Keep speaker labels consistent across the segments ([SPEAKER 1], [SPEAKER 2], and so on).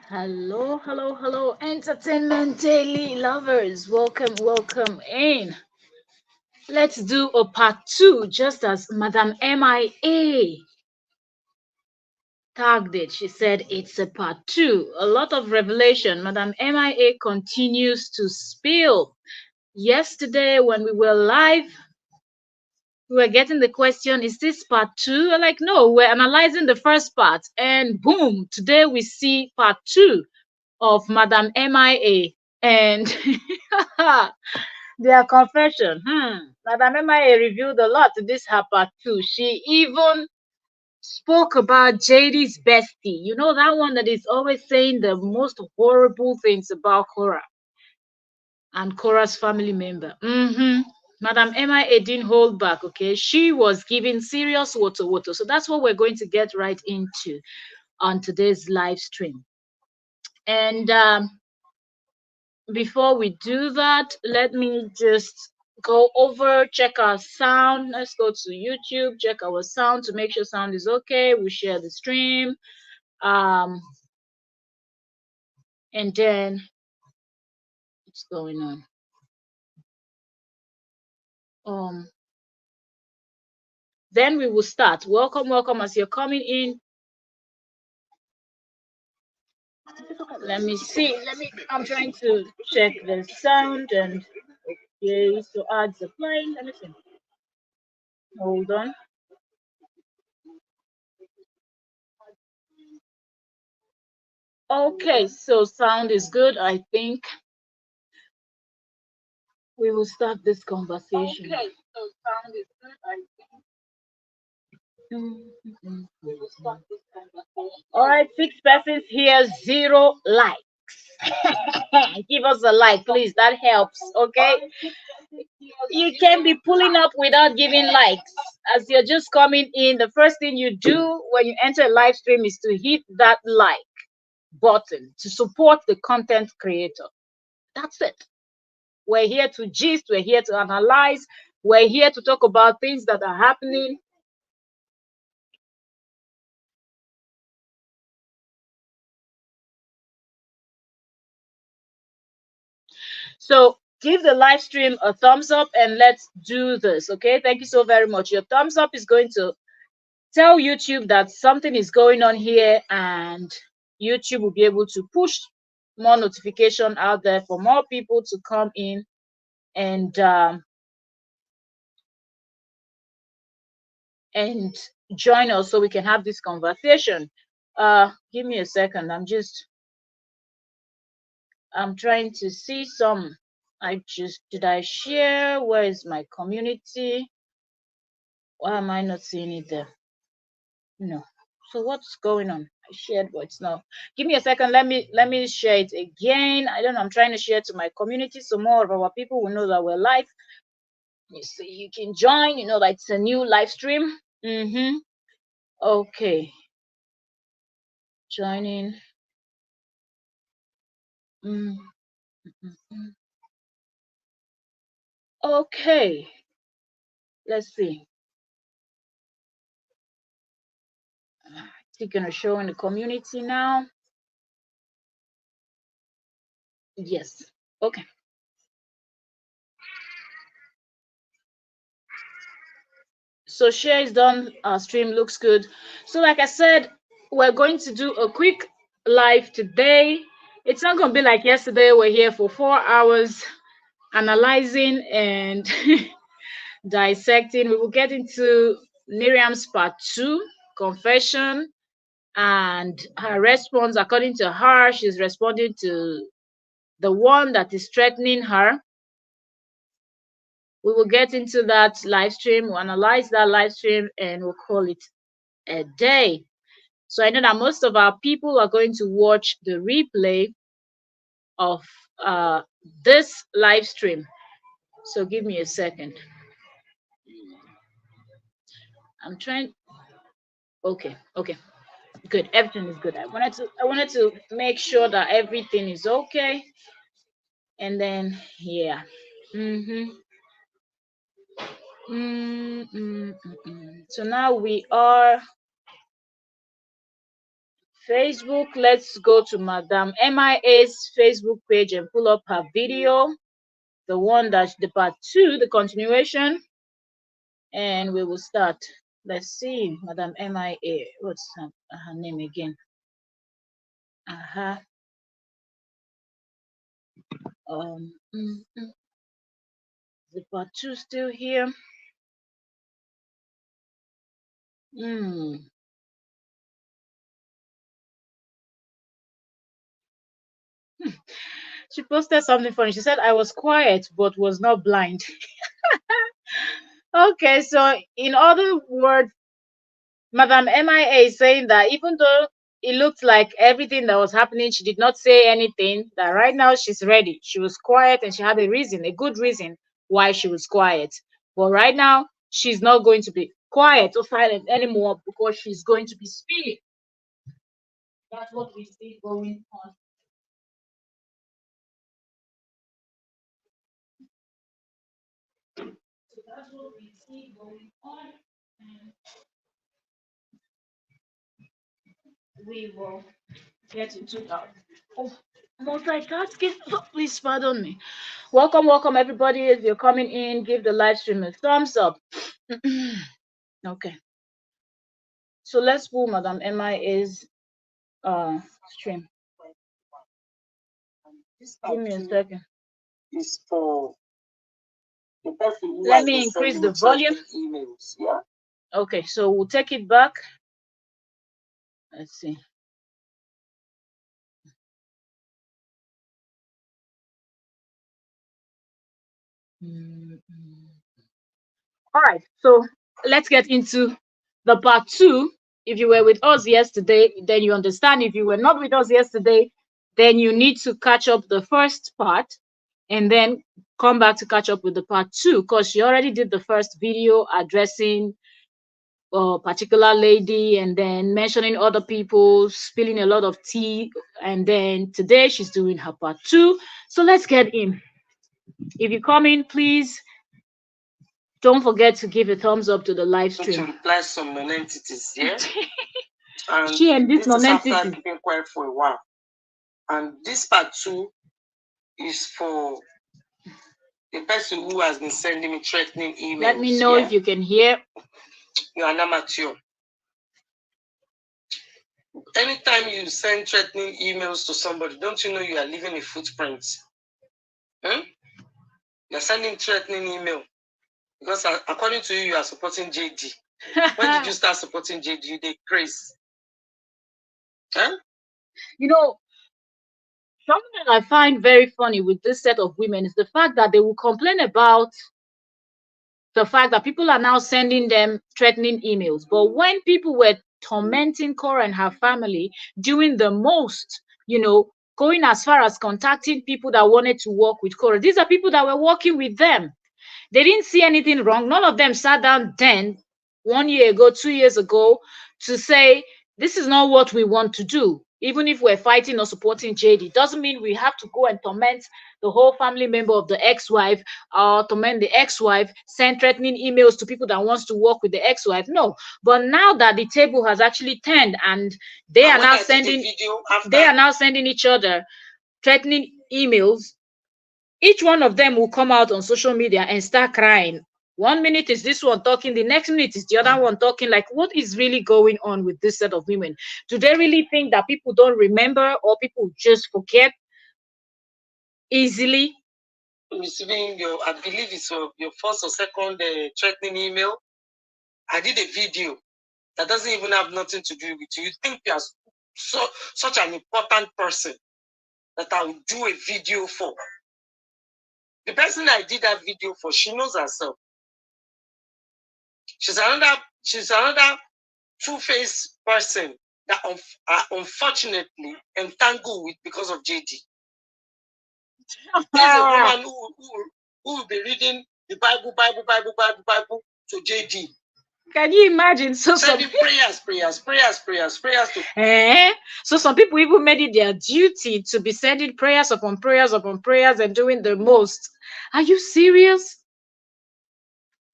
[SPEAKER 1] Hello, hello, hello, Entertainment Daily lovers. Welcome, welcome in. Let's do a part 2, just as Madam MIA tagged it. She said it's a part 2. A lot of revelation. Madam MIA continues to spill. Yesterday, when we were live, we were getting the question, is this part 2? We're like, no, we're analyzing the first part. And boom, today we see part 2 of Madam MIA and their confession. Madam MIA revealed a lot in this her part 2. She even spoke about JD's bestie. You know, that one that is always saying the most horrible things about Cora and Cora's family member. Madam MIA didn't hold back, okay? She was giving serious water. So that's what we're going to get right into on today's live stream. And before we do that, let me just go over, check our sound. Let's go to YouTube, check our sound to make sure sound is okay. We share the stream. And then what's going on? Then we will start. Welcome, welcome as you're coming in. Let me see. I'm trying to check the sound and okay, so ads are playing. Let me see. Hold on. Okay, so sound is good. I think we will start this conversation. Okay, so sound is good. We will start this conversation. All right, 6 persons here, 0 likes. Give us a like, please. That helps. Okay. You can be pulling up without giving likes. As you're just coming in, the first thing you do when you enter a live stream is to hit that like button to support the content creator. That's it. We're here to gist, we're here to analyze, we're here to talk about things that are happening. So give the live stream a thumbs up and let's do this. Okay, thank you so very much. Your thumbs up is going to tell YouTube that something is going on here, and YouTube will be able to push more notification out there for more people to come in and join us so we can have this conversation. Give me a second. I'm trying to see some. Did I share? Where is my community? Why am I not seeing it there? No. So what's going on? I shared, but it's not. Give me a second. Let me share it again. I don't know. I'm trying to share to my community so more of our people will know that we're live. You see, you can join. You know that it's a new live stream. Okay. Joining. Mm. Okay. Let's see. It's gonna show in the community now. Yes. Okay. So share is done. Our stream looks good. So like I said, we're going to do a quick live today. It's not going to be like yesterday. We're here for 4 hours analyzing and dissecting. We will get into Miriam's part 2 confession and her response. According to her, she's responding to the one that is threatening her. We will get into that live stream. We'll analyze that live stream and we'll call it a day. So I know that most of our people are going to watch the replay of this live stream. So give me a second. I'm trying. Okay, good. Everything is good. I wanted to make sure that everything is okay. And then yeah. So now we are Facebook. Let's go to Madam MIA's Facebook page and pull up her video, the one that's the part 2, the continuation, and we will start. Let's see, Madam MIA. What's her name again? The part 2 still here. She posted something funny. She said, I was quiet but was not blind. Okay, so in other words, Madam MIA is saying that even though it looked like everything that was happening, she did not say anything, that right now she's ready. She was quiet and she had a reason, a good reason why she was quiet. But right now, she's not going to be quiet or silent anymore because she's going to be speaking. That's what we see going on. So that's what we see going on. And we will get into that. Oh, multitasking. Oh, please pardon me. Welcome, everybody. If you're coming in, give the live stream a thumbs up. Okay. So let's pull Madam MIA's stream. Give me a second. Is for the person who let me increase the volume. Emails, yeah. Okay, so we'll take it back. Let's see. All right, so let's get into the part 2. If you were with us yesterday, then you understand. If you were not with us yesterday, then you need to catch up the first part and then come back to catch up with the part 2, because she already did the first video addressing a particular lady and then mentioning other people, spilling a lot of tea, and then today she's doing her part 2. So let's get in. If you come in, please don't forget to give a thumbs up to the live stream. To reply some non-entities, yeah. And she and this non-entity has been quiet for a while. And this part 2 is for the person who has been sending me threatening emails. Let me know if you can hear. You are an amateur. Anytime you send threatening emails to somebody, don't you know you are leaving a footprint? You're sending threatening email because according to you, you are supporting JD. When did you start supporting JD? You did grace. You know, something that I find very funny with this set of women is the fact that they will complain about the fact that people are now sending them threatening emails. But when people were tormenting Cora and her family, doing the most, going as far as contacting people that wanted to work with Cora, these are people that were working with them. They didn't see anything wrong. None of them sat down then, 1 year ago, 2 years ago, to say, this is not what we want to do. Even if we're fighting or supporting JD, doesn't mean we have to go and torment the whole family member of the ex-wife, or torment the ex-wife, send threatening emails to people that wants to work with the ex-wife. No. But now that the table has actually turned and they are now sending each other threatening emails, each one of them will come out on social media and start crying. 1 minute is this one talking, the next minute is the other one talking. Like, what is really going on with this set of women? Do they really think that people don't remember, or people just forget easily? Receiving I believe it's your first or second threatening email. I did a video that doesn't even have nothing to do with you. You think you are such an important person that I will do a video for. The person I did that video for, she knows herself. She's another two-faced person that are unfortunately entangled with because of JD. There's a woman who will be reading the Bible to JD. Can you imagine? So sending prayers to so some people even made it their duty to be sending prayers upon prayers upon prayers and doing the most. Are you serious?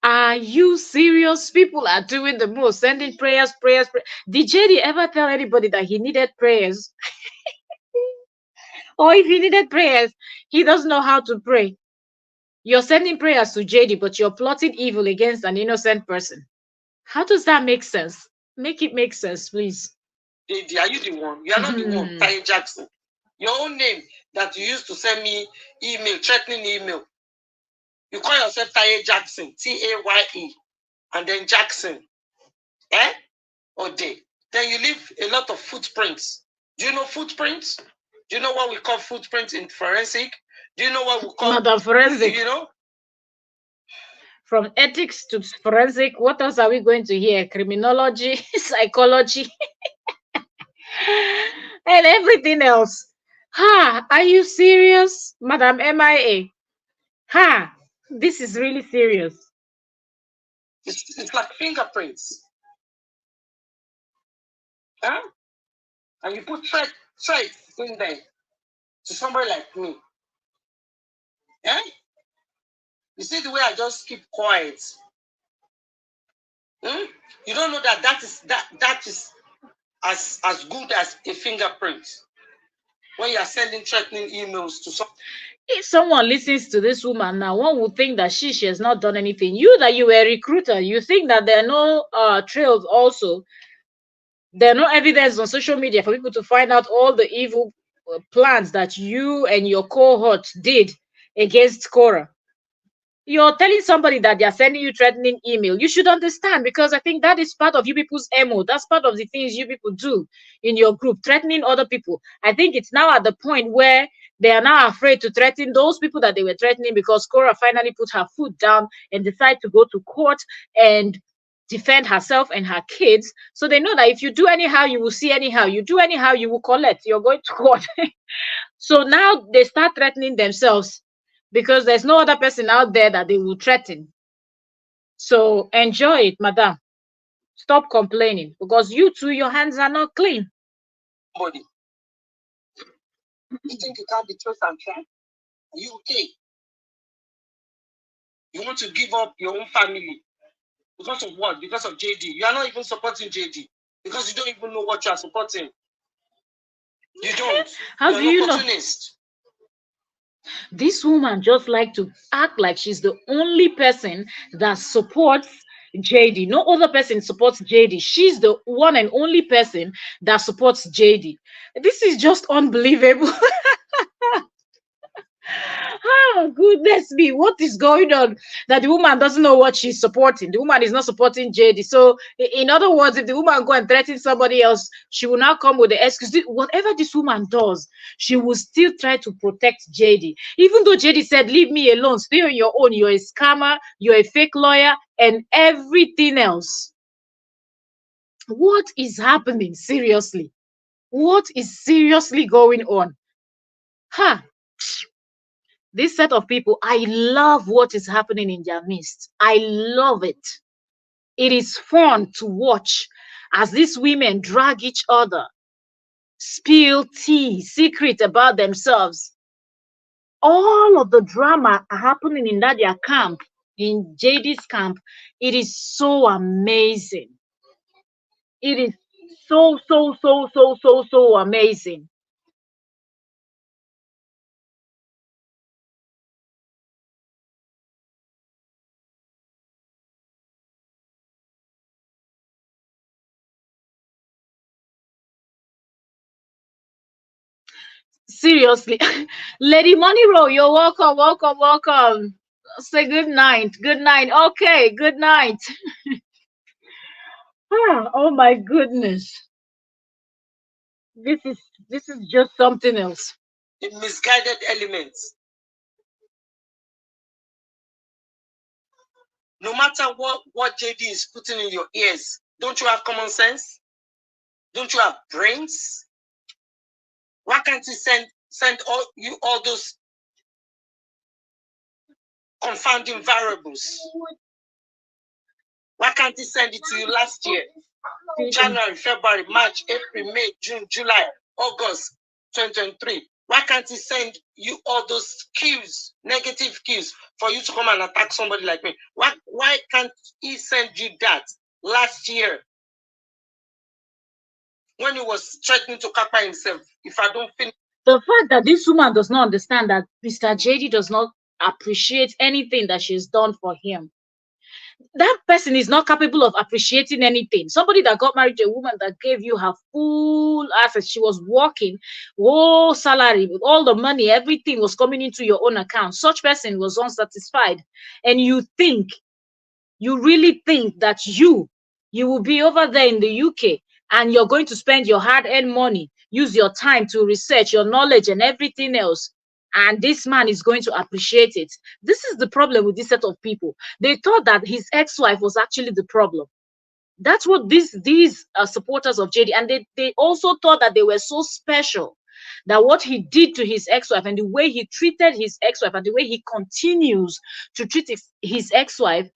[SPEAKER 1] Are you serious? People are doing the most, sending prayers, prayers. Did JD ever tell anybody that he needed prayers? Or if he needed prayers, he doesn't know how to pray. You're sending prayers to JD, but you're plotting evil against an innocent person. How does that make sense? Make it make sense, please.
[SPEAKER 2] JD, are you the one? You are not the one, Taye Jackson. Your own name that you used to send me email, threatening email. You call yourself Taye Jackson, Taye, and then Jackson. Eh? Or they. Then you leave a lot of footprints. Do you know footprints? Do you know what we call footprints in forensic? Do you know what we call
[SPEAKER 1] Madam Forensic?
[SPEAKER 2] You know?
[SPEAKER 1] From ethics to forensic, what else are we going to hear? Criminology, psychology, and everything else. Ha! Are you serious, Madam MIA? Ha! This is really serious.
[SPEAKER 2] It's like fingerprints. Huh? And you put traits in there to somebody like me. Eh? You see the way I just keep quiet. You don't know that is as good as a fingerprint. When you are sending threatening emails to someone.
[SPEAKER 1] If someone listens to this woman now, one would think that she has not done anything. You that you were a recruiter, you think that there are no trails also. There are no evidence on social media for people to find out all the evil plans that you and your cohort did against Cora. You're telling somebody that they're sending you threatening email. You should understand, because I think that is part of you people's MO. That's part of the things you people do in your group, threatening other people. I think it's now at the point where they are now afraid to threaten those people that they were threatening, because Cora finally put her foot down and decided to go to court and defend herself and her kids. So they know that if you do anyhow, you will see anyhow. You do anyhow, you will collect. You're going to court. So now they start threatening themselves, because there's no other person out there that they will threaten. So enjoy it, madam. Stop complaining, because you too, your hands are not clean.
[SPEAKER 2] Body. You think you can't be trust and track? Are you okay? You want to give up your own family because of what? Because of JD. You are not even supporting JD because you don't even know what you are supporting. You don't.
[SPEAKER 1] How
[SPEAKER 2] You're
[SPEAKER 1] do you know? This woman just like to act like she's the only person that supports JD. No other person supports JD. She's the one and only person that supports JD. This is just unbelievable. Oh, goodness me, what is going on? That the woman doesn't know what she's supporting. The woman is not supporting JD. So, in other words, if the woman go and threaten somebody else, she will now come with the excuse. Whatever this woman does, she will still try to protect JD. Even though JD said, leave me alone, stay on your own. You're a scammer, you're a fake lawyer, and everything else. What is happening? Seriously. What is seriously going on? Ha! This set of people, I love what is happening in their midst. I love it. It is fun to watch as these women drag each other, spill tea, secret about themselves. All of the drama happening in that their camp, in JD's camp, it is so amazing. It is so amazing. Seriously. Lady Moneyro, you're welcome. Say good night. Good night. Okay, good night. Oh my goodness. This is just something else.
[SPEAKER 2] The misguided elements. No matter what JD is putting in your ears, don't you have common sense? Don't you have brains? Why can't he send all those confounding variables? Why can't he send it to you last year? January, February, March, April, May, June, July, August 2023. Why can't he send you all those cues, negative cues, for you to come and attack somebody like me? Why can't he send you that last year when he was threatening to kappa himself? If I don't finish.
[SPEAKER 1] The fact that this woman does not understand that Mr. JD does not appreciate anything that she's done for him. That person is not capable of appreciating anything. Somebody that got married to a woman that gave you her full assets, she was working, whole salary, with all the money, everything was coming into your own account. Such person was unsatisfied. And you really think that you will be over there in the UK and you're going to spend your hard-earned money, use your time to research your knowledge and everything else, and this man is going to appreciate it. This is the problem with this set of people. They thought that his ex-wife was actually the problem. That's what these supporters of JD, and they also thought that they were so special, that what he did to his ex-wife and the way he treated his ex-wife and the way he continues to treat his ex-wife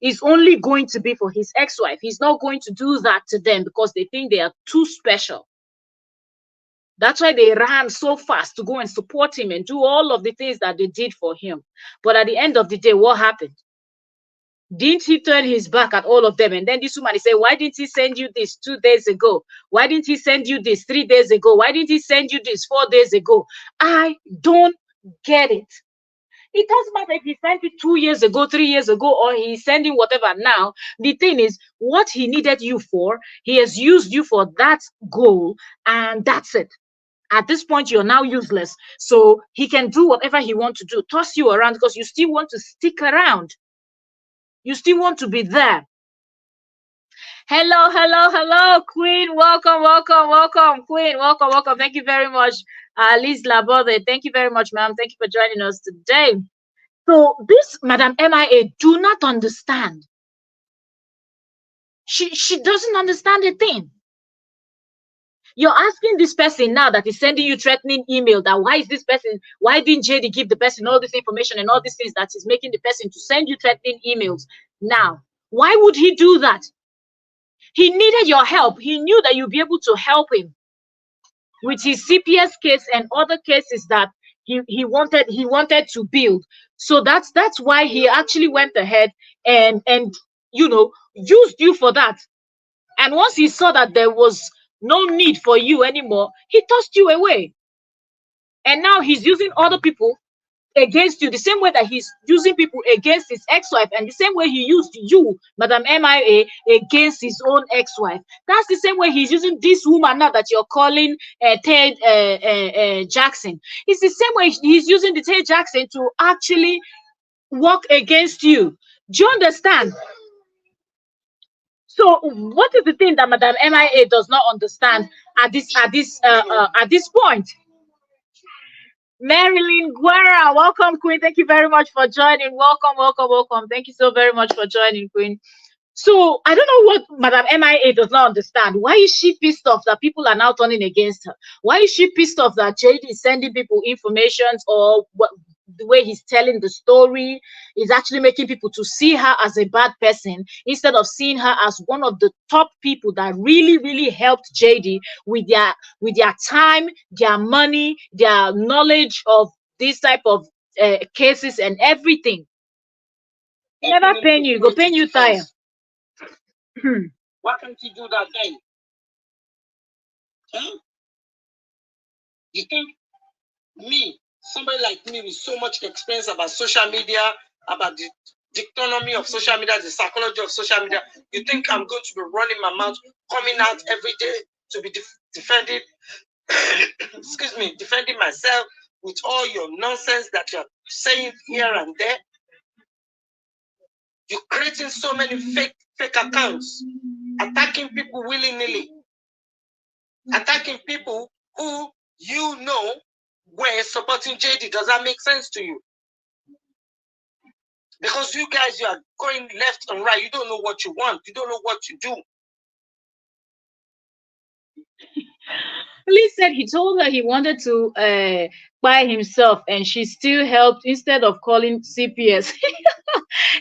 [SPEAKER 1] is only going to be for his ex-wife. He's not going to do that to them because they think they are too special. That's why they ran so fast to go and support him and do all of the things that they did for him. But at the end of the day, what happened? Didn't he turn his back at all of them? And then this woman is saying, why didn't he send you this 2 days ago? Why didn't he send you this 3 days ago? Why didn't he send you this 4 days ago? I don't get it. It doesn't matter if he sent it 2 years ago, 3 years ago, or he's sending whatever now. The thing is, what he needed you for, he has used you for that goal, and that's it. At this point, you're now useless. So he can do whatever he wants to do, toss you around because you still want to stick around. You still want to be there. Hello, hello, hello, Queen. Welcome, welcome, welcome, Queen. Welcome, welcome. Thank you very much, Liz Labode. Thank you very much, ma'am. Thank you for joining us today. So this Madam MIA do not understand. She doesn't understand a thing. You're asking this person now that is sending you threatening email that why didn't JD give the person all this information and all these things that is making the person to send you threatening emails now? Why would he do that? He needed your help. He knew that you'd be able to help him with his CPS case and other cases that he wanted to build. So that's why he actually went ahead and used you for that. And once he saw that there was no need for you anymore, he tossed you away. And now he's using other people against you, the same way that he's using people against his ex-wife, and the same way he used you, Madam MIA, against his own ex-wife. That's the same way he's using this woman now that you're calling Ted Jackson. It's the same way he's using the Ted Jackson to actually work against you. Do you understand? So what is the thing that Madam MIA does not understand at this point? Marilyn Guerra, welcome, Queen. Thank you very much for joining. Welcome, welcome, welcome. Thank you so very much for joining, Queen. So I don't know what Madam MIA does not understand. Why is she pissed off that people are now turning against her? Why is she pissed off that JD is sending people information, or the way he's telling the story is actually making people to see her as a bad person instead of seeing her as one of the top people that really, really helped JD with their time, their money, their knowledge of this type of cases and everything. Never pain you, go pain you tire.
[SPEAKER 2] Why can't you do that then? Huh? You think me, somebody like me with so much experience about social media, about the economy of social media, the psychology of social media, you think I'm going to be running my mouth, coming out every day to be defending, excuse me, defending myself with all your nonsense that you're saying here and there? You're creating so many fake accounts, attacking people willy-nilly, attacking people who you know were supporting JD. Does that make sense to you? Because you guys, you are going left and right. You don't know what you want. You don't know what you do.
[SPEAKER 1] Lee said he told her he wanted to buy himself, and she still helped instead of calling CPS.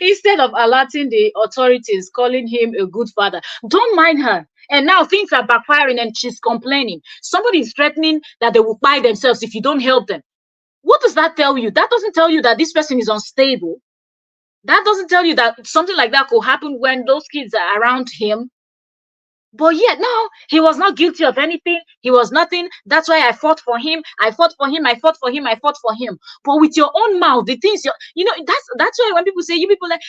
[SPEAKER 1] Instead of alerting the authorities, calling him a good father. Don't mind her. And now things are backfiring and she's complaining. Somebody is threatening that they will buy themselves if you don't help them. What does that tell you? That doesn't tell you that this person is unstable. That doesn't tell you that something like that could happen when those kids are around him. But yet now he was not guilty of anything. He was nothing. That's why I fought for him. I fought for him. I fought for him. I fought for him. But with your own mouth, the things that's why when people say, you people like,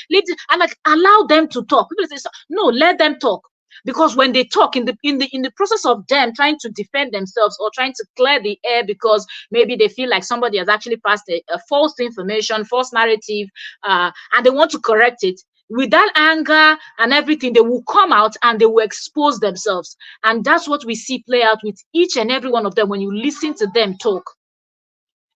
[SPEAKER 1] I'm like, allow them to talk. People say, no, let them talk. Because when they talk in the process of them trying to defend themselves or trying to clear the air because maybe they feel like somebody has actually passed a false information, false narrative, and they want to correct it, with that anger and everything, they will come out and they will expose themselves. And that's what we see play out with each and every one of them when you listen to them talk.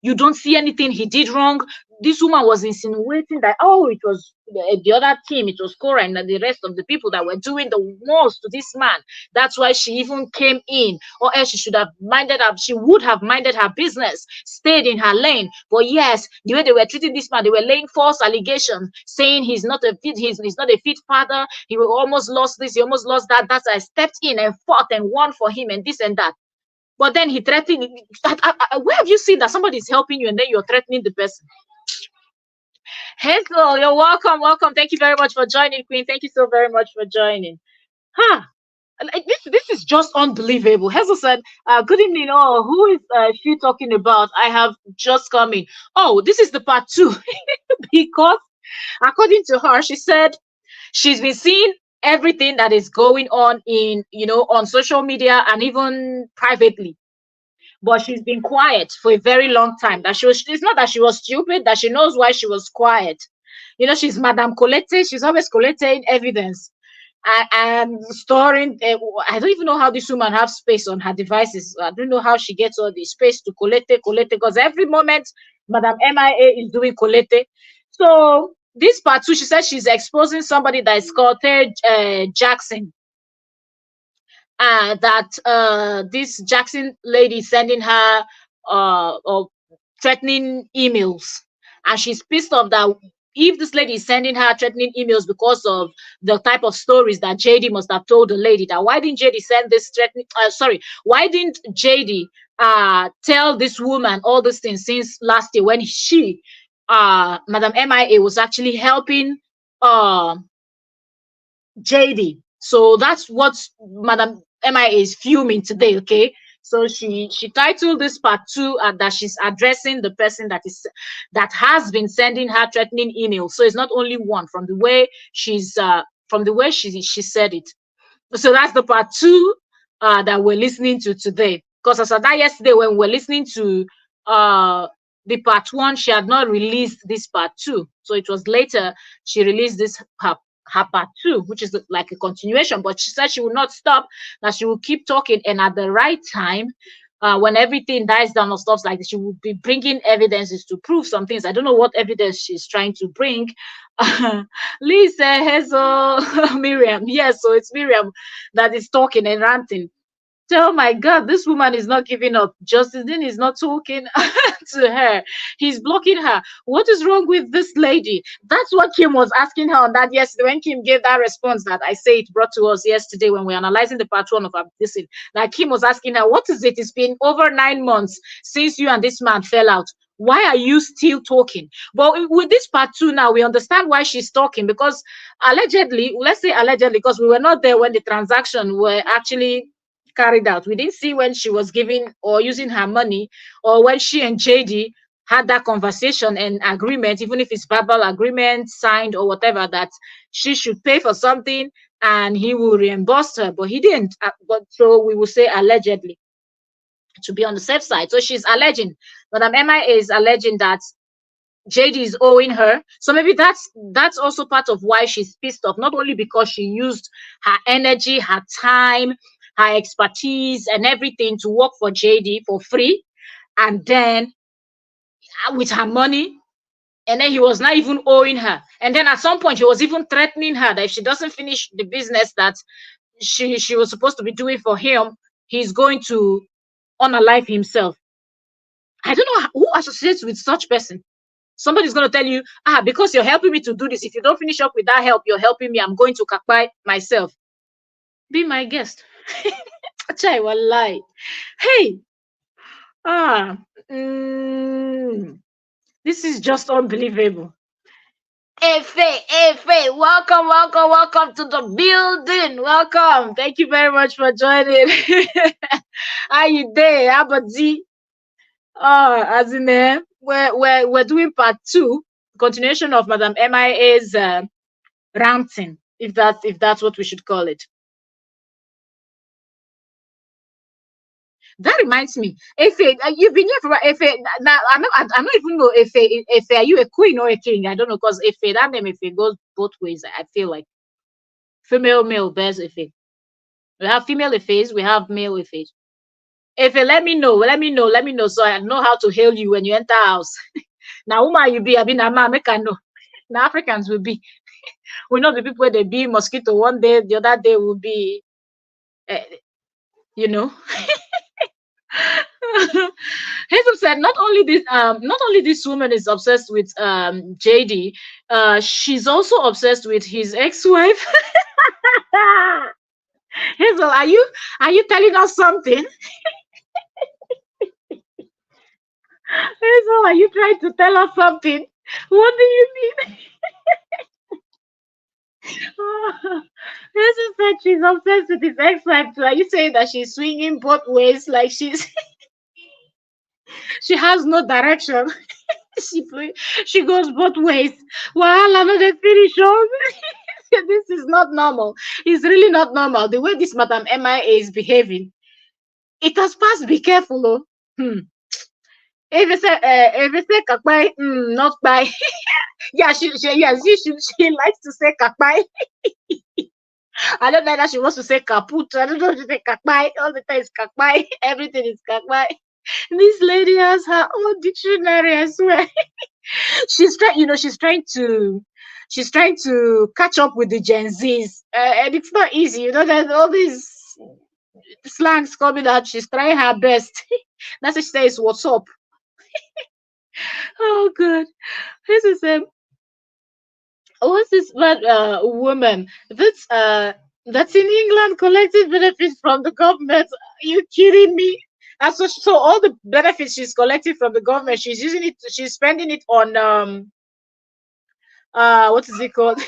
[SPEAKER 1] You don't see anything he did wrong. This woman was insinuating that, oh, it was the other team, it was Cora and the rest of the people that were doing the most to this man. That's why she even came in, or else she should have minded up. She would have minded her business, stayed in her lane. But yes, the way they were treating this man, they were laying false allegations, saying he's not a fit father. He almost lost this, he almost lost that. That's why I stepped in and fought and won for him and this and that. But then he threatened. Where have you seen that somebody is helping you and then you're threatening the person? Hazel, you're welcome. Welcome. Thank you very much for joining, Queen. Thank you so very much for joining. This is just unbelievable. Hazel said, good evening. Oh, who is she talking about? I have just come in. Oh, this is the part 2. Because according to her, she said she's been seeing everything that is going on on social media and even privately, but she's been quiet for a very long time. It's not that she was stupid, that she knows why she was quiet. She's Madame Colette. She's always collecting evidence and storing. I don't even know how this woman has space on her devices. I don't know how she gets all the space to collect, because every moment Madame MIA is doing collect. So this part 2, she said she's exposing somebody that is called Jackson. That this Jackson lady sending her or threatening emails, and she's pissed off that if this lady is sending her threatening emails because of the type of stories that JD must have told the lady, that why didn't JD send this threatening? Why didn't JD tell this woman all these things since last year when she, Madam MIA, was actually helping JD? So that's what Madam MIA is fuming today. Okay, so she titled this part 2 that she's addressing the person that has been sending her threatening emails. So it's not only one, from the way she said it. So that's the part 2 that we're listening to today. Because as I said yesterday, when we're listening to the part 1, she had not released this part 2. So it was later she released this her part 2, which is like a continuation. But she said she will not stop, that she will keep talking, and at the right time, when everything dies down or stuff like this, she will be bringing evidences to prove some things. I don't know what evidence she's trying to bring. Lisa, Hazel, Miriam. Yes, so it's Miriam that is talking and ranting. Oh my God, this woman is not giving up. Justin is not talking to her. He's blocking her. What is wrong with this lady? That's what Kim was asking her on that yesterday, when Kim gave that response that I say it brought to us yesterday when we're analyzing the part 1 of our listen. Like Kim was asking her, what is it? It's been over 9 months since you and this man fell out. Why are you still talking? But with this part 2 now, we understand why she's talking, because allegedly, let's say allegedly, because we were not there when the transaction were actually carried out. We didn't see when she was giving or using her money, or when she and JD had that conversation and agreement, even if it's verbal agreement signed or whatever, that she should pay for something and he will reimburse her. But he didn't. But so we will say allegedly, to be on the safe side. So she's alleging, Madam MIA is alleging that JD is owing her. So maybe that's also part of why she's pissed off, not only because she used her energy, her time, her expertise and everything to work for JD for free, and then with her money, and then he was not even owing her. And then at some point he was even threatening her that if she doesn't finish the business that she was supposed to be doing for him, he's going to unalive himself. I don't know who associates with such person. Somebody's going to tell you, because you're helping me to do this, if you don't finish up with that help you're helping me, I'm going to kakpai myself. Be my guest. Chai wallahi. Hey, ah, mm, this is just unbelievable. Efe, welcome to the building. Welcome. Thank you very much for joining. How you there? How about Z? As in we're doing part 2, continuation of Madam MIA's ranting, if that's what we should call it. That reminds me, Efe, you've been here for Efe. Now I don't even know Efe, are you a queen or a king? I don't know, because Efe, that name Efe goes both ways. I feel like female, male, bears Efe. We have female Efes, we have male Efes. Efe, let me know, so I know how to hail you when you enter house. Now, woman you be, I mean, make I know. Now Africans will be. We know the people where they be mosquito one day, the other day will be, you know. Hazel said not only this woman is obsessed with JD, she's also obsessed with his ex-wife. Hazel, are you telling us something? Hazel, are you trying to tell us something? What do you mean? Hazel said she's obsessed with his ex-wife too. Are you saying that she's swinging both ways, like she has no direction? she goes both ways. Well, another finish off. This is not normal. It's really not normal. The way this Madam MIA is behaving, it has passed. Be careful, oh. If you say kakpai, not by. Yeah, she likes to say kakpai. I don't know that she wants to say kaput. I don't know if she say kakpai. All the time is kakpai. Everything is kakpai. This lady has her own dictionary, I swear. She's trying to catch up with the Gen Zs, and it's not easy. There's all these slangs coming out. She's trying her best. That's what she says. What's up? Oh, good. This is what's this woman that's in England collecting benefits from the government? Are you kidding me? And so all the benefits she's collecting from the government, she's spending it on what is it called?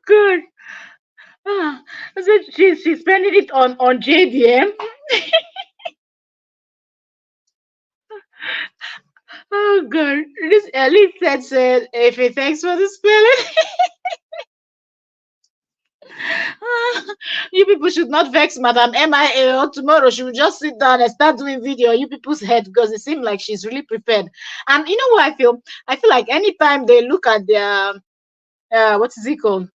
[SPEAKER 1] Good. So she's spending it on JDM. Oh god, this Elite said, if thanks for the spelling. You people should not vex Madam MIA, or tomorrow she will just sit down and start doing video on you people's head, because it seems like she's really prepared. And you know what I feel? I feel like anytime they look at their what is it called?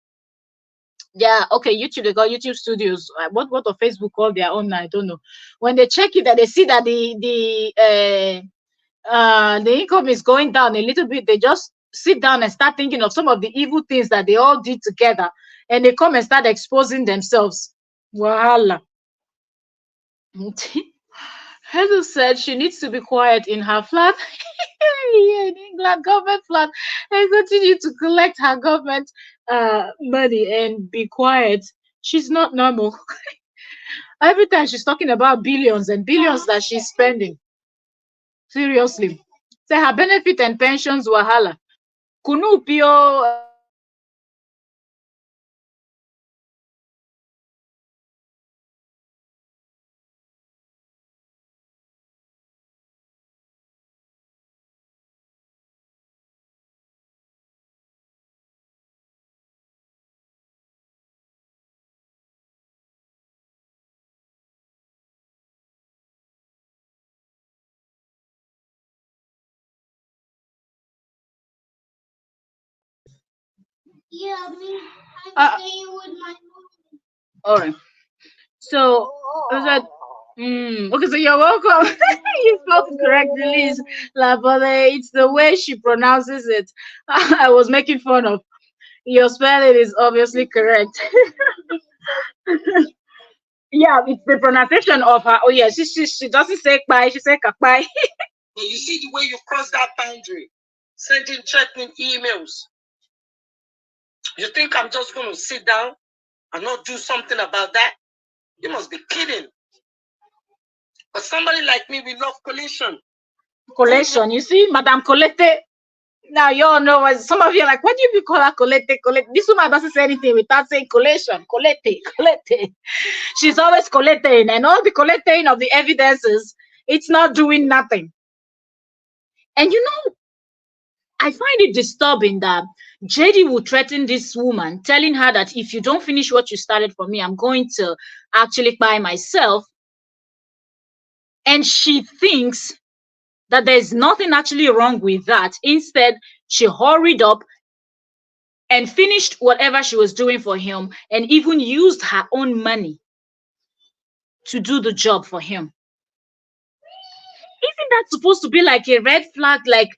[SPEAKER 1] Yeah, okay, YouTube, they got YouTube studios. What of Facebook call their own? I don't know. When they check it and they see that the income is going down a little bit, they just sit down and start thinking of some of the evil things that they all did together, and they come and start exposing themselves. Wahala. Hazel said she needs to be quiet in her flat. Yeah, in England, government flat, and continue to collect her government money and be quiet. She's not normal. Every time she's talking about billions and billions that she's spending. Seriously. Say her benefit and pensions wahala. Kunu pio.
[SPEAKER 3] Yeah, I'm staying with my mom.
[SPEAKER 1] All right. So, is that okay, so you're welcome. You spelled it correctly, Liz. But it's the way she pronounces it. I was making fun of. Your spelling is obviously correct. Yeah, it's the pronunciation of her. Oh yeah, she doesn't say kpai, she says kakpai.
[SPEAKER 2] You see the way you cross that boundary. sending threatening emails. You think I'm just going to sit down and not do something about that? You must be kidding. But somebody like me, we love collation.
[SPEAKER 1] Collation. You see, Madame Colette. Now you all know what some of you are like, what do you call her Colette? Colette. This woman doesn't say anything without saying collation. Colette. Colette. She's always collecting, and all the collecting of the evidences, it's not doing nothing. And you know, I find it disturbing that JD will threaten this woman, telling her that if you don't finish what you started for me, I'm going to actually buy myself. And she thinks that there's nothing actually wrong with that. Instead, she hurried up and finished whatever she was doing for him and even used her own money to do the job for him. Isn't that supposed to be like a red flag? Like,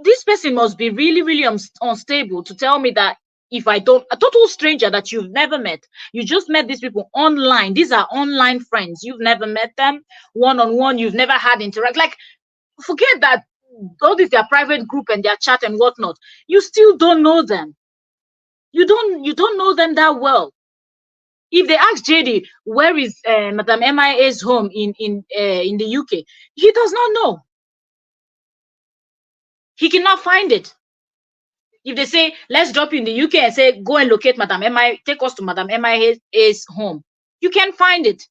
[SPEAKER 1] this person must be really, really unstable to tell me that if I don't, a total stranger that you've never met, you just met these people online. These are online friends. You've never met them one-on-one. You've never had interact. Like, forget that all this their private group and their chat and whatnot. You still don't know them. You don't know them that well. If they ask JD where is Madame MIA's home in the UK, he does not know. He cannot find it. If they say, let's drop you in the UK and say, go and locate Madame MIA, take us to Madame MIA's home, you can find it.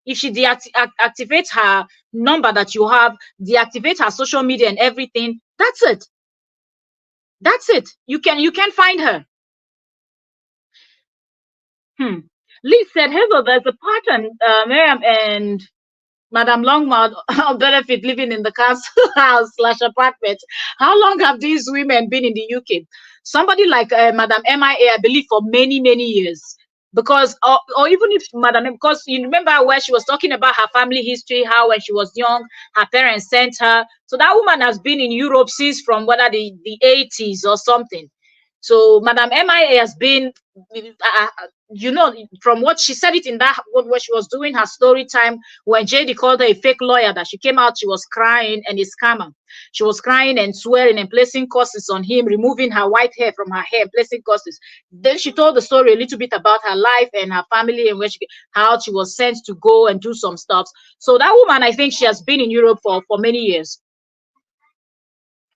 [SPEAKER 1] If she deactivates her number that you have, deactivate her social media and everything, that's it. That's it. You can find her. Lee said, Hazel, there's a pattern, Miriam and Madame Longmouth of benefit living in the castle house / apartment. How long have these women been in the UK? Somebody like Madame MIA, I believe, for many, many years. Because, or even if Madame, because you remember where she was talking about her family history, how when she was young, her parents sent her. So that woman has been in Europe since from whether the 80s or something. So Madame MIA has been, you know, from what she said it in that, what she was doing her story time when JD called her a fake lawyer, that she came out, she was crying and a scammer. She was crying and swearing and placing curses on him, removing her white hair from her hair, placing curses. Then she told the story a little bit about her life and her family and how she was sent to go and do some stuff. So that woman, I think she has been in Europe for many years.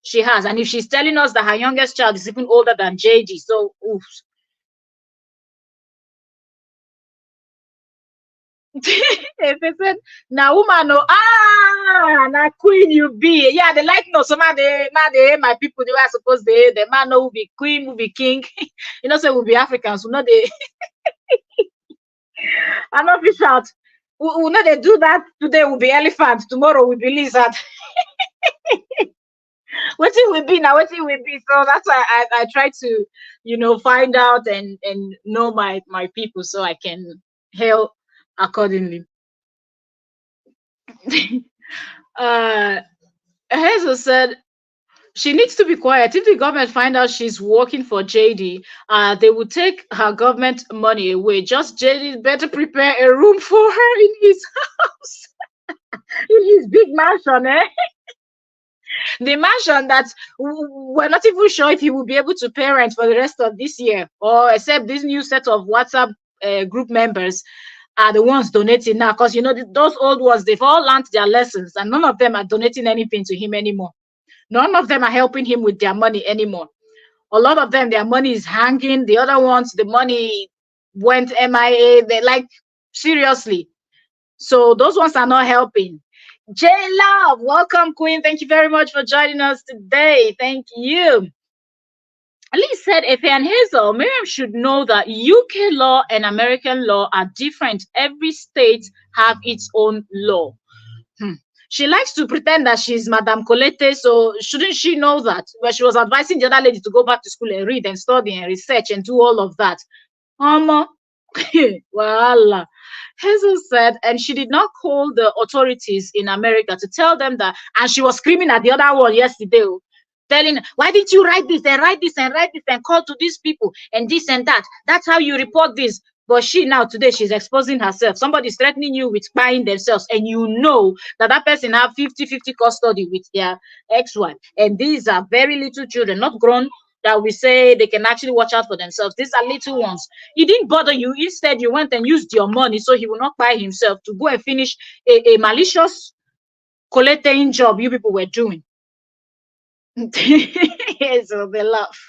[SPEAKER 1] She has. And if she's telling us that her youngest child is even older than JD, so oof. If they said, now woman, no, na queen you be. Yeah, they like no, some they my people, they were supposed the man no will be queen, will be king. You know, so we'll be Africans, we know they I'm not fish out. We know they do that today will be elephant, tomorrow will be lizard. What it will be now, what it will be. So that's why I try to, you know, find out and know my people so I can hail accordingly. Hazel said she needs to be quiet. If the government find out she's working for JD, they will take her government money away. Just JD better prepare a room for her in his house, in his big mansion, eh? The mansion that we're not even sure if he will be able to pay rent for the rest of this year, or except this new set of WhatsApp group members are the ones donating now, because you know those old ones, they've all learned their lessons and none of them are donating anything to him anymore. None of them are helping him with their money anymore. A lot of them, their money is hanging. The other ones, the money went MIA. They like, seriously. So those ones are not helping. J Love, welcome, Queen. Thank you very much for joining us today. Thank you. Lee said, Efe and Hazel, Miriam should know that UK law and American law are different. Every state have its own law. She likes to pretend that she's Madame Colette, so shouldn't she know that? Where she was advising the other lady to go back to school and read and study and research and do all of that. Voila. Hazel said, and she did not call the authorities in America to tell them that, and she was screaming at the other one yesterday, telling, why didn't you write this and write this and write this and call to these people and this and that? That's how you report this. But she now today she's exposing herself. Somebody's threatening you with buying themselves, and you know that that person have 50-50 custody with their ex-wife. And these are very little children, not grown, that we say they can actually watch out for themselves. These are little ones. He didn't bother you. Instead, you went and used your money so he will not buy himself to go and finish a malicious collecting job you people were doing. Yes, so they laugh.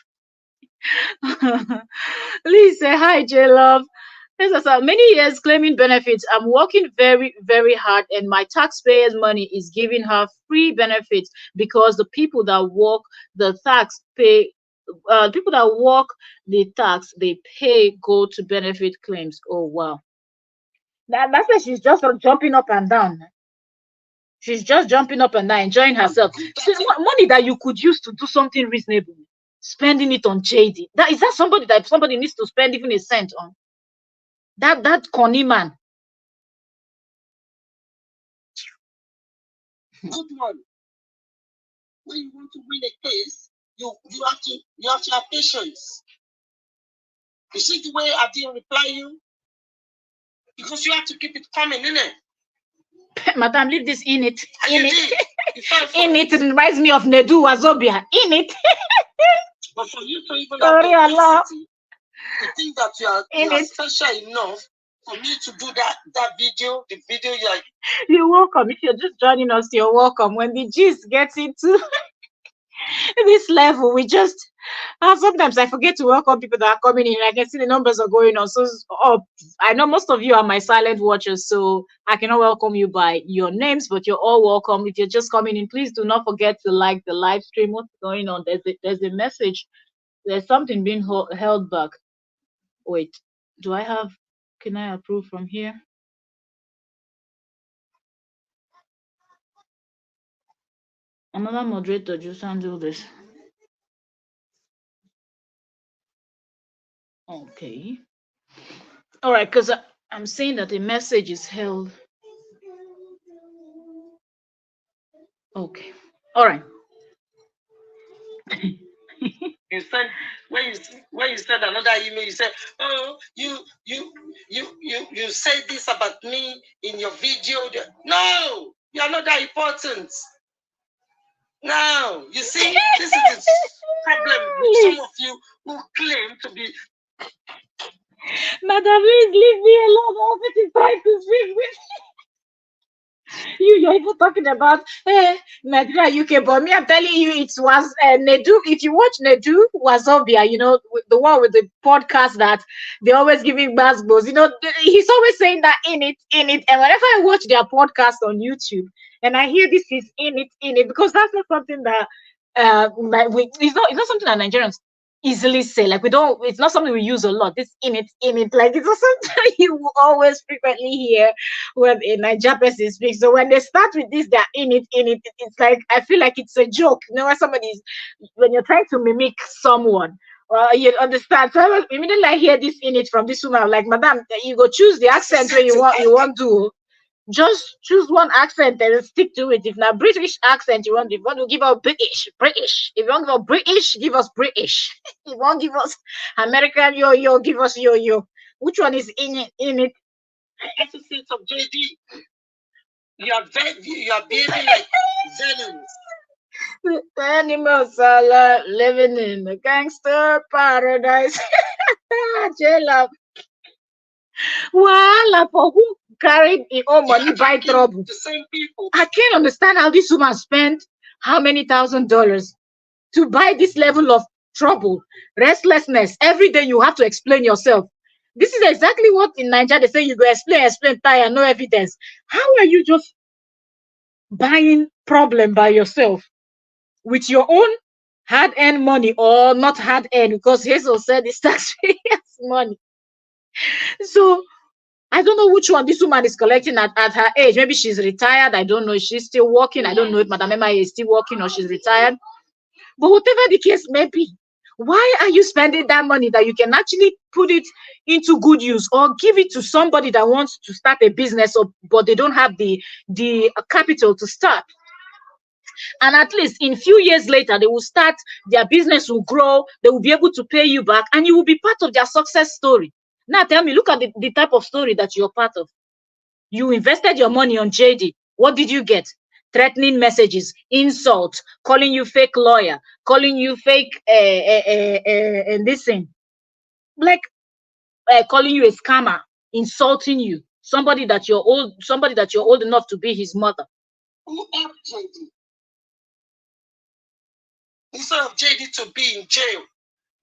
[SPEAKER 1] Please say hi, J Love. Yes, sir. Many years claiming benefits. I'm working very, very hard, and my taxpayers' money is giving her free benefits because the people that work the tax pay. People that work the tax they pay go to benefit claims. Oh wow, that's why she's just jumping up and down. She's just jumping up and down, enjoying herself. See, money that you could use to do something reasonable, spending it on JD. That is that somebody that somebody needs to spend even a cent on. That Connie man.
[SPEAKER 2] Good one. When you want to win a case, you have to have patience. You see the way I didn't reply you? Because you have to keep it coming, innit?
[SPEAKER 1] Madam, leave this in it.
[SPEAKER 2] In it.
[SPEAKER 1] In it reminds me of Nedu Wazobia. In it.
[SPEAKER 2] But for you to even
[SPEAKER 1] Sorry, Allah.
[SPEAKER 2] to think that you are special enough for me to do that video, the video
[SPEAKER 1] you're welcome. If you're just joining us, you're welcome. When the gist gets into this level, we just sometimes I forget to welcome people that are coming in. I can see the numbers are going on. So I know most of you are my silent watchers, so I cannot welcome you by your names, but you're all welcome. If you're just coming in, please do not forget to like the live stream. What's going on? There's a message. There's something being held back. Wait, can I approve from here? Another moderator just handle this. Okay. All right, because I'm saying that the message is held. Okay. All right.
[SPEAKER 2] You said when you said another email, you said, "Oh, you said this about me in your video." No, you are not that important. No, you see, this is the problem with some of you who claim to be.
[SPEAKER 1] Madam, please leave me alone. I'm trying to speak with you're even talking about Nigeria, UK, but me, I'm telling you, it was Nedu. If you watch Nedu Wazobia, you know, the one with the podcast that they're always giving basketballs, you know, he's always saying that in it. And whenever I watch their podcast on YouTube and I hear this is in it, because that's not something that it's not something that Nigerians easily say. Like it's not something we use a lot. This in it, like it's not something you will always frequently hear when a Nigerian person speaks. So when they start with this, they're in it, it's like I feel like it's a joke. You know, when you're trying to mimic someone. You understand? So immediately I hear this in it from this woman, I'm like, Madam, you go choose the accent where you want to. Just choose one accent and stick to it. If not British accent, you want to give us British. If you want to give us British, give us British. If you want to give us American, yo, give us yo. Which one is in it?
[SPEAKER 2] Associates of JD. You are behaving like villains.
[SPEAKER 1] The animals are living in the gangster paradise. J-Love. Well, for who carried the own money by trouble?
[SPEAKER 2] The same people.
[SPEAKER 1] I can't understand how this woman spent how many $1,000s to buy this level of trouble, restlessness. Every day you have to explain yourself. This is exactly what in Nigeria they say you go explain, tire, no evidence. How are you just buying problem by yourself with your own hard-earned money or not hard-earned? Because Jesus said it's taxpayers' money. So I don't know which one this woman is collecting at her age. Maybe she's retired. I don't know if she's still working. I don't know if Madam Emma is still working or she's retired. But whatever the case may be, why are you spending that money that you can actually put it into good use or give it to somebody that wants to start a business, but they don't have the capital to start? And at least in few years later, they will start, their business will grow, they will be able to pay you back, and you will be part of their success story. Now tell me, look at the type of story that you're part of. You invested your money on JD. What did you get? Threatening messages, insults, calling you fake lawyer, calling you fake listen, like calling you a scammer, insulting you, somebody that you're old enough to be his mother.
[SPEAKER 2] Who helped JD? Instead of JD to be in jail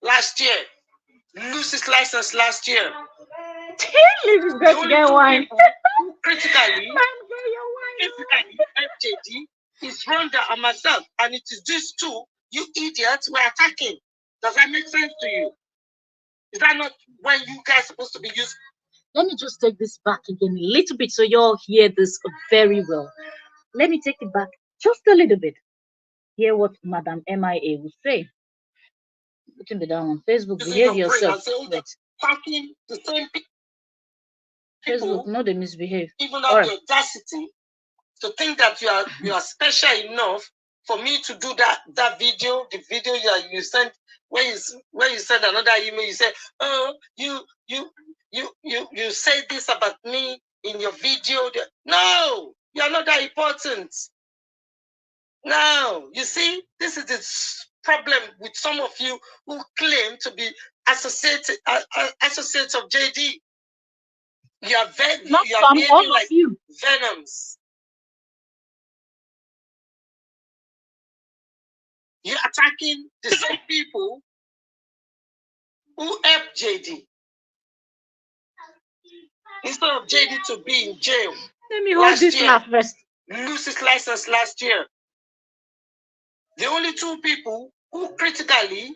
[SPEAKER 2] last year, lose his license last year.
[SPEAKER 1] He's going to get wine.
[SPEAKER 2] Critically, FJD is Rhonda and myself, and it is these two, you idiots, we're attacking. Does that make sense to you? Is that not when you guys supposed to be used?
[SPEAKER 1] Let me just take this back again a little bit so you all hear this very well. Let me take it back just a little bit. Hear what Madam MIA will say. Put me down on Facebook. Behave yourself.
[SPEAKER 2] Attacking the same people.
[SPEAKER 1] Facebook, no, they misbehave.
[SPEAKER 2] Even have the audacity to think that you are special enough for me to do that video, the video you sent when you send another email, you say, oh, you say this about me in your video. No, you are not that important. No, you see, this is the problem with some of you who claim to be associates of JD. You are all like you. Venoms. You're attacking the same people who helped JD. Instead of JD to be in jail.
[SPEAKER 1] Let me hold this laugh first.
[SPEAKER 2] Lose his license last year. The only two people who critically,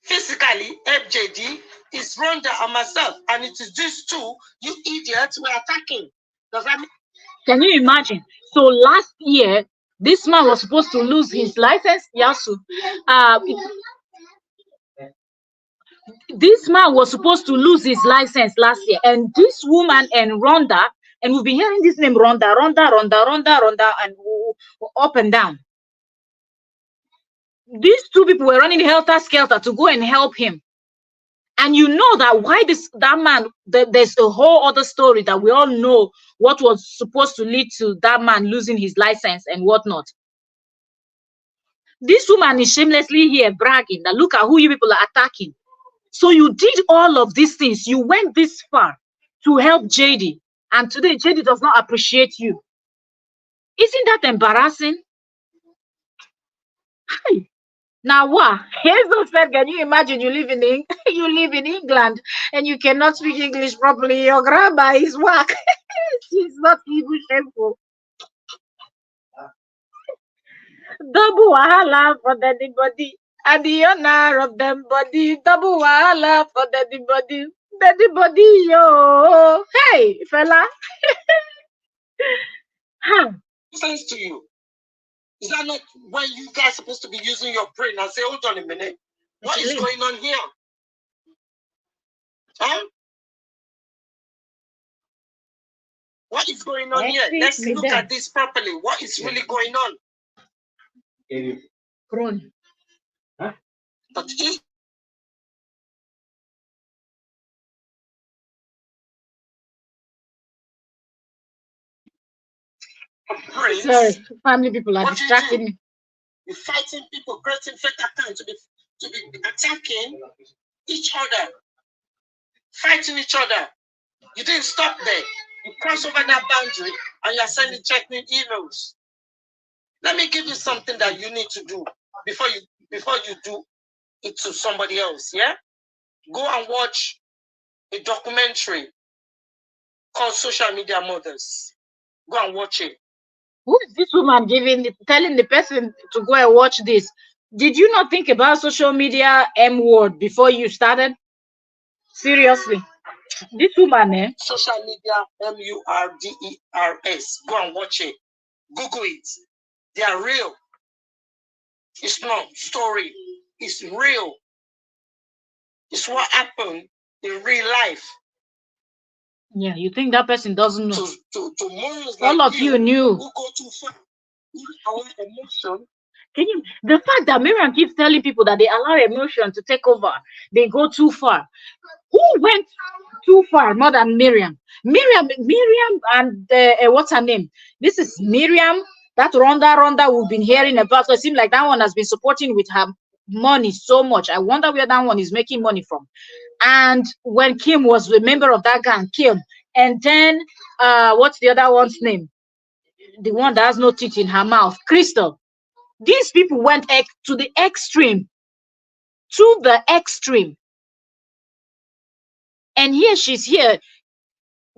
[SPEAKER 2] physically helped JD is Rhonda and myself. And it is these two, you idiots, we're attacking. Does that mean?
[SPEAKER 1] Can you imagine? So last year, this man was supposed to lose his license, Yasu. This man was supposed to lose his license last year, and this woman and Rhonda, and we've been hearing this name Rhonda, and up and down. These two people were running helter skelter to go and help him. And you know that why that man, there's a whole other story that we all know what was supposed to lead to that man losing his license and whatnot. This woman is shamelessly here bragging that look at who you people are attacking. So you did all of these things. You went this far to help JD. And today JD does not appreciate you. Isn't that embarrassing? Hi. Now what? Hazel said, can you imagine you live in England and you cannot speak English properly? Your grammar is whack. She's not even shameful. Double wahala for anybody. And the honor of them body. Double wahala for anybody. Daddy yo. Hey, fella.
[SPEAKER 2] Huh. Sense to you. Is that not when you guys are supposed to be using your brain and say, hold on a minute, what is going on here? Huh? What is going on here? Let's look at this properly. What is really going on?
[SPEAKER 1] Huh?
[SPEAKER 2] But if
[SPEAKER 1] sorry, family people are distracting me.
[SPEAKER 2] You're fighting people, creating fake accounts to be attacking each other, fighting each other. You didn't stop there. You cross over that boundary and you're sending checking emails. Let me give you something that you need to do before you do it to somebody else. Yeah, go and watch a documentary called Social Media Mothers. Go and watch it.
[SPEAKER 1] Who is this woman telling the person to go and watch this? Did you not think about social media M word before you started? Seriously. This woman, eh?
[SPEAKER 2] Social media MURDERS. Go and watch it. Google it. They are real. It's not story. It's real. It's what happened in real life.
[SPEAKER 1] Yeah, you think that person doesn't know?
[SPEAKER 2] All
[SPEAKER 1] of you knew.
[SPEAKER 2] Who go too far. Our emotion.
[SPEAKER 1] The fact that Miriam keeps telling people that they allow emotion to take over, they go too far. Who went too far more than Miriam. Miriam, and what's her name? This is Miriam. That Ronda we've been hearing about. So it seems like that one has been supporting with her money so much. I wonder where that one is making money from. And when Kim was a member of that gang, Kim, and then what's the other one's name? The one that has no teeth in her mouth, Crystal. These people went to the extreme. To the extreme. And here she's here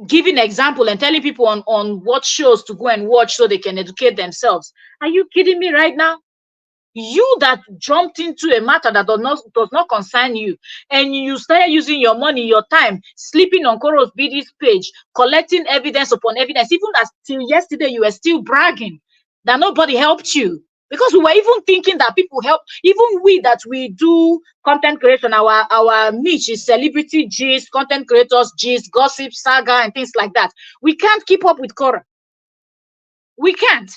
[SPEAKER 1] giving example and telling people on what shows to go and watch so they can educate themselves. Are you kidding me right now? You that jumped into a matter that does not concern you, and you started using your money, your time, sleeping on Koros BD's page, collecting evidence upon evidence. Even as till yesterday, you were still bragging that nobody helped you. Because we were even thinking that people help, even we that we do content creation, our niche is celebrity gist, content creators gist, gossip, saga, and things like that. We can't keep up with Korra. We can't.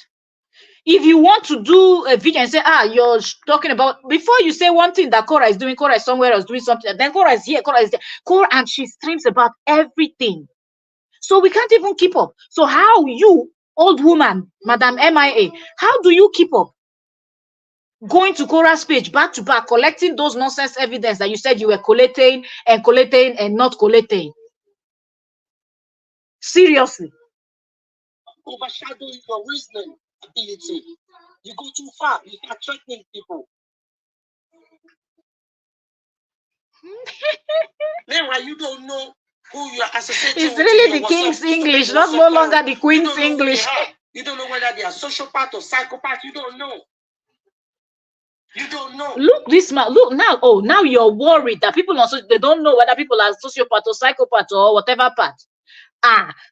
[SPEAKER 1] If you want to do a video and say, you're talking about, before you say one thing that Korra is doing, Korra is somewhere else doing something, then Korra is here, Korra is there, Korra, and she streams about everything. So we can't even keep up. So how you, old woman, Madam MIA, how do you keep up? Going to Korra's page back to back, collecting those nonsense evidence that you said you were collating and not collating. Seriously.
[SPEAKER 2] Overshadowing your reasoning ability. You go too far. You start threatening people. Meanwhile, you don't know who you are associating
[SPEAKER 1] with. It's
[SPEAKER 2] with.
[SPEAKER 1] really the king's English, not no longer the queen's English.
[SPEAKER 2] You don't know whether they are sociopath or psychopath. You don't know. You don't know.
[SPEAKER 1] Look, this man. Look now. Oh, now you're worried that people also they don't know whether people are sociopath or psychopath or whatever part.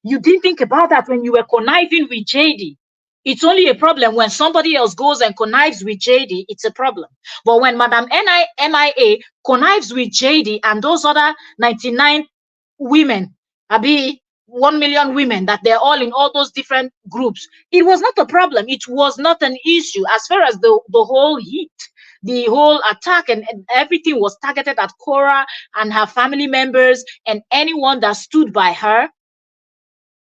[SPEAKER 1] You didn't think about that when you were conniving with JD. It's only a problem when somebody else goes and connives with JD. It's a problem. But when Madam MIA connives with JD and those other 99 women, 1 million women, that they're all in all those different groups, it was not a problem. It was not an issue as far as the whole heat, the whole attack and everything was targeted at Korra and her family members and anyone that stood by her.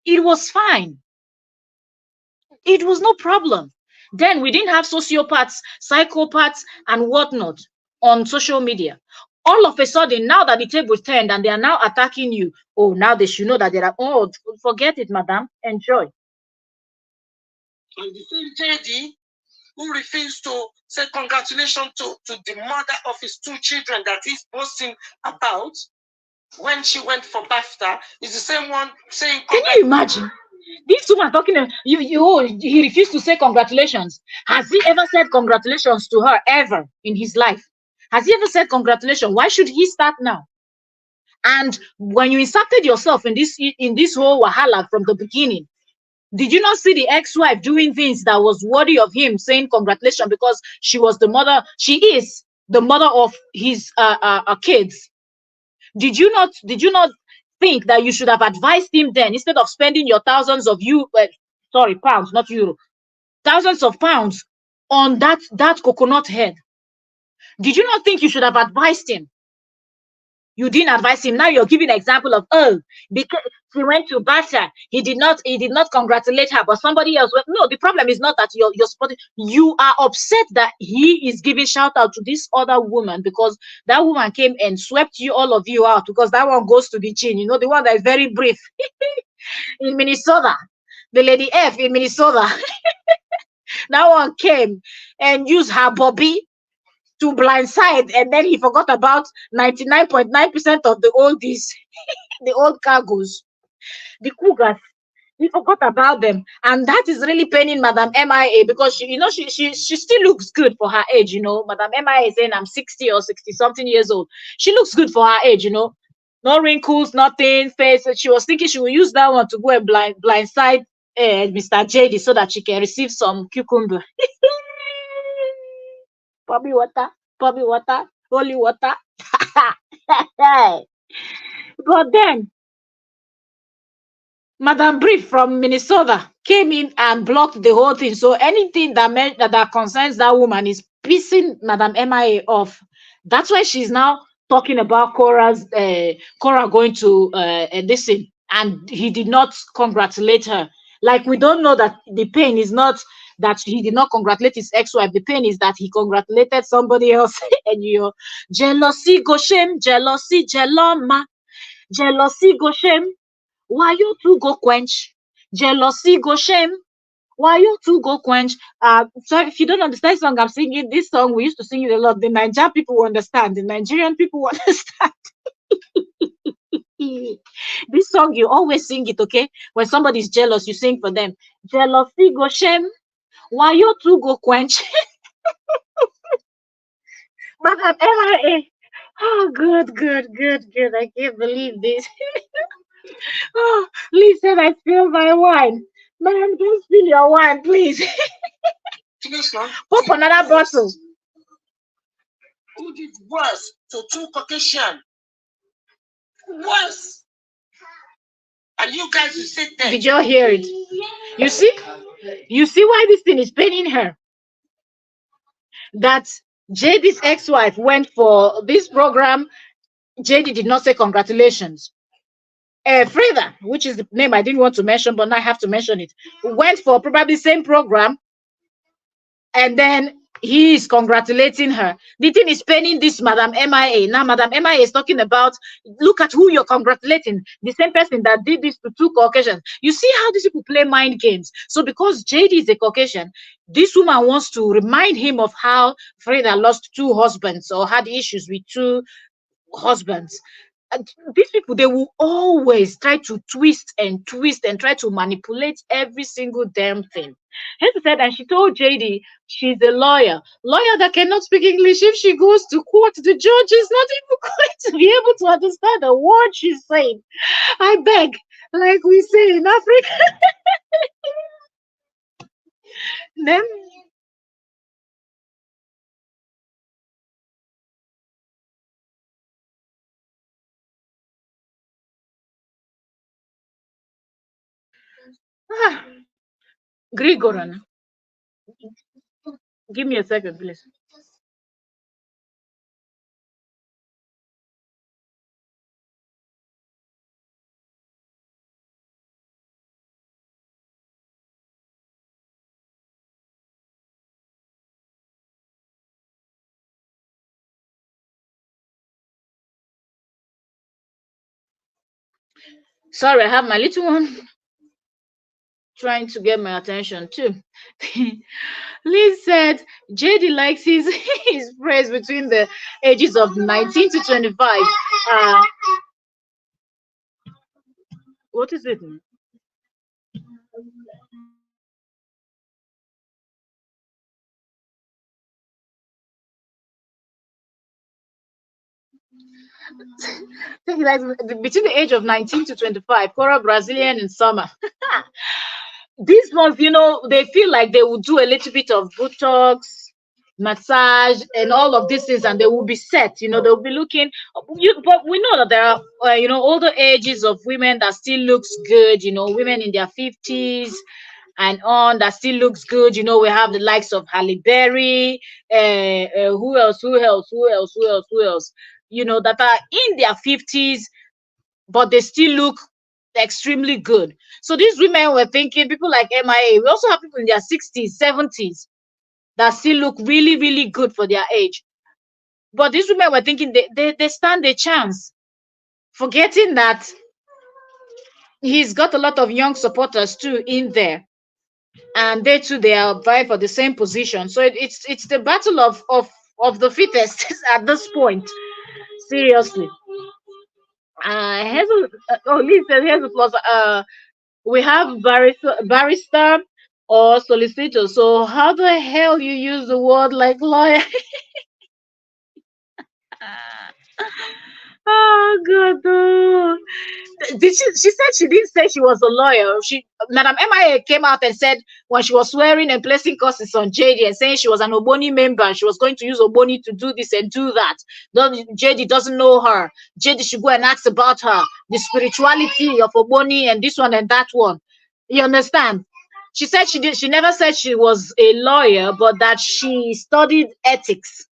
[SPEAKER 1] It was fine. It was no problem. Then we didn't have sociopaths, psychopaths, and whatnot on social media. All of a sudden, now that the table turned and they are now attacking you, oh, now they should know that there are, oh, forget it, madam, enjoy.
[SPEAKER 2] And the same JD who refused to say congratulations to the mother of his 2 children that he's boasting about when she went for BAFTA is the same one saying.
[SPEAKER 1] Can you imagine? These two are talking. He refused to say congratulations. Has he ever said congratulations to her ever in his life? Has he ever said congratulations? Why should he start now? And when you inserted yourself in this whole wahala from the beginning, did you not see the ex-wife doing things that was worthy of him saying congratulations because she was the mother? She is the mother of his kids. Did you not think that you should have advised him then, instead of spending your thousands of pounds, not euro, thousands of pounds on that coconut head? Did you not think you should have advised him? You didn't advise him. Now you're giving an example of, because he went to BAFTA, he did not congratulate her, but somebody else went. No, the problem is not that you're supporting. You are upset that he is giving shout out to this other woman because that woman came and swept all of you out, because that one goes to the chin, the one that is very brief in Minnesota, the lady F in Minnesota. That one came and used her Bobby to blindside, and then he forgot about 99.9% of the oldies, the old cargoes, the cougars. He forgot about them, and that is really paining Madam MIA, because she still looks good for her age. Madam MIA is saying I'm 60 or 60 something years old. She looks good for her age. No wrinkles, nothing, face. She was thinking she will use that one to go and blindside Mr. JD so that she can receive some cucumber. Bobby water, holy water. But then Madam Brief from Minnesota came in and blocked the whole thing. So anything that concerns that woman is pissing Madam MIA off. That's why she's now talking about Cora going to listen, and he did not congratulate her. Like, we don't know that the pain is not that he did not congratulate his ex-wife. The pain is that he congratulated somebody else. And you jealousy go shame, jealousy jeloma, jealousy go shame. Why you two go quench? Jealousy go shame. Why you two go quench? So if you don't understand the song I'm singing, this song we used to sing it a lot. The Nigerian people will understand. The Nigerian people will understand. This song you always sing it, okay? When somebody's jealous, you sing for them. Jealousy go shame. Why you two go quench? Madam MIA. Oh, good, good, good, good. I can't believe this. Oh, Lee said I spilled my wine. Madam, don't spill your wine, please. Pop another bottle.
[SPEAKER 2] Who did worse to two Caucasian? Worse. And you guys will sit there.
[SPEAKER 1] Did you hear it? You see? You see why this thing is paining her? That JD's ex-wife went for this program. JD did not say congratulations. Freda, which is the name I didn't want to mention, but now I have to mention it, went for probably the same program, and then he is congratulating her. The thing is paining this Madam MIA. Now, Madam MIA is talking about, look at who you're congratulating. The same person that did this to two Caucasians. You see how these people play mind games. So because JD is a Caucasian, this woman wants to remind him of how Freda lost two husbands or had issues with two husbands. And these people, they will always try to twist and try to manipulate every single damn thing. Hester said, and she told JD she's a lawyer that cannot speak English. If she goes to court, the judge is not even going to be able to understand a word she's saying. I beg, like we say in Africa. Then Grigoran, give me a second, please. Sorry, I have my little one trying to get my attention too. Liz said JD likes his praise between the ages of 19 to 25. What is it? Between the age of 19 to 25, Cora, Brazilian, and Summer. These ones, they feel like they will do a little bit of Botox, massage, and all of these things, and they will be set. They'll be looking. But we know that there are, older ages of women that still looks good. Women in their 50s and on that still looks good. We have the likes of Halle Berry. Who else? That are in their 50s, but they still look extremely good. So these women were thinking, people like MIA, we also have people in their 60s, 70s that still look really, really good for their age. But these women were thinking they stand a chance, forgetting that he's got a lot of young supporters too in there. And they too, they are vying for the same position. So it's the battle of the fittest at this point. Seriously. Listen, here's the plus. We have barrister or solicitor. So how the hell you use the word like lawyer? Oh God! She said she didn't say she was a lawyer. Madam MIA came out and said when she was swearing and placing curses on JD and saying she was an Oboni member and she was going to use Oboni to do this and do that. JD doesn't know her. JD should go and ask about her, the spirituality of Oboni and this one and that one. You understand? She said she never said she was a lawyer, but that she studied ethics.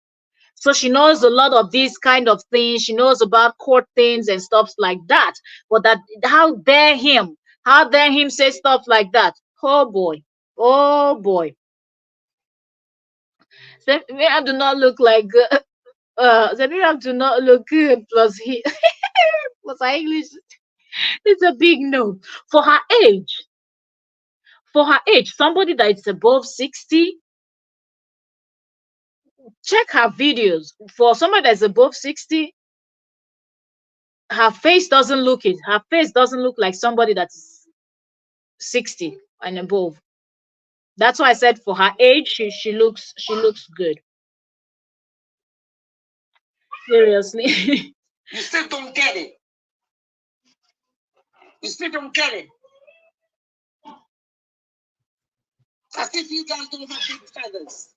[SPEAKER 1] So she knows a lot of these kind of things. She knows about court things and stuff like that. But that, how dare him? How dare him say stuff like that? Oh boy. Oh boy. Miriam do not look like Miriam do not look good. Plus he plus her English. It's a big no. For her age, somebody that is above 60, check her videos. For somebody that's above 60, her face doesn't look it. Her face doesn't look like somebody that's 60 and above. That's why I said for her age, she looks good. Seriously.
[SPEAKER 2] You still don't get it. You still don't get it. As if you guys don't have big feathers.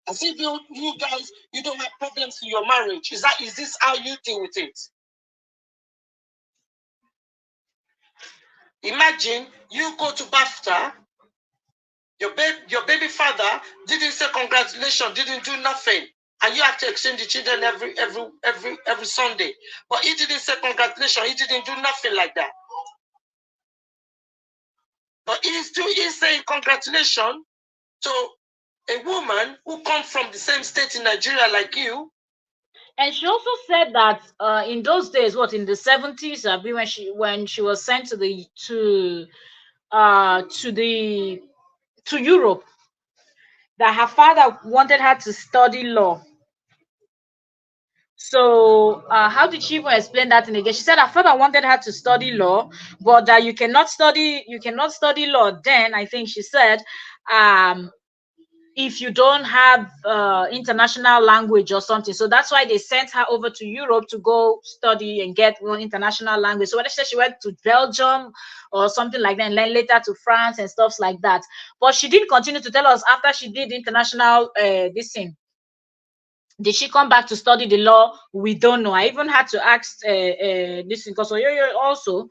[SPEAKER 2] As if you guys, you don't have problems in your marriage. Is this how you deal with it? Imagine you go to BAFTA, your baby father didn't say congratulations, didn't do nothing, and you have to exchange the children every Sunday. But he didn't say congratulations, he didn't do nothing like that. But he's saying congratulations to a woman who comes from the same state in Nigeria like you.
[SPEAKER 1] And she also said that in those days, in the 70s, when she was sent to Europe, that her father wanted her to study law. So how did she even explain that in again? She said her father wanted her to study law, but that you cannot study law then, I think she said, if you don't have international language or something. So that's why they sent her over to Europe to go study and get one international language. So when she said she went to Belgium or something like that, and then later to France and stuff like that. But she did continue to tell us after she did international this thing. Did she come back to study the law? We don't know. I even had to ask this thing because Oyoyo also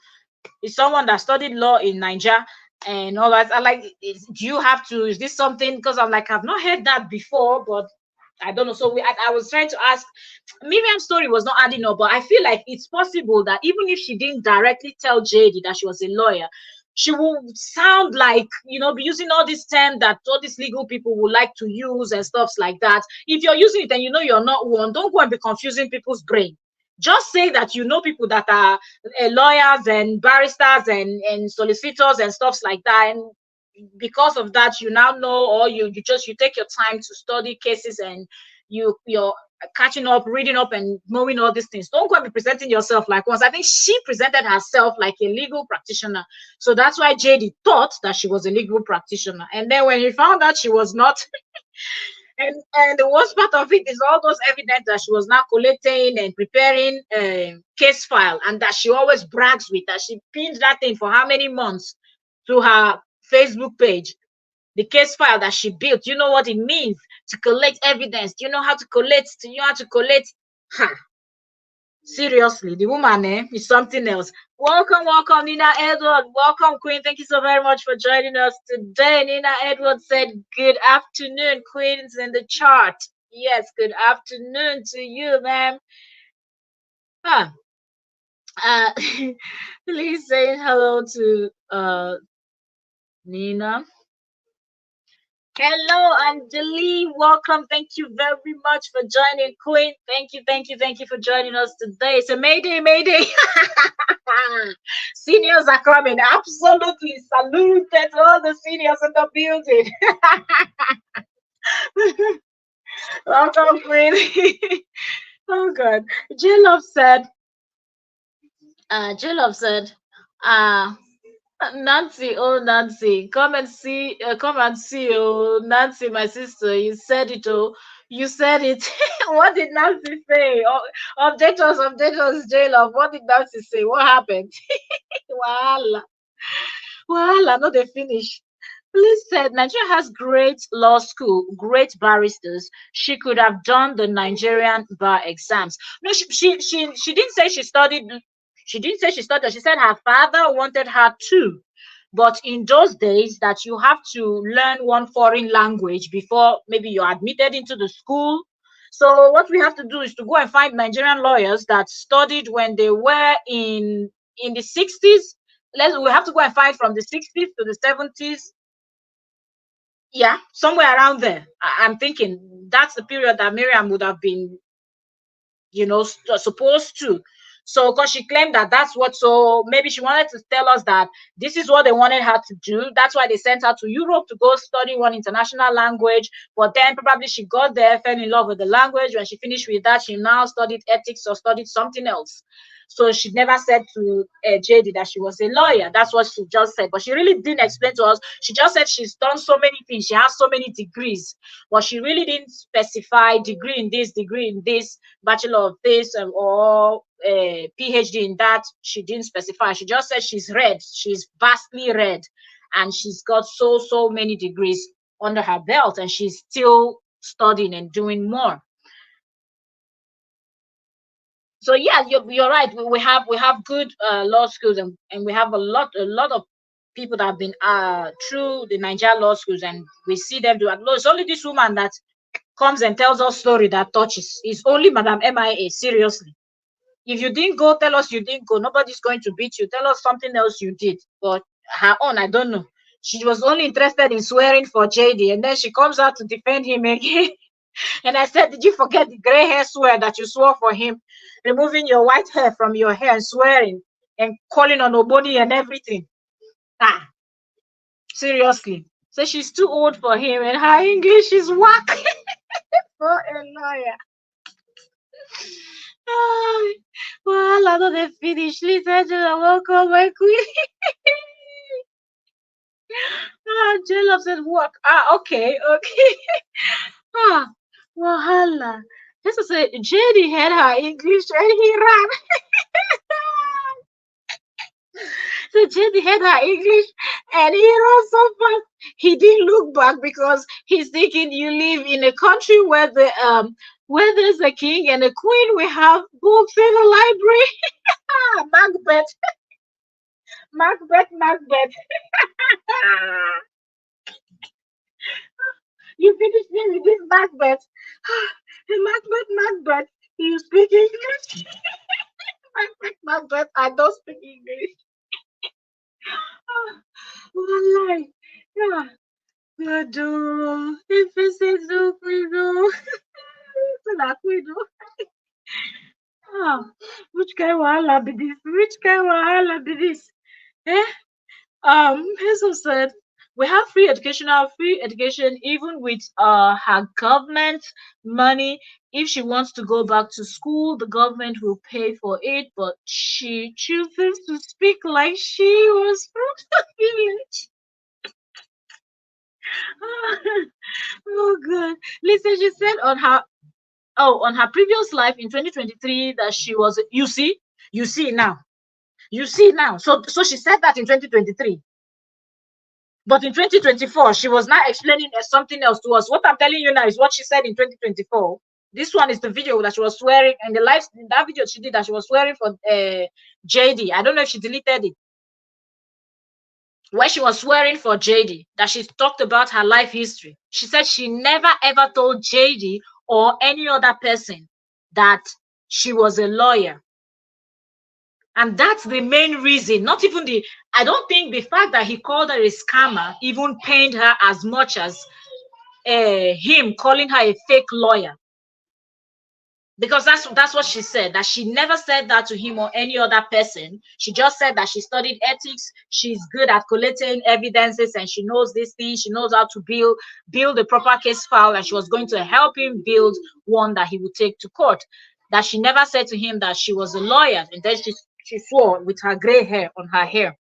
[SPEAKER 1] is someone that studied law in Nigeria and all that. I like, do you have to? Is this something? Because I'm like, I've not heard that before, but I don't know. So I was trying to ask. Miriam's story was not adding up, but I feel like it's possible that even if she didn't directly tell JD that she was a lawyer, she will sound like, be using all these terms that all these legal people would like to use and stuff like that. If you're using it and you're not one, don't go and be confusing people's brain. Just say that you know people that are lawyers and barristers and solicitors and stuff like that, and because of that you now know, or you take your time to study cases and you're catching up, reading up and knowing all these things. Don't go and be presenting yourself like once. I think she presented herself like a legal practitioner, so that's why JD thought that she was a legal practitioner, and then when he found out she was not and the worst part of it is all those evidence that she was now collating and preparing a case file, and that she always brags with, that she pinned that thing for how many months to her Facebook page. The case file that she built, you know what it means to collect evidence. Do you know how to collect? Do you know how to collect? Seriously, the woman is something else. Welcome, Nina Edward. Welcome, Queen. Thank you so very much for joining us today. Nina Edward said, "Good afternoon, Queen's in the chart." Yes, good afternoon to you, ma'am. Please say hello to Nina. Hello, Anjali. Welcome. Thank you very much for joining, Queen. Thank you for joining us today. So Mayday. Seniors are coming. Absolutely. Salute to all the seniors in the building. Welcome, Queen. Oh God. J-Love said, Nancy, come and see, oh, Nancy, my sister, you said it, you said it. What did Nancy say? Update us, J-Love. What did Nancy say? What happened? Voila, no, they finish. Police said Nigeria has great law school, great barristers. She could have done the Nigerian bar exams. No, she didn't say she studied. She didn't say she studied. She said her father wanted her to But in those days that you have to learn one foreign language before maybe you're admitted into the school. So what we have to do is to go and find Nigerian lawyers that studied when they were in the 60s. We have to go and find from the 60s to the 70s. Yeah, somewhere around there. I'm thinking that's the period that Miriam would have been, supposed to. So, because she claimed that that's what, so maybe she wanted to tell us that this is what they wanted her to do. That's why they sent her to Europe to go study one international language. But then probably she got there, fell in love with the language. When she finished with that, she now studied ethics or studied something else. So she never said to JD that she was a lawyer. That's what she just said. But she really didn't explain to us. She just said she's done so many things. She has so many degrees. But she really didn't specify degree in this, bachelor of this, or PhD in that. She didn't specify. She just said she's read. She's vastly read. And she's got so many degrees under her belt. And she's still studying and doing more. So yeah, you're right. We have good law schools, and we have a lot of people that have been through the Nigeria law schools, and we see them do it. It's only this woman that comes and tells us story that touches. It's only Madam MIA. Seriously, if you didn't go, tell us you didn't go. Nobody's going to beat you. Tell us something else you did. But her own, I don't know. She was only interested in swearing for JD, and then she comes out to defend him again. And I said, did you forget the gray hair swear that you swore for him? Removing your white hair from your hair and swearing and calling on Oboni and everything. Seriously. So she's too old for him and her English is whack for a lawyer. Well, I don't finish. Listen to the welcome, my queen. J-Love said work. Okay. Wahala. This is a JD had her English and he ran. So JD had her English and he ran so fast. He didn't look back because he's thinking you live in a country where there's a king and a queen. We have books in the library. Macbeth. You finished me with this Macbeth. Macbeth. You speak English? Macbeth, I don't speak English. Wallahi. Yeah. Good. If it's a do, we do. Which kind of wahala be this? Hazel said we have free education even with her government money. If she wants to go back to school, the government will pay for it, but she chooses to speak like she was from the village. Oh god. Listen, she said on her previous life in 2023 that she was, you see now. So she said that in 2023. But in 2024, she was now explaining something else to us. What I'm telling you now is what she said in 2024. This one is the video that she was swearing, and that video she did that she was swearing for JD. I don't know if she deleted it. Where she was swearing for JD, that she talked about her life history. She said she never ever told JD or any other person that she was a lawyer. And that's the main reason, I don't think the fact that he called her a scammer even pained her as much as him calling her a fake lawyer. Because that's what she said, that she never said that to him or any other person. She just said that she studied ethics, she's good at collating evidences, and she knows these things, she knows how to build a proper case file, and she was going to help him build one that he would take to court. That she never said to him that she was a lawyer, and then she swore with her gray hair on her hair.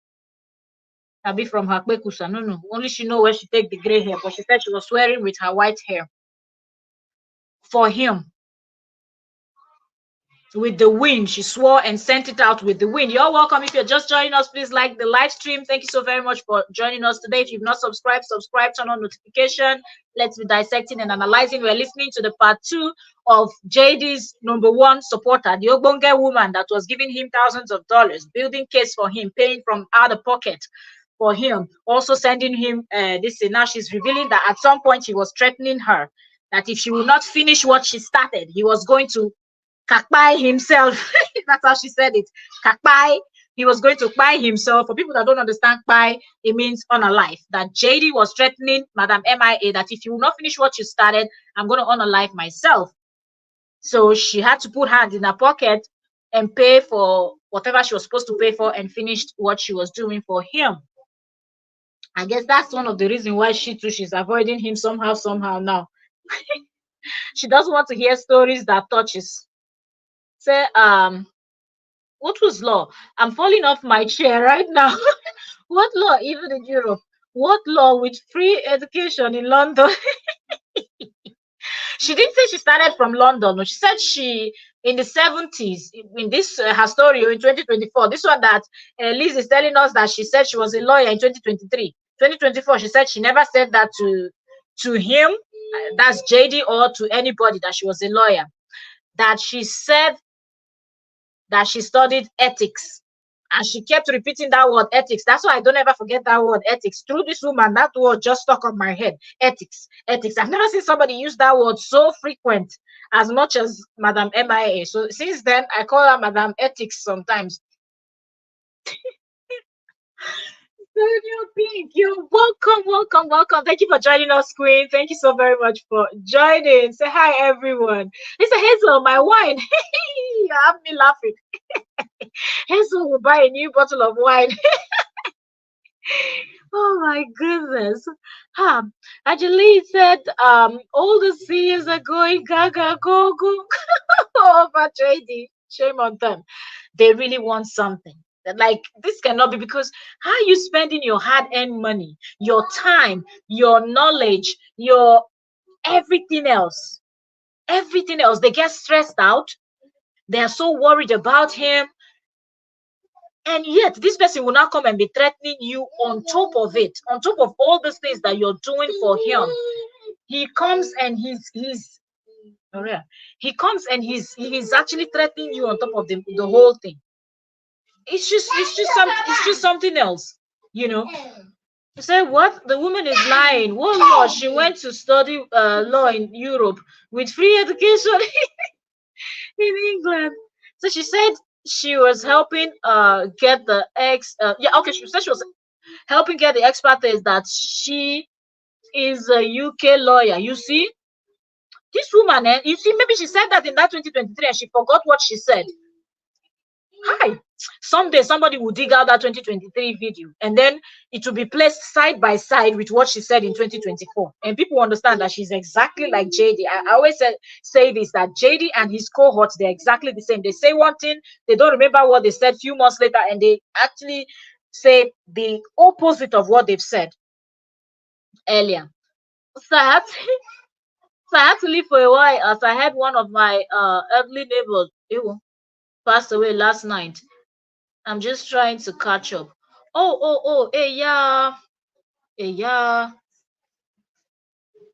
[SPEAKER 1] I'll be from her kwekusa. No. Only she know where she take the gray hair, but she said she was swearing with her white hair. For him. With the wind, she swore and sent it out with the wind. You're welcome. If you're just joining us, please like the live stream. Thank you so very much for joining us today. If you've not subscribed, turn on notification. Let's be dissecting and analyzing. We're listening to the part 2 of JD's #1 supporter, the Ogbonge woman that was giving him thousands of dollars, building case for him, paying from out of pocket for him, also sending him this. Now she's revealing that at some point he was threatening her that if she will not finish what she started, he was going to kakpai himself. That's how she said it. Kakpai. He was going to buy himself. For people that don't understand buy, it means honor life. That JD was threatening Madam MIA that if you will not finish what you started, I'm going to honor life myself. So she had to put hand in her pocket and pay for whatever she was supposed to pay for and finished what she was doing for him. I guess that's one of the reasons why she's avoiding him somehow now. She doesn't want to hear stories that touches. Say, what was law? I'm falling off my chair right now. What law, even in Europe? What law with free education in London? She didn't say she started from London. No, she said she in the 70s. In this her story in 2024. This one that Liz is telling us that she said she was a lawyer in 2023. 2024. She said she never said that to him. That's JD or to anybody that she was a lawyer. That she said that she studied ethics. And she kept repeating that word ethics. That's why I don't ever forget that word ethics. Through this woman, that word just stuck on my head. Ethics. I've never seen somebody use that word so frequent as much as Madam MIA. So since then, I call her Madam Ethics sometimes. Pink, you're welcome. Thank you for joining us, Queen. Thank you so very much for joining. Say hi, everyone. Mr. Hazel, my wine. You have me laughing. Hazel will buy a new bottle of wine. Oh my goodness. Angelique said, all the seniors are going gaga, go over JD. Shame on them. They really want something. Like this cannot be, because how are you spending your hard-earned money, your time, your knowledge, your everything else? They get stressed out. They are so worried about him. And yet this person will not come and be threatening you on top of it, on top of all these things that you're doing for him. He comes and he's actually threatening you on top of the whole thing. It's just something else, you know. You say what? The woman is lying. What law? She went to study law in Europe with free education in England. So she said she was helping get the she said she was helping get the expertise that she is a UK lawyer. You see, this woman, you see, maybe she said that in that 2023 and she forgot what she said. Hi, someday somebody will dig out that 2023 video and then it will be placed side by side with what she said in 2024, and people understand that she's exactly like JD. I always say this, that JD and his cohorts, they're exactly the same. They say one thing, they don't remember what they said a few months later, and they actually say the opposite of what they've said earlier. So I had to leave for a while as I had one of my elderly neighbors passed away last night. I'm just trying to catch up. Hey, yeah.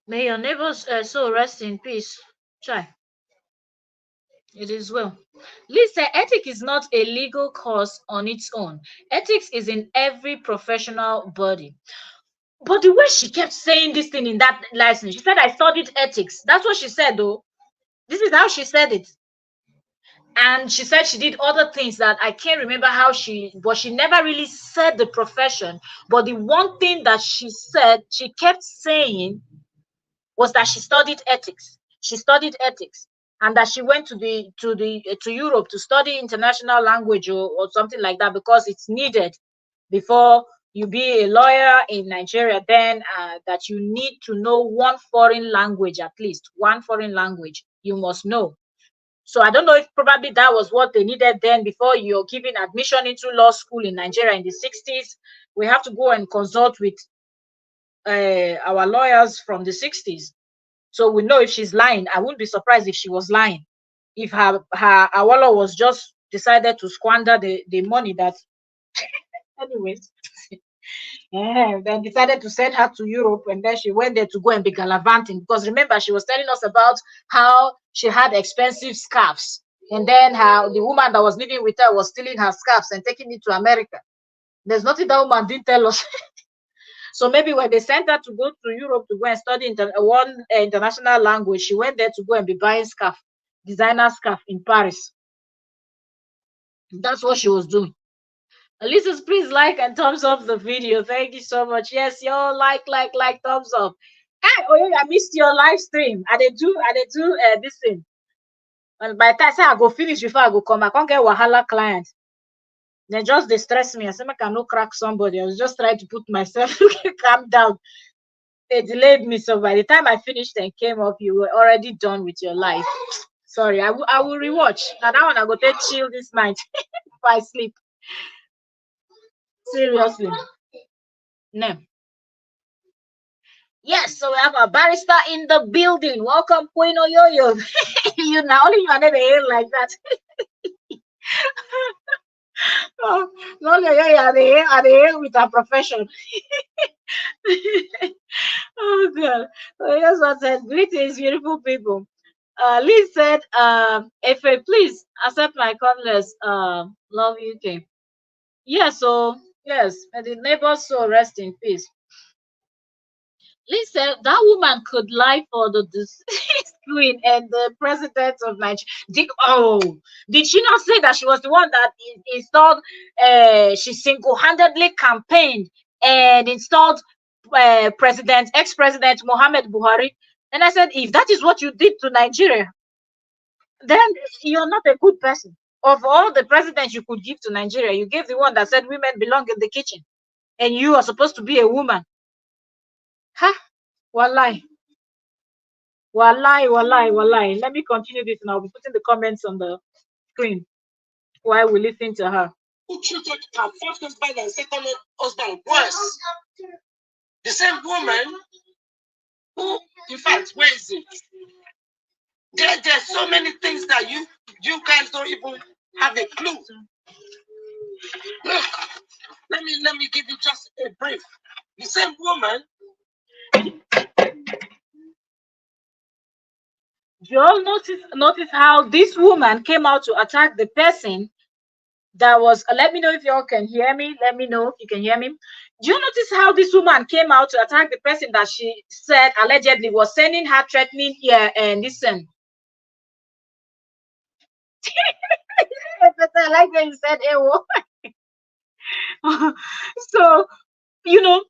[SPEAKER 1] May your neighbors so rest in peace. Try. It is well. Listen, ethics is not a legal course on its own. Ethics is in every professional body. But the way she kept saying this thing in that license, she said, I studied ethics. That's what she said, though. This is how she said it. And she said she did other things that I can't remember but she never really said the profession. But the one thing that she said, she kept saying, was that she studied ethics. She studied ethics, and that she went to Europe to study international language or something like that, because it's needed before you be a lawyer in Nigeria. Then that you need to know one foreign language, at least one foreign language you must know. So I don't know if probably that was what they needed then before you're giving admission into law school in Nigeria in the 60s. We have to go and consult with our lawyers from the 60s. So we know if she's lying. I wouldn't be surprised if she was lying. If her Awolo was just decided to squander the money that anyways. Then decided to send her to Europe, and then she went there to go and be gallivanting, because remember she was telling us about how she had expensive scarves, and then how the woman that was living with her was stealing her scarves and taking it to America. There's nothing that woman didn't tell us. So maybe when they sent her to go to Europe to go and study one international language, she went there to go and be buying scarf, designer scarf in Paris. That's what she was doing. Lisa, please like and thumbs up the video. Thank you so much. Yes, yo, like, thumbs up. Hey, oh yeah, I missed your live stream. I did do this thing. And by the time I say I go finish before I go come, I can't get Wahala client. They just distress me. I said I cannot crack somebody. I was just trying to put myself calm down. They delayed me, so by the time I finished and came up, you were already done with your life. Sorry, I will rewatch. Now that one I go take chill this night before I sleep. Seriously. No. Yes, so we have a barrister in the building. Welcome, Queen Oyoyo. You now only you are never here like that. Oh, no, are they here with our profession? Oh god. So here's what said. Greetings, beautiful people. Liz said, Efe, please accept my condolence. Love UK. Yeah, so yes, and the neighbors so rest in peace. Liz said that woman could lie for the deceased queen and the president of Nigeria. Did she not say that she was the one that installed? She single-handedly campaigned and installed ex-president Mohammed Buhari. And I said, if that is what you did to Nigeria, then you're not a good person. Of all the presidents you could give to Nigeria, you gave the one that said women belong in the kitchen, and you are supposed to be a woman. Ha! Wallahi. Let me continue this and I'll be putting the comments on the screen while we listen to her.
[SPEAKER 2] Who treated her first husband and second husband worse? The same woman who, in fact, where is it? There's so many things that you guys don't even have a clue. Look, let me give you just a brief. The same woman.
[SPEAKER 1] Joel, notice how this woman came out to attack the person that was. Let me know if y'all can hear me. Let me know if you can hear me. Do you notice how this woman came out to attack the person that she said allegedly was sending her threatening and listen. I like when you said so, you know,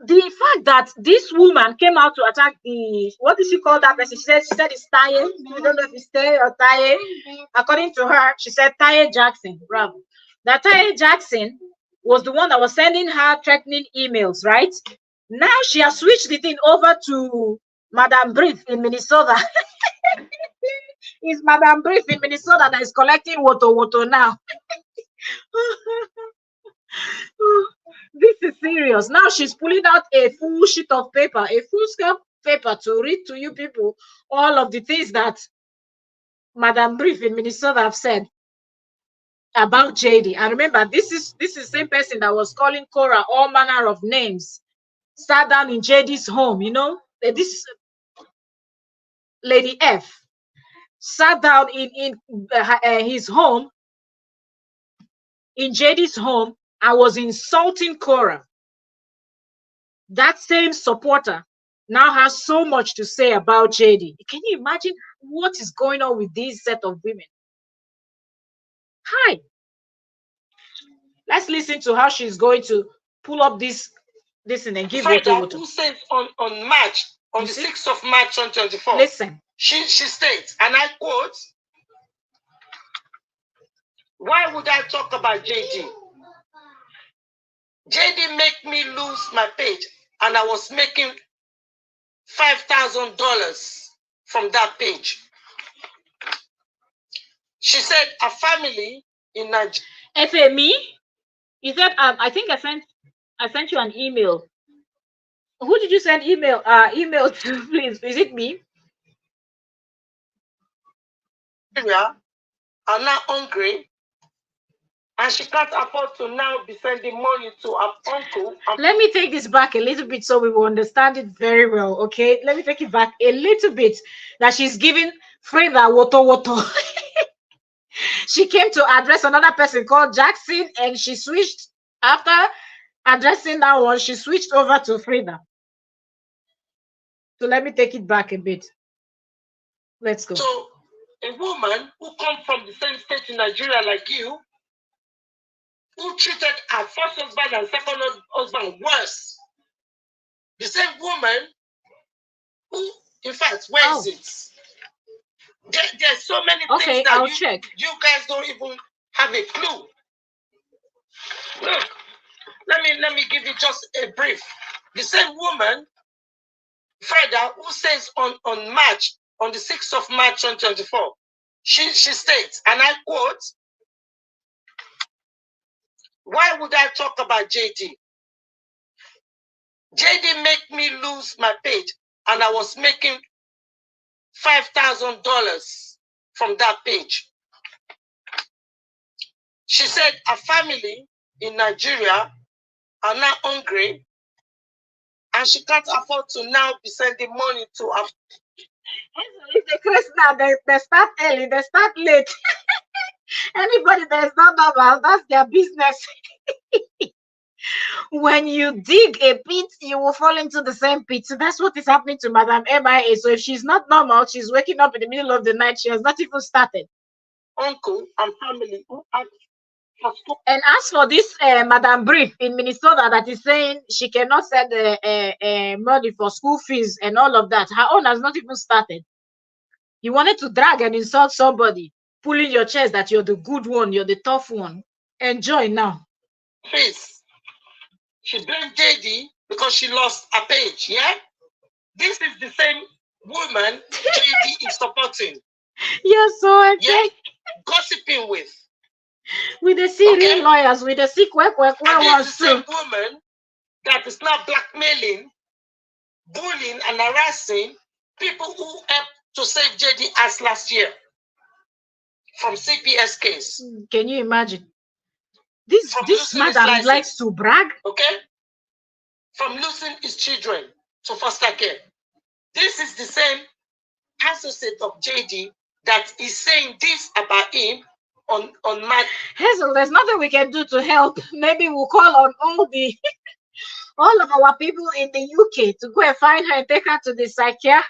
[SPEAKER 1] the fact that this woman came out to attack what did she call that person? She said it's Taye. We don't know if it's Taye or Taye. According to her, she said Taye Jackson. Bravo. That Taye Jackson was the one that was sending her threatening emails, right? Now she has switched the thing over to Madam Brief in Minnesota. It's Madam Brief in Minnesota that is collecting woto now. This is serious. Now she's pulling out a full sheet of paper, a full scale paper to read to you people all of the things that Madam Brief in Minnesota have said about JD. And remember, this is the same person that was calling Cora all manner of names. Sat down in JD's home, you know. This Lady F sat down in his home, in JD's home, and was insulting Cora. That same supporter now has so much to say about JD. Can you imagine what is going on with this set of women? Hi. Let's listen to how she's going to pull up this and give it to
[SPEAKER 2] who said on March, on the 6th of March 2024.
[SPEAKER 1] Listen.
[SPEAKER 2] She states, and I quote, why would I talk about JD? JD make me lose my page, and I was making $5,000 from that page. She said a family in Nigeria.
[SPEAKER 1] FME? You said I think I sent you an email. Who did you send email to, please? Is it me?
[SPEAKER 2] Are now hungry, and she can't afford to now be sending money to her uncle.
[SPEAKER 1] Let me take this back a little bit so we will understand it very well, okay? Let me take it back a little bit, that she's giving Freda woto. She came to address another person called Jackson, and she switched after addressing that one. She switched over to Frida. So let me take it back a bit. Let's go.
[SPEAKER 2] So a woman who comes from the same state in Nigeria like you, who treated her first husband and second husband worse. The same woman who, in fact, where is it? There's so many things that you guys don't even have a clue. Look, let me give you just a brief. The same woman, Freda, who says on the 6th of March 2024, she states, and I quote, "Why would I talk about JD? JD make me lose my page, and I was making $5,000 from that page." She said a family in Nigeria are now hungry, and she can't afford to now be sending money to her.
[SPEAKER 1] If they crazy now, they start early, they start late. Anybody that is not normal, that's their business. When you dig a pit, you will fall into the same pit. So that's what is happening to Madam MIA. So if she's not normal, she's waking up in the middle of the night. She has not even started.
[SPEAKER 2] Uncle and family who ask for school.
[SPEAKER 1] And as for this Madam Brief in Minnesota that is saying she cannot send money for school fees and all of that, her own has not even started. You wanted to drag and insult somebody, pulling your chest that you're the good one, you're the tough one. Enjoy now.
[SPEAKER 2] Please. She blamed JD because she lost a page, yeah? This is the same woman JD is supporting.
[SPEAKER 1] Yes, so okay.
[SPEAKER 2] Yeah, gossiping with
[SPEAKER 1] the serial lawyers, with the sick work.
[SPEAKER 2] And this is the same woman that is now blackmailing, bullying, and harassing people who helped to save JD as last year from CPS case.
[SPEAKER 1] Can you imagine? This madam likes to brag.
[SPEAKER 2] Okay? From losing his children to foster care. This is the same associate of JD that is saying this about him on my
[SPEAKER 1] Hazel. There's nothing we can do to help. Maybe we'll call on all of our people in the UK to go and find her and take her to the psychiatrist.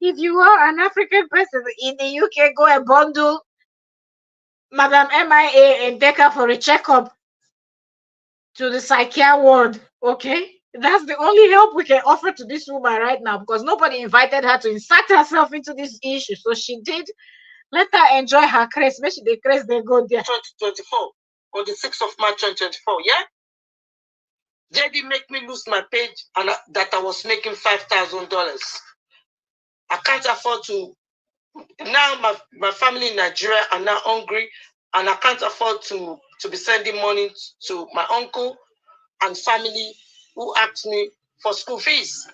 [SPEAKER 1] If you are an African person in the UK, go and bundle Madam MIA and take her for a checkup to the psychiatrist ward. Okay? That's the only help we can offer to this woman right now, because nobody invited her to insert herself into this issue. So she did. Let her enjoy her craze. Maybe the craze they go there.
[SPEAKER 2] 2024, on the 6th of March 2024, yeah? JD make me lose my page and that I was making $5,000. I can't afford to. Now my family in Nigeria are now hungry, and I can't afford to be sending money to my uncle and family who asked me for school fees.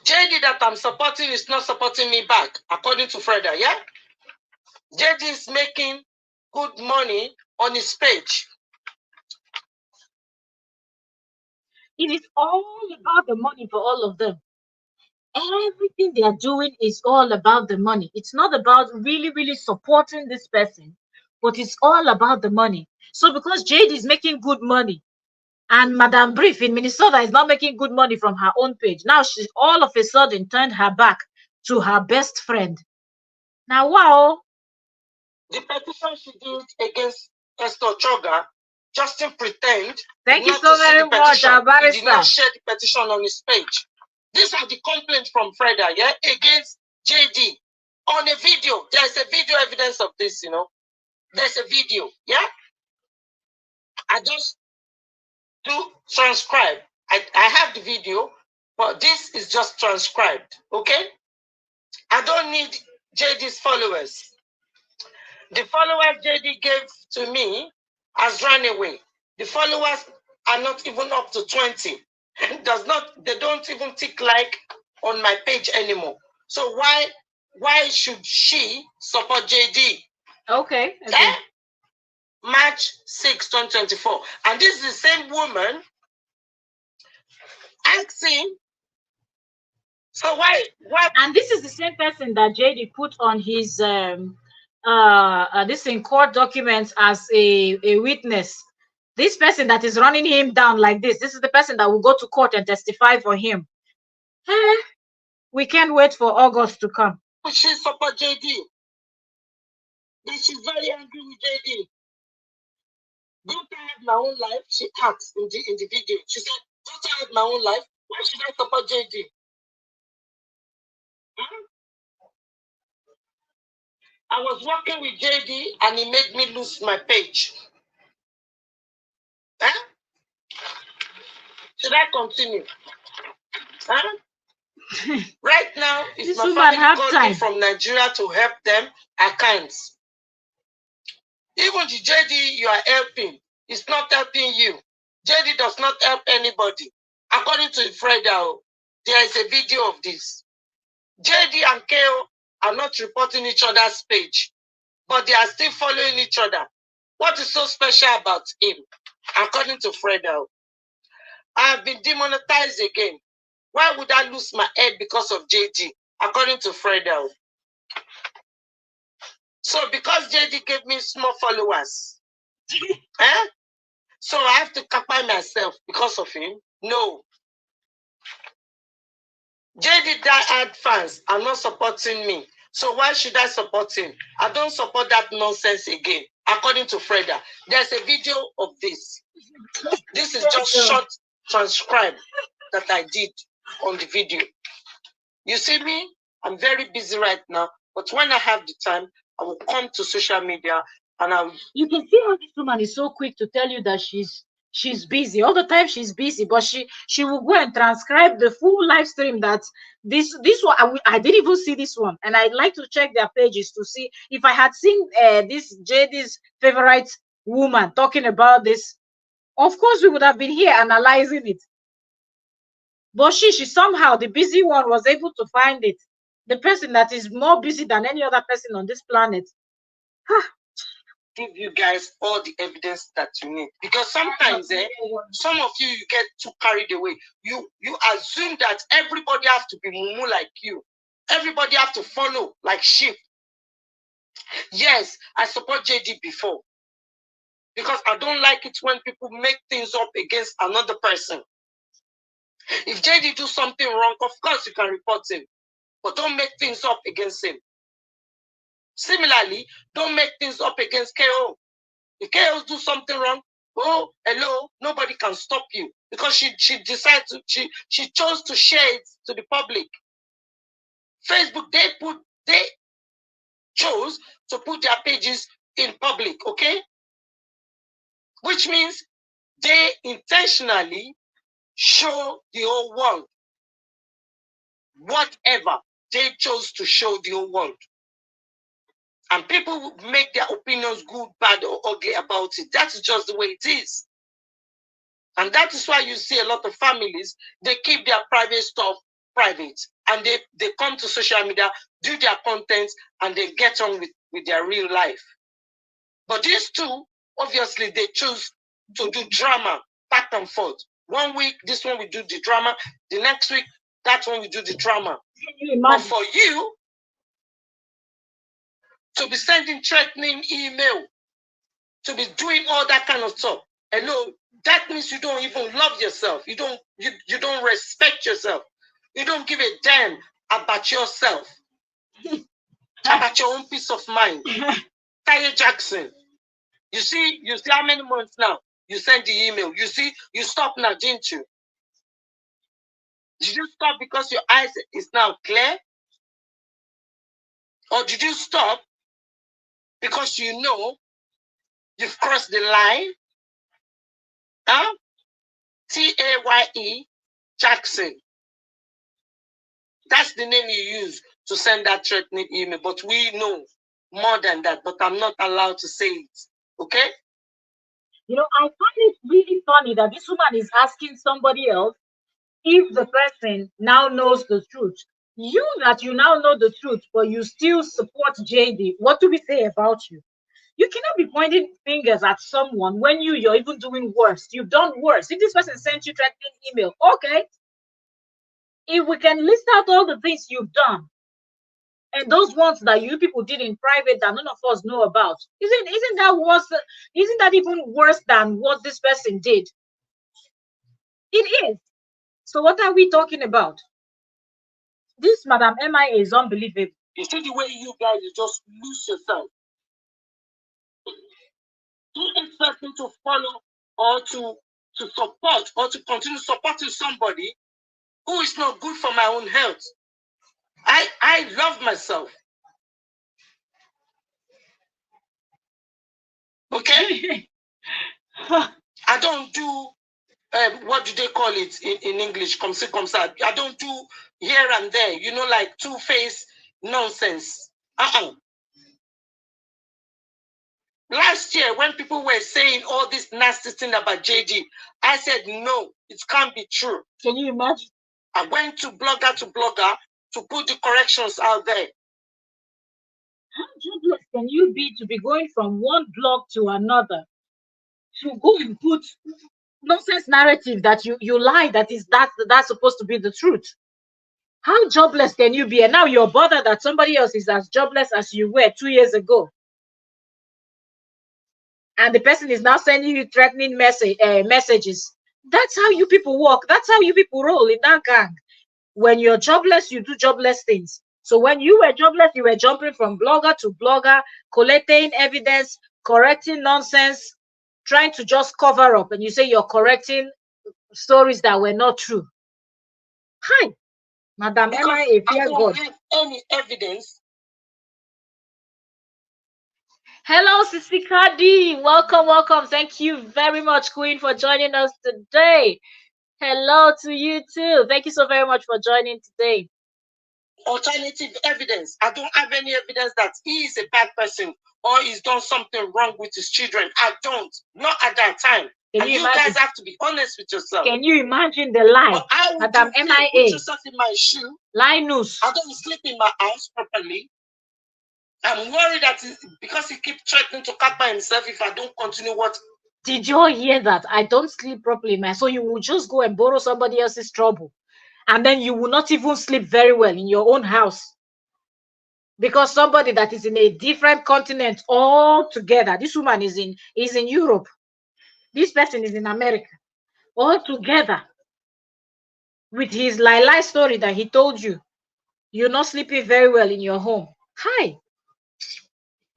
[SPEAKER 2] JD that I'm supporting is not supporting me back, according to Freda, yeah? JD is making good money on his page.
[SPEAKER 1] It is all about the money for all of them. Everything they are doing is all about the money. It's not about really supporting this person, but it's all about the money. So because JD is making good money, and Madam Brief in Minnesota is not making good money from her own page, now she all of a sudden turned her back to her best friend. Now, wow.
[SPEAKER 2] The petition she did against Esther Choga, Justin pretend.
[SPEAKER 1] Thank you so very much, Barrister.
[SPEAKER 2] He did not share the petition on his page. These are the complaints from Freda, yeah, against JD on a video. There's a video evidence of this, you know. There's a video, yeah. I just do transcribe. I have the video, but this is just transcribed, okay? I don't need JD's followers. The followers JD gave to me has run away. The followers are not even up to 20. They don't even tick like on my page anymore. So why should she support JD?
[SPEAKER 1] Okay.
[SPEAKER 2] March 6, 2024. And this is the same woman asking So why?
[SPEAKER 1] And this is the same person that JD put on his this in court documents as a witness. This person that is running him down like this is the person that will go to court and testify for him. We can't wait for August to come.
[SPEAKER 2] She support JD. She's very angry with JD. Don't I have my own life? She asked in the video. She said, don't I have my own life? Why should I support JD? I was working with JD and he made me lose my page. Huh? Should I continue? Huh? Right now, if my family called me from Nigeria to help them, I can't. Even the JD you are helping is not helping you. JD does not help anybody. According to Freda, there is a video of this. JD and KO are not reporting each other's page, but they are still following each other. What is so special about him? According to Freda, I have been demonetized again. Why would I lose my head because of JD? According to Freda. So because JD gave me small followers, so I have to capture myself because of him? No. JD diehard fans are not supporting me. So why should I support him? I don't support that nonsense again. According to Freda, there's a video of this. This is just short transcribe that I did on the video. You see me? I'm very busy right now. But when I have the time, I will come to social media and I will... You can see how this woman is so quick to tell you that she's busy. All the time she's busy, but she will go and transcribe the full live stream that this one I didn't even see this one, and I'd like to check their pages to see if I had seen this JD's favorite woman talking about this. Of course we would have been here analyzing it, but she somehow, the busy one, was able to find it. The person that is more busy than any other person on this planet. Give you guys all the evidence that you need, because sometimes some of you get too carried away. You assume that everybody has to be mumu like you. Everybody have to follow like sheep. Yes, I support JD before, because I don't like it when people make things up against another person. If JD do something wrong, of course you can report him, but don't make things up against him. Similarly, don't make things up against KO. If KO do something wrong, oh, hello, nobody can stop you, because she decided to, she chose to share it to the public. Facebook, they chose to put their pages in public, okay? Which means they intentionally show the whole world whatever they chose to show the whole world. And people will make their opinions good, bad, or ugly about it. That is just the way it is. And that is why you see a lot of families, they keep their private stuff private. And they come to social media, do their content, and they get on with their real life. But these two, obviously, they choose to do drama back and forth. 1 week, this one will do the drama. The next week, that one will do the drama. But for you to be sending threatening email, to be doing all that kind of stuff, hello, that means you don't even love yourself. You don't respect yourself. You don't give a damn about yourself, about your own peace of mind. Taye Jackson, you see how many months now you send the email. You see, you stop now, didn't you? Did you stop because your eyes is now clear? Or did you stop because you know you've crossed the line? Huh? Taye Jackson. That's the name you use to send that threatening email. But we know more than that. But I'm not allowed to say it. Okay? You know, I find it really funny that this woman is asking somebody else if the person now knows the truth. You now know the truth, but you still support JD. What do we say about you? You cannot be pointing fingers at someone when you're even doing worse. You've done worse. If this person sent you threatening email, okay.
[SPEAKER 1] if we can list out all the things you've done, and those ones that you people did in private that none of us know about, isn't that worse? Isn't that even worse than what this person did? It is. So what are we talking about? This Madam MIA is unbelievable.
[SPEAKER 2] You see the way you guys, you just lose yourself. You expect me to follow or to support or to continue supporting somebody who is not good for my own health. I love myself. Okay? I don't do what do they call it in English? Come see, come sad. I don't do here and there, you know, like two-faced nonsense. Last year, when people were saying all this nasty thing about JD, I said, no, it can't be true.
[SPEAKER 1] Can you imagine?
[SPEAKER 2] I went to blogger to put the corrections out there.
[SPEAKER 1] How jobless can you be to be going from one blog to another to go and put nonsense narrative that you lie that's supposed to be the truth? How jobless can you be? And now you're bothered that somebody else is as jobless as you were 2 years ago. And the person is now sending you threatening messages. That's how you people work. That's how you people roll in that gang. When you're jobless, you do jobless things. So when you were jobless, you were jumping from blogger to blogger, collecting evidence, correcting nonsense, trying to just cover up. And you say you're correcting stories that were not true. Hi, Madam Emma, if
[SPEAKER 2] I don't have any evidence.
[SPEAKER 1] Hello, Sisi Kadi. Welcome. Thank you very much, Queen, for joining us today. Hello to you too. Thank you so very much for joining today.
[SPEAKER 2] Alternative evidence. I don't have any evidence that he is a bad person or he's done something wrong with his children. I don't. Not at that time. And you guys have to be honest with yourself.
[SPEAKER 1] Can you imagine the lie? Madam MIA.
[SPEAKER 2] Put yourself in my shoe.
[SPEAKER 1] Lie news.
[SPEAKER 2] I don't sleep in my house properly. I'm worried that because he keeps threatening to cut by himself if I don't continue what.
[SPEAKER 1] Did you hear that? I don't sleep properly, man. So you will just go and borrow somebody else's trouble. And then you will not even sleep very well in your own house. Because somebody that is in a different continent altogether. This woman is in Europe. This person is in America. All together. With his lie story that he told you. You're not sleeping very well in your home. Hi.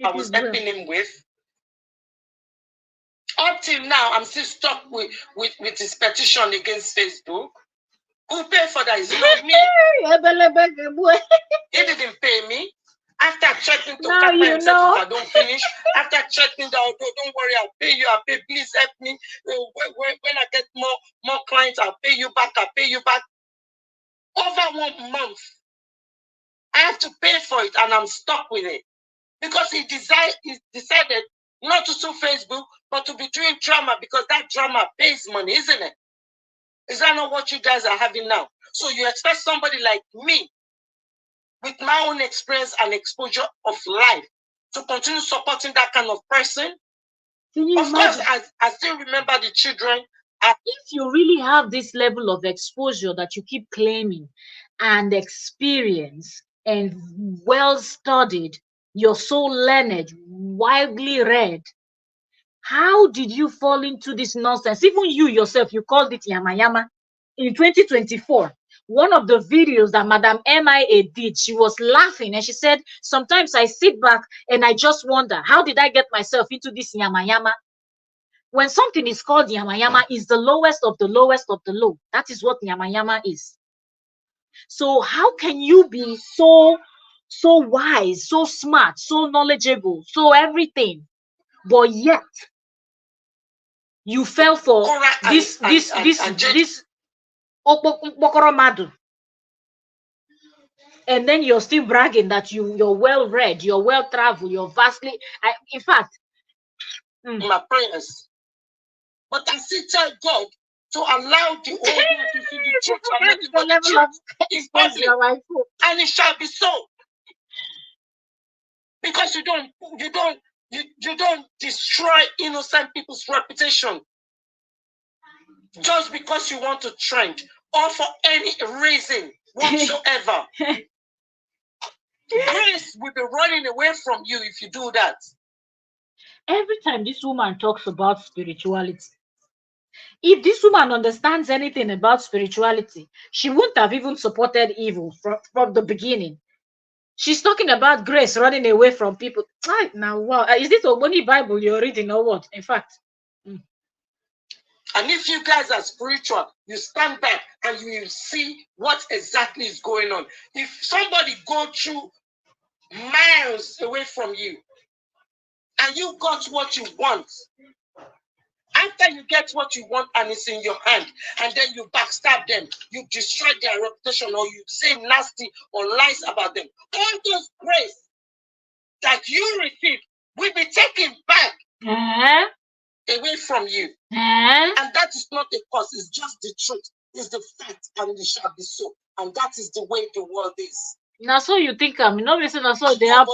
[SPEAKER 2] I was helping him with. Up till now, I'm still stuck with his petition against Facebook. Who paid for that? Is it not me? He didn't pay me. After checking to cut my himself if I don't finish. After checking that, oh, don't worry, I'll pay you. Please help me. When I get more clients, I'll pay you back. Over 1 month. I have to pay for it and I'm stuck with it. Because he decided not to sue Facebook, but to be doing drama because that drama pays money, isn't it? Is that not what you guys are having now? So you expect somebody like me, with my own experience and exposure of life, to continue supporting that kind of person? Of course, I still remember the children.
[SPEAKER 1] If you really have this level of exposure that you keep claiming and experience and well-studied, you're so learned, widely read, how did you fall into this nonsense? Even you yourself, you called it Yamayama. In 2024, one of the videos that Madam MIA did, she was laughing and she said, sometimes I sit back and I just wonder, how did I get myself into this Yamayama? When something is called Yamayama, is the lowest of the lowest of the low. That is what Yamayama is. So how can you be so wise, so smart, so knowledgeable, so everything, but yet you fell for this Okokoromadu, and then you're still bragging that you're well read, you're well traveled, you're vastly. In fact,
[SPEAKER 2] my prayers, but I still tell God to allow the old man to see the truth and not the truth is public, and it shall be so. Because you don't destroy innocent people's reputation just because you want to trend or for any reason whatsoever. Grace will be running away from you if you do that.
[SPEAKER 1] Every time this woman talks about spirituality, if this woman understands anything about spirituality, she wouldn't have even supported evil from the beginning. She's talking about grace running away from people. Right now, wow. Is this Ogboni Bible you're reading or what? In fact.
[SPEAKER 2] And if you guys are spiritual, you stand back and you will see what exactly is going on. If somebody go through miles away from you and you got what you want, after you get what you want and it's in your hand, and then you backstab them, you destroy their reputation, or you say nasty or lies about them, all those grace that you receive will be taken back away from you. And that is not a cause, it's just the truth, it's the fact, and it shall be so. And that is the way the world is.
[SPEAKER 1] Now, so you think I'm not listening, so they have.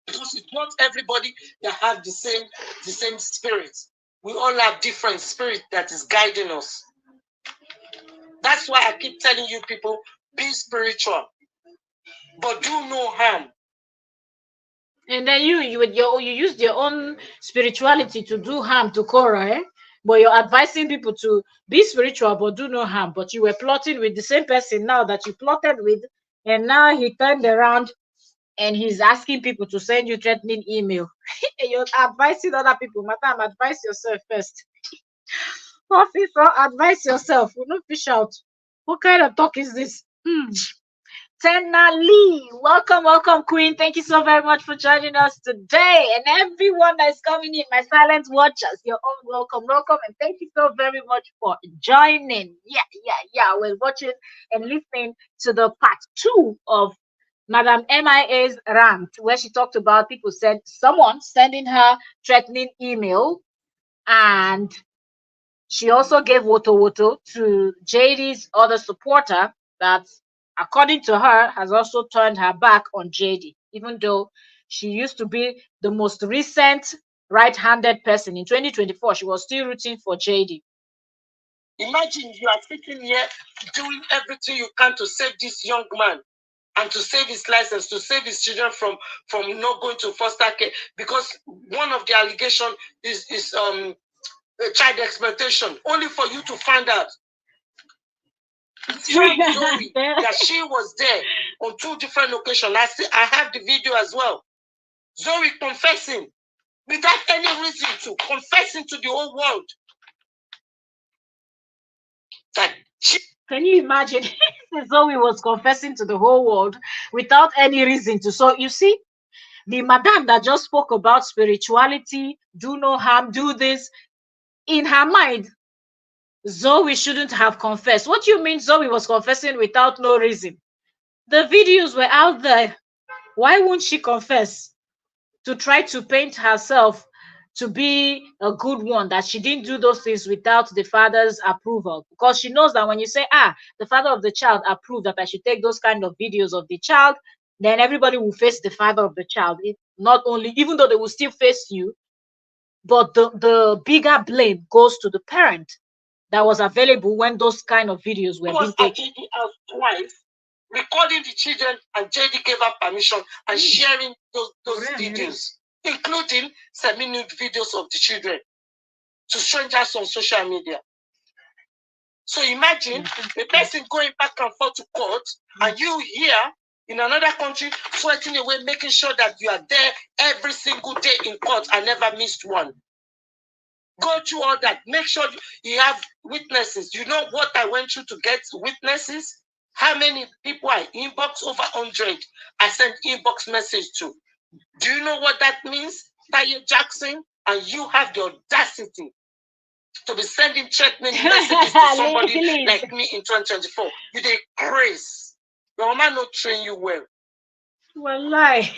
[SPEAKER 2] Because it's not everybody that have the same spirit. We all have different spirit that is guiding us. That's why I keep telling you people, be spiritual, but do no harm.
[SPEAKER 1] And then you used your own spirituality to do harm to Korah, eh? But you're advising people to be spiritual but do no harm. But you were plotting with the same person now that you plotted with, and now he turned around and he's asking people to send you threatening email. You're advising other people. Madam, advise yourself first. Officer, advise yourself. We don't fish out. What kind of talk is this? Tenna Lee, welcome, Queen. Thank you so very much for joining us today. And everyone that is coming in, my silent watchers, you're all welcome, and thank you so very much for joining. Yeah. We're watching and listening to the part 2 of Madam MIA's rant, where she talked about people someone sending her threatening email, and she also gave woto to JD's other supporter that, according to her, has also turned her back on JD, even though she used to be the most recent right-handed person. In 2024, she was still rooting for JD.
[SPEAKER 2] Imagine you are sitting here doing everything you can to save this young man and to save his license, to save his children from not going to foster care, because one of the allegations is child exploitation, only for you to find out Zoe, that she was there on 2 different occasions. I have the video as well. Zoe confessing without any reason to, confessing to the whole world that
[SPEAKER 1] Can you imagine? Zoe was confessing to the whole world without any reason to. So you see, the madam that just spoke about spirituality, do no harm, do this, in her mind, Zoe shouldn't have confessed. What do you mean Zoe was confessing without no reason? The videos were out there. Why won't she confess? To try to paint herself to be a good one, that she didn't do those things without the father's approval. Because she knows that when you say, the father of the child approved that I should take those kind of videos of the child, then everybody will face the father of the child. It not only, even though they will still face you, but the bigger blame goes to the parent that was available when those kind of videos were being taken.
[SPEAKER 2] Twice, recording the children, and JD gave her permission and sharing those videos, including semi-nude videos of the children to strangers on social media. So imagine the person going back and forth to court, and you here in another country sweating away, making sure that you are there every single day in court and never missed one. Go through all that. Make sure you have witnesses. You know what I went through to get witnesses? How many people I inbox? Over 100. I sent inbox message to. Do you know what that means? Taye Jackson, and you have the audacity to be sending threatening messages to somebody like me in 2024. You did grace. Your man not train you well.
[SPEAKER 1] Wallahi.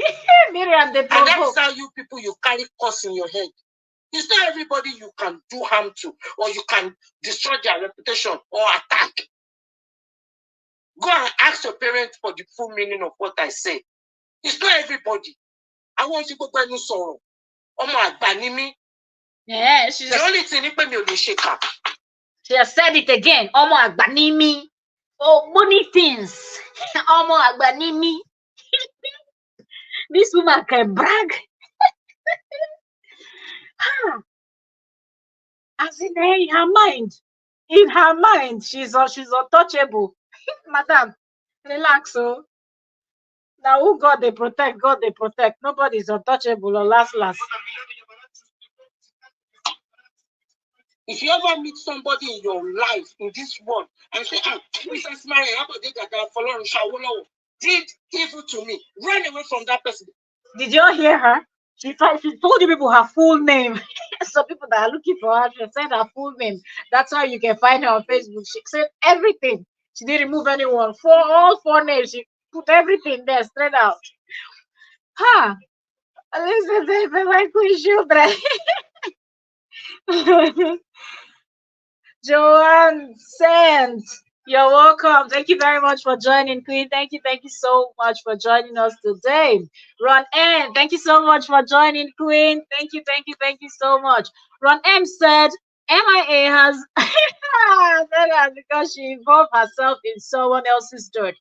[SPEAKER 2] And that's how you people, you carry curse in your head. It's not everybody you can do harm to, or you can destroy their reputation or attack. Go and ask your parents for the full meaning of what I say. It's not everybody. I want you to go and sorrow. Oh my banimi.
[SPEAKER 1] Yeah, she's
[SPEAKER 2] the only thing you pay me on the shaker.
[SPEAKER 1] She has said it again. Omo agbanimi. Oh, money things. Omo agbanimi. This woman can brag. As in her mind. In her mind, she's untouchable. Madam, relax, oh. Now who God they protect, God they protect. Nobody's untouchable or last.
[SPEAKER 2] If you ever meet somebody in your life, in this world, and say, Mrs. Mary, how about that did evil to me, run away from that person.
[SPEAKER 1] Did you hear her? She told you people her full name. Some people that are looking for her, she said her full name. That's how you can find her on Facebook. She said everything. She didn't remove anyone. For all 4 names, she put everything there straight out. Huh? Listen, they like Queen children. Joanne Sent, you're welcome. Thank you very much for joining, Queen. Thank you so much for joining us today. Ron M, thank you so much for joining, Queen. Thank you so much. Ron M said MIA has because she involved herself in someone else's dirt.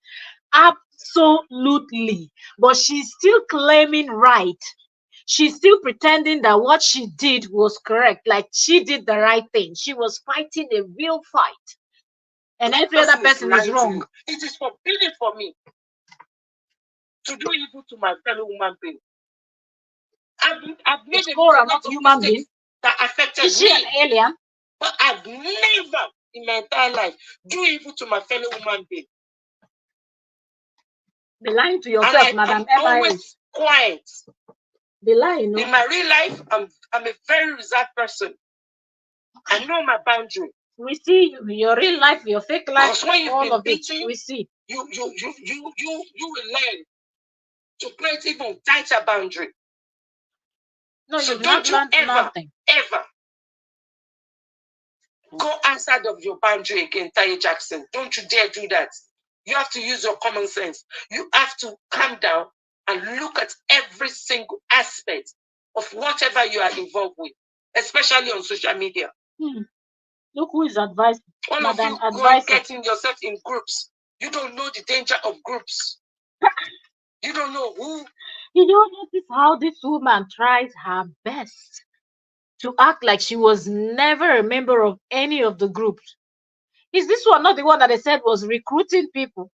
[SPEAKER 1] Absolutely. But she's still claiming right. She's still pretending that what she did was correct, like she did the right thing. She was fighting a real fight, and every other person is wrong.
[SPEAKER 2] It is forbidden for me to do evil to my fellow human being. I've made a lot of human being that affected
[SPEAKER 1] is she
[SPEAKER 2] me.
[SPEAKER 1] an alien?
[SPEAKER 2] But I've never in my entire life do evil to my fellow human being.
[SPEAKER 1] Be lying to yourself, Madam.
[SPEAKER 2] I'm always quiet.
[SPEAKER 1] Be lying, no?
[SPEAKER 2] In my real life, I'm a very reserved person. I know my boundary.
[SPEAKER 1] We see your real life, your fake life,
[SPEAKER 2] because when
[SPEAKER 1] all of it. We see.
[SPEAKER 2] You will learn to create even tighter boundary.
[SPEAKER 1] No, so you've not learned nothing.
[SPEAKER 2] Ever go outside of your boundary again, Taye Jackson. Don't you dare do that. You have to use your common sense. You have to calm down and look at every single aspect of whatever you are involved with, especially on social media.
[SPEAKER 1] Look who is advising.
[SPEAKER 2] All of you going getting yourself in groups. You don't know the danger of groups. You don't know who.
[SPEAKER 1] You don't notice how this woman tries her best to act like she was never a member of any of the groups. Is this one not the one that they said was recruiting people?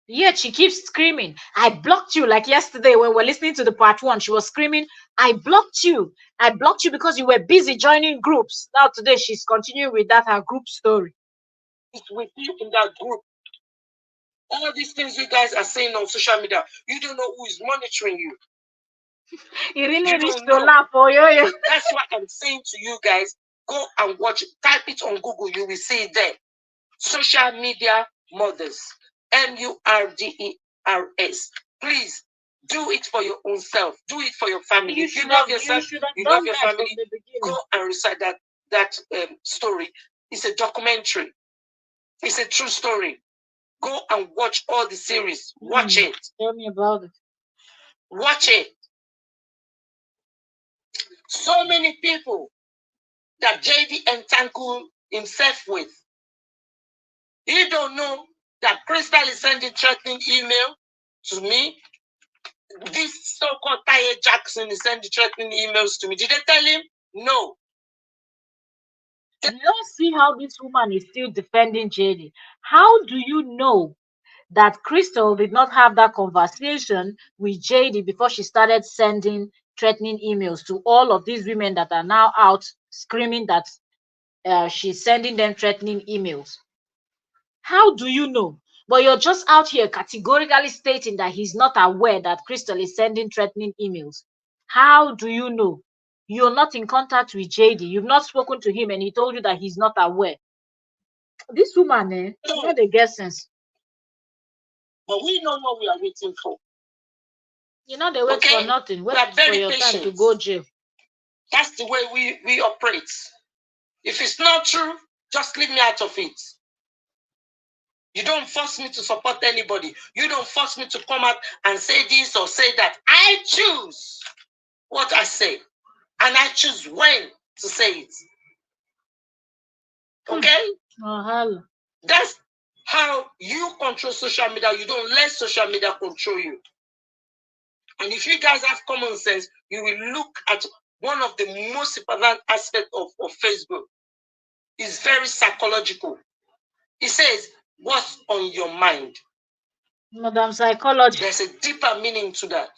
[SPEAKER 1] Yet she keeps screaming, I blocked you. Like yesterday when we're listening to the part 1, she was screaming, I blocked you. I blocked you because you were busy joining groups. Now today she's continuing with that her group story.
[SPEAKER 2] It's with you in that group. All these things you guys are saying on social media, you don't know who is monitoring you.
[SPEAKER 1] You really need to laugh for you.
[SPEAKER 2] That's what I'm saying to you guys. Go and watch it. Type it on Google. You will see it there. Social media mothers. MURDERS. Please do it for your own self. Do it for your family. If you love yourself, you love your family. Go and recite that story. It's a documentary. It's a true story. Go and watch all the series. Watch it.
[SPEAKER 1] Tell me about it.
[SPEAKER 2] Watch it. So many people that JD entangled himself with. You don't know that Crystal is sending threatening email to me. This so-called Taye Jackson is sending threatening emails to me. Did they tell him? No.
[SPEAKER 1] You don't see how this woman is still defending JD. How do you know that Crystal did not have that conversation with JD before she started sending threatening emails to all of these women that are now out screaming that she's sending them threatening emails? How do you know? But you're just out here categorically stating that he's not aware that Crystal is sending threatening emails. How do you know? You're not in contact with JD. You've not spoken to him and he told you that he's not aware. This woman, not a guess sense.
[SPEAKER 2] But we know what we are waiting for.
[SPEAKER 1] You know, they wait for nothing. Wait for your time to go jail.
[SPEAKER 2] That's the way we operate. If it's not true, just leave me out of it. You don't force me to support anybody. You don't force me to come out and say this or say that. I choose what I say. And I choose when to say it. Okay?
[SPEAKER 1] Wahala.
[SPEAKER 2] That's how you control social media. You don't let social media control you. And if you guys have common sense, you will look at one of the most important aspects of Facebook. It's very psychological. It says, what's on your mind?
[SPEAKER 1] Madam Psychology.
[SPEAKER 2] There's a deeper meaning to that.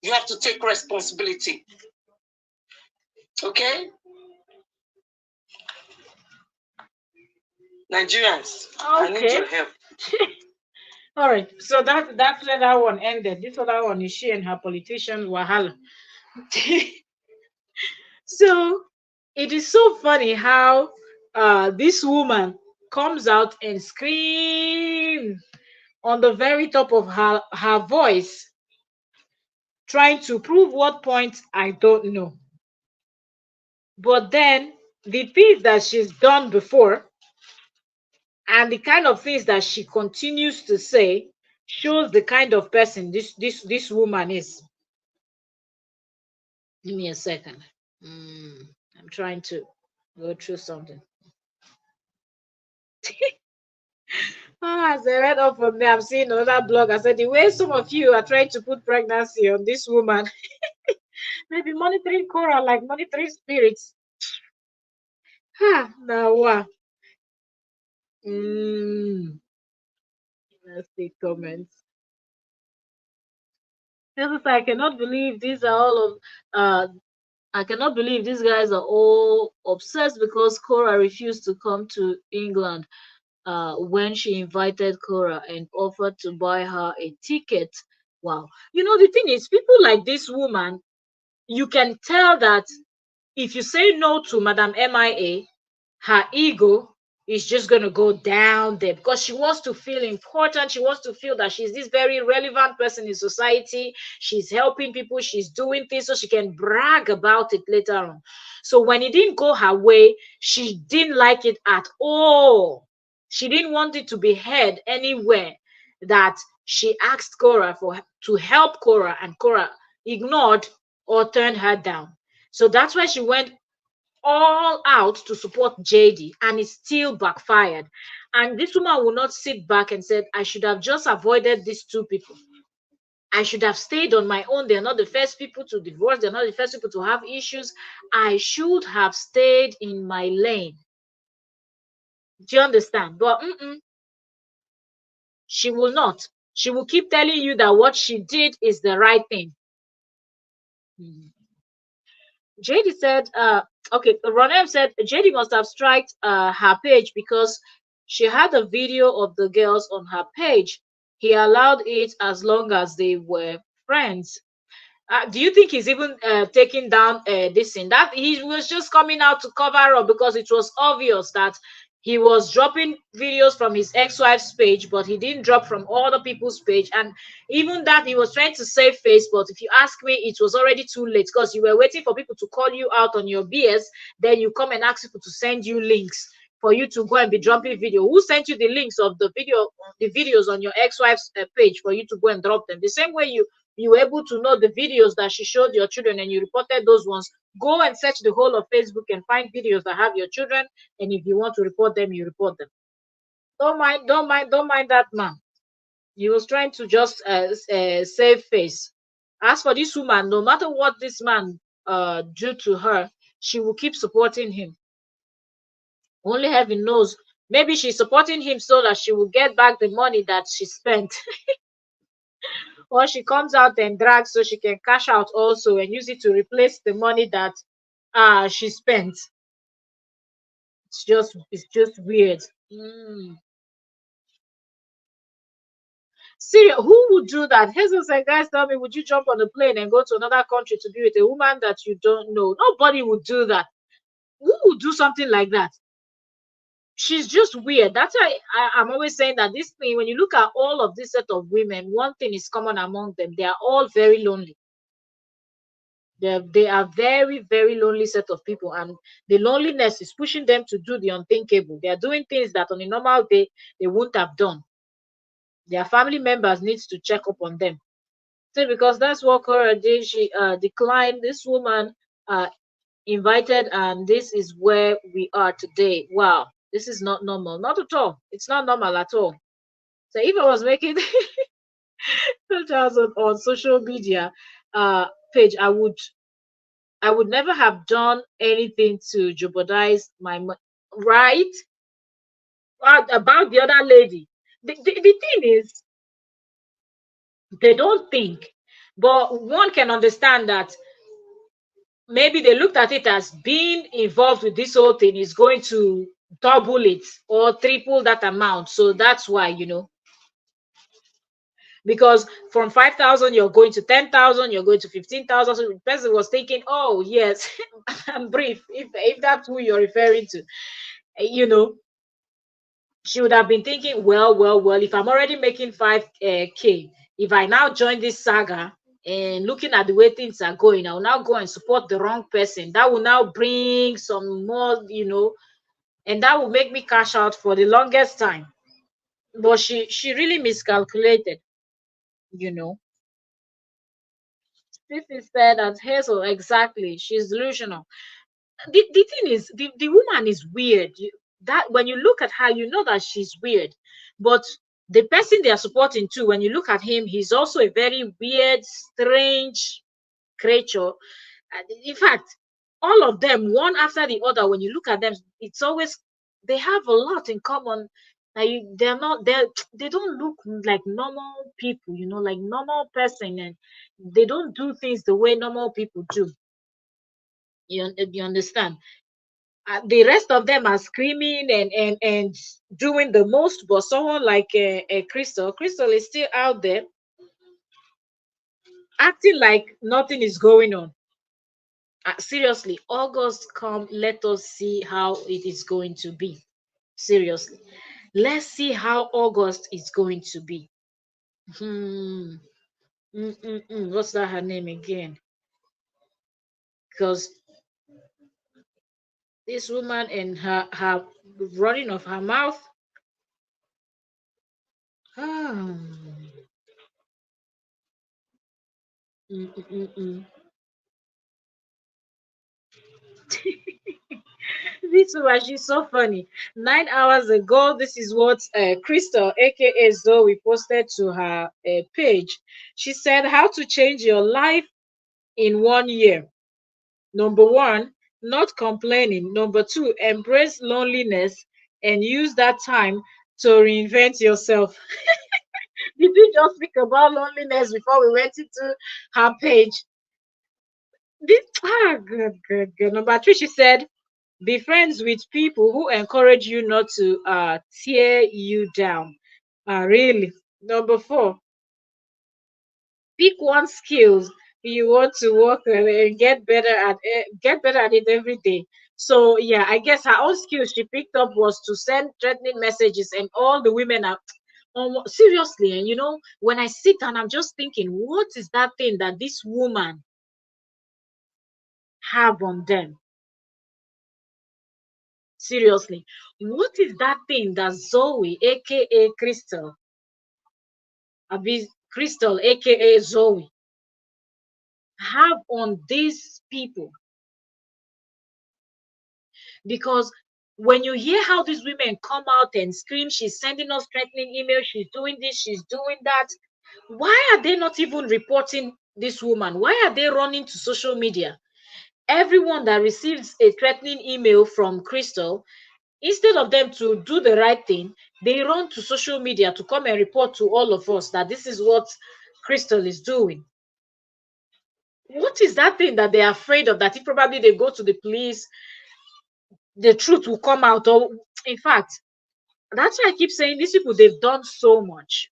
[SPEAKER 2] You have to take responsibility. Okay? Nigerians, I need your help.
[SPEAKER 1] All right. So that's where that one ended. This other one is she and her politician Wahala. So it is so funny how this woman comes out and screams on the very top of her voice, trying to prove what point I don't know. But then the things that she's done before and the kind of things that she continues to say shows the kind of person this woman is. Give me a second. I'm trying to go through something. As I read up from there, I'm seeing another blog. I said the way some of you are trying to put pregnancy on this woman, maybe monitoring Cora like monitoring spirits. Now what? Let's see comments. I cannot believe these are all of I cannot believe these guys are all obsessed because Cora refused to come to England when she invited Cora and offered to buy her a ticket. Wow. You know, the thing is, people like this woman, you can tell that if you say no to Madam MIA, her ego is just going to go down there because she wants to feel important. She wants to feel that she's this very relevant person in society. She's helping people. She's doing things so she can brag about it later on. So when it didn't go her way, she didn't like it at all. She didn't want it to be heard anywhere that she asked Cora to help Cora and Cora ignored or turned her down. So that's why she went all out to support JD and it still backfired. And this woman will not sit back and said, I should have just avoided these two people. I should have stayed on my own. They're not the first people to divorce. They're not the first people to have issues. I should have stayed in my lane. Do you understand? But she will not. She will keep telling you that what she did is the right thing. JD said, okay, Ronem said JD must have striked her page because she had a video of the girls on her page. He allowed it as long as they were friends. Do you think he's even taking down this thing? That he was just coming out to cover up because it was obvious that he was dropping videos from his ex-wife's page, but he didn't drop from other people's page. And even that he was trying to save face, but if you ask me, it was already too late because you were waiting for people to call you out on your BS. Then you come and ask people to send you links for you to go and be dropping video. Who sent you the links of the videos on your ex-wife's page for you to go and drop them? The same way you were able to know the videos that she showed your children and you reported those ones. Go and search the whole of Facebook and find videos that have your children, and if you want to report them, you report them. Don't mind that man. He was trying to just save face. As for this woman, no matter what this man do to her, she will keep supporting him. Only heaven knows. Maybe she's supporting him so that she will get back the money that she spent. Or she comes out and drags so she can cash out also and use it to replace the money that she spent. It's just weird. Serious, who would do that? Jesus and guys tell me, would you jump on a plane and go to another country to be with a woman that you don't know? Nobody would do that. Who would do something like that? She's just weird. That's why I'm always saying that this thing, when you look at all of this set of women, one thing is common among them. They are all very lonely. They are very, very lonely set of people, and the loneliness is pushing them to do the unthinkable. They are doing things that on a normal day they wouldn't have done. Their family members needs to check up on them. So because that's what Cora did. She declined this woman invited, and this is where we are today. Wow, this is not normal. Not at all. It's not normal at all. So if I was making filters on social media page, I would never have done anything to jeopardize my right. About the other lady. The thing is, they don't think, but one can understand that maybe they looked at it as being involved with this whole thing is going to double it or triple that amount. So that's why, because from 5,000 you're going to 10,000, you're going to 15,000. So the person was thinking, oh yes, I'm brief. If that's who you're referring to, you know, she would have been thinking, well, if I'm already making 5K, if I now join this saga and looking at the way things are going, I will now go and support the wrong person. That will now bring some more, and that will make me cash out for the longest time. But she really miscalculated, you know. This is said as Hazel, exactly. She's delusional. The thing is, the woman is weird. That when you look at her, you know that she's weird. But the person they are supporting too, when you look at him, he's also a very weird, strange creature. In fact, all of them, one after the other, when you look at them, it's always they have a lot in common. Like they're not they don't look like normal people, like normal person, and they don't do things the way normal people do. You understand? The rest of them are screaming and doing the most, but someone like Crystal is still out there acting like nothing is going on. Seriously, August come, let us see how it is going to be. Seriously, let's see how August is going to be. hmm. What's that her name again? Because this woman and her running of her mouth. Ah. Mm, mm, mm, mm. This woman, she's so funny. 9 hours ago, this is what Crystal, aka Zoe, posted to her page. She said, how to change your life in 1 year. Number one, not complaining. Number two, embrace loneliness and use that time to reinvent yourself. Did we just speak about loneliness before we went into her page? Good. Number three, she said, be friends with people who encourage you, not to tear you down. Really. Number four, pick one skills you want to work on and get better at it every day. So yeah, I guess her own skills she picked up was to send threatening messages, and all the women are seriously. And when I sit and I'm just thinking, what is that thing that this woman have on them? Seriously, what is that thing that Zoe, aka Crystal, aka Zoe, have on these people? Because when you hear how these women come out and scream, she's sending us threatening emails, she's doing this, she's doing that. Why are they not even reporting this woman? Why are they running to social media? Everyone that receives a threatening email from Crystal, instead of them to do the right thing, they run to social media to come and report to all of us that this is what Crystal is doing. What is that thing that they're afraid of, that if probably they go to the police, the truth will come out? Or in fact, that's why I keep saying these people, they've done so much.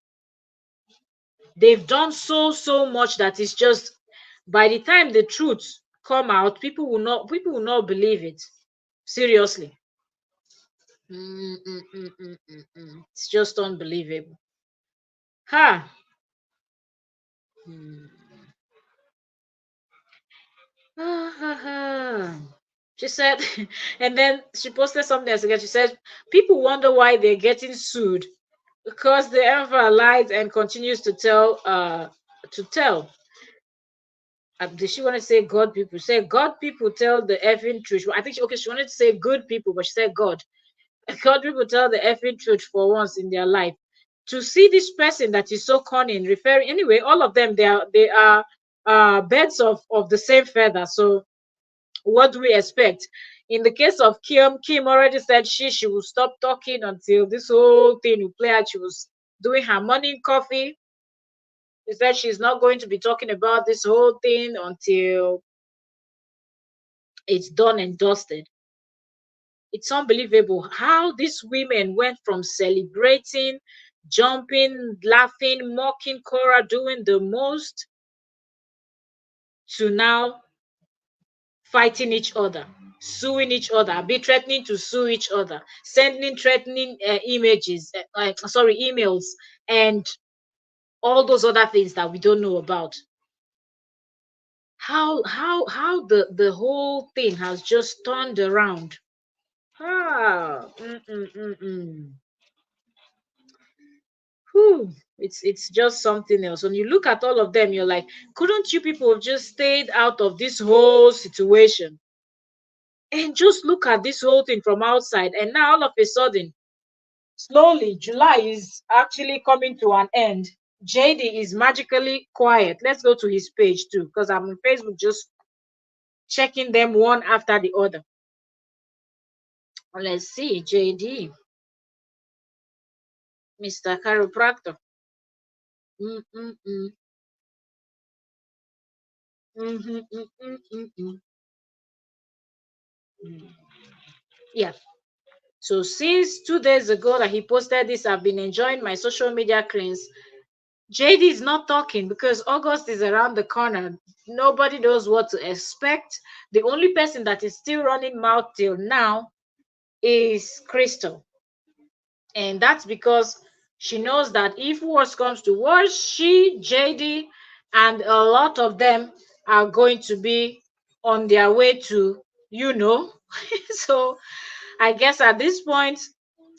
[SPEAKER 1] They've done so much that it's just, by the time the truth come out, people will not believe it. Seriously. It's just unbelievable. Ha. Hmm. She said, and then she posted something else again. She said, people wonder why they're getting sued because the emperor lies and continues to tell. Did she want to say God people? Say God people tell the effing truth. I think okay, she wanted to say good people, but she said God. God people tell the effing truth for once in their life. To see this person that is so cunning, referring anyway, all of them they are birds of the same feather. So what do we expect? In the case of Kim already said she will stop talking until this whole thing will play out. She was doing her morning coffee. She said she's not going to be talking about this whole thing until it's done and dusted. It's unbelievable how these women went from celebrating, jumping, laughing, mocking Cora, doing the most, to now fighting each other, suing each other, be threatening to sue each other, sending threatening emails, and all those other things that we don't know about. How the whole thing has just turned around. Ah, Whew, it's just something else. When you look at all of them, you're like, couldn't you people have just stayed out of this whole situation and just look at this whole thing from outside? And now all of a sudden, slowly, July is actually coming to an end. JD is magically quiet. Let's go to his page too, because I'm on Facebook just checking them one after the other. Let's see, JD, Mr. Chiropractor. Mm, mm, mm. Mhm, mm, mm, mm, mm. Mm. Yeah. So since 2 days ago that he posted this, I've been enjoying my social media cleanse. JD is not talking because August is around the corner. Nobody knows what to expect. The only person that is still running mouth till now is Crystal. And that's because she knows that if worse comes to worse, she, JD, and a lot of them are going to be on their way to, you know. So I guess at this point,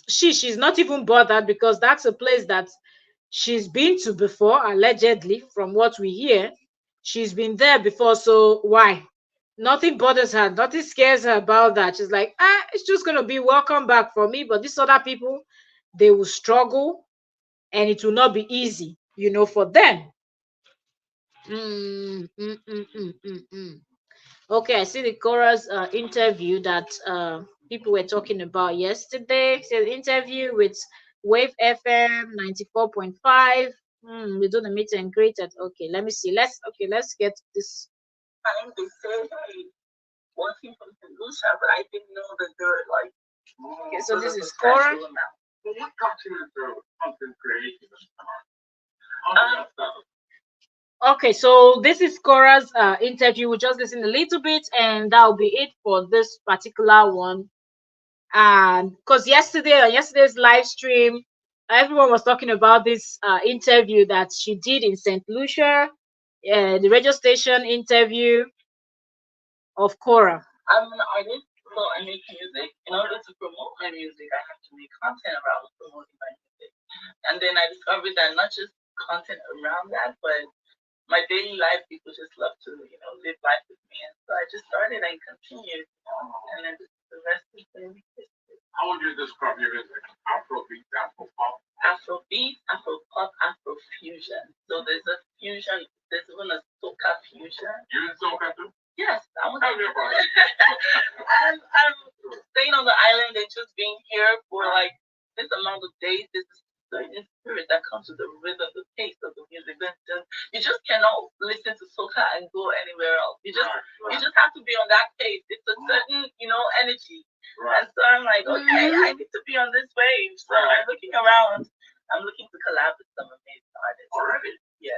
[SPEAKER 1] she's not even bothered because that's a place that she's been to before, allegedly, from what we hear. She's been there before, so why? Nothing bothers her, nothing scares her about that. She's like, it's just gonna be welcome back for me. But these other people, they will struggle and it will not be easy, for them. Mm, mm, mm, mm, mm, mm. Okay, I see the chorus interview that people were talking about yesterday. So the interview with Wave FM 94.5. We're doing a meet and greet at okay. Let me see. Let's get this.
[SPEAKER 2] Time they say, hey, working from Lucia, but I didn't know that they're like.
[SPEAKER 1] Okay, so this is Cora.
[SPEAKER 2] What got you into content creation?
[SPEAKER 1] Okay, so this is Cora's interview. We'll just listen a little bit, and that'll be it for this particular one. And because yesterday's live stream, everyone was talking about this interview that she did in St. Lucia, the radio station interview of Cora.
[SPEAKER 2] I'm an artist, so I make music. In order to promote my music, I have to make content around promoting my music. And then I discovered that not just content around that, but my daily life, people just love to, live life with me. And so I just started and continued, and then the rest is history. How would you describe your music? Afrobeat, Afropop? Afrobeat, Afropop, Afrofusion. So there's a fusion, there's even a soca fusion. You in soca too? Yes, I'm staying on the island and just being here for like this amount of days. This certain spirit that comes with the rhythm, the pace of the music. Then you just cannot listen to soca and go anywhere else. You just have to be on that pace. It's a certain energy. Right. And so I'm like, okay, I need to be on this wave. So I'm looking around. I'm looking to collab with some amazing artists. Already? Yeah.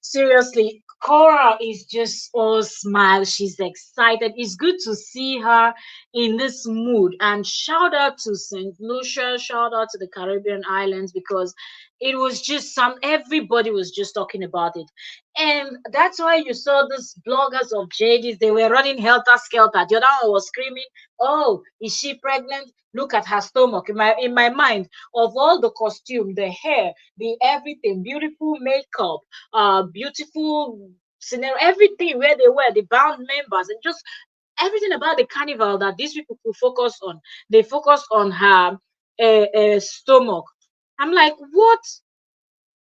[SPEAKER 1] Seriously, Cora is just all smile. She's excited. It's good to see her in this mood. And shout out to St. Lucia, shout out to the Caribbean islands, because it was just everybody was just talking about it. And that's why you saw these bloggers of JDs, they were running helter skelter. The other one was screaming, oh, is she pregnant? Look at her stomach. In my mind, of all the costume, the hair, the everything, beautiful makeup, beautiful scenario, everything where they were, the bound members, and just everything about the carnival that these people could focus on. They focused on her stomach. I'm like, what?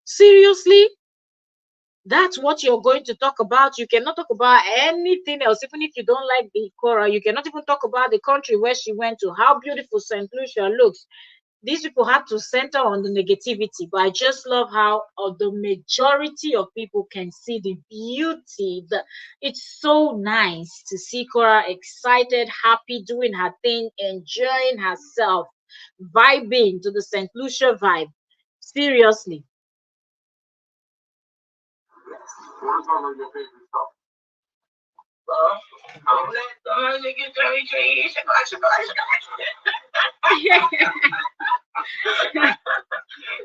[SPEAKER 1] Seriously? That's what you're going to talk about? You cannot talk about anything else, even if you don't like the Cora. You cannot even talk about the country where she went to, how beautiful St. Lucia looks. These people have to center on the negativity, but I just love how the majority of people can see the beauty. It's so nice to see Cora excited, happy, doing her thing, enjoying herself, vibing to the St. Lucia vibe. Seriously.
[SPEAKER 4] What are some of your favorite stuff?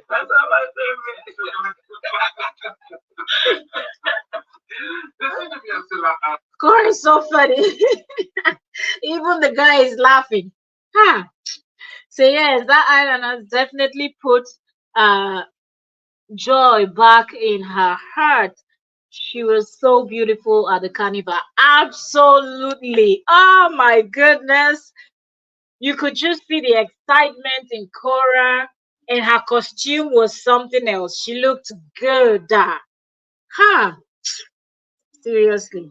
[SPEAKER 4] That's not my favorite.
[SPEAKER 1] Cora is so funny. Even the guy is laughing. Huh. So yes, that island has definitely put uh joy back in her heart. She was so beautiful at the carnival. Absolutely. Oh my goodness. You could just see the excitement in Cora, and her costume was something else. She looked good. Huh. Seriously.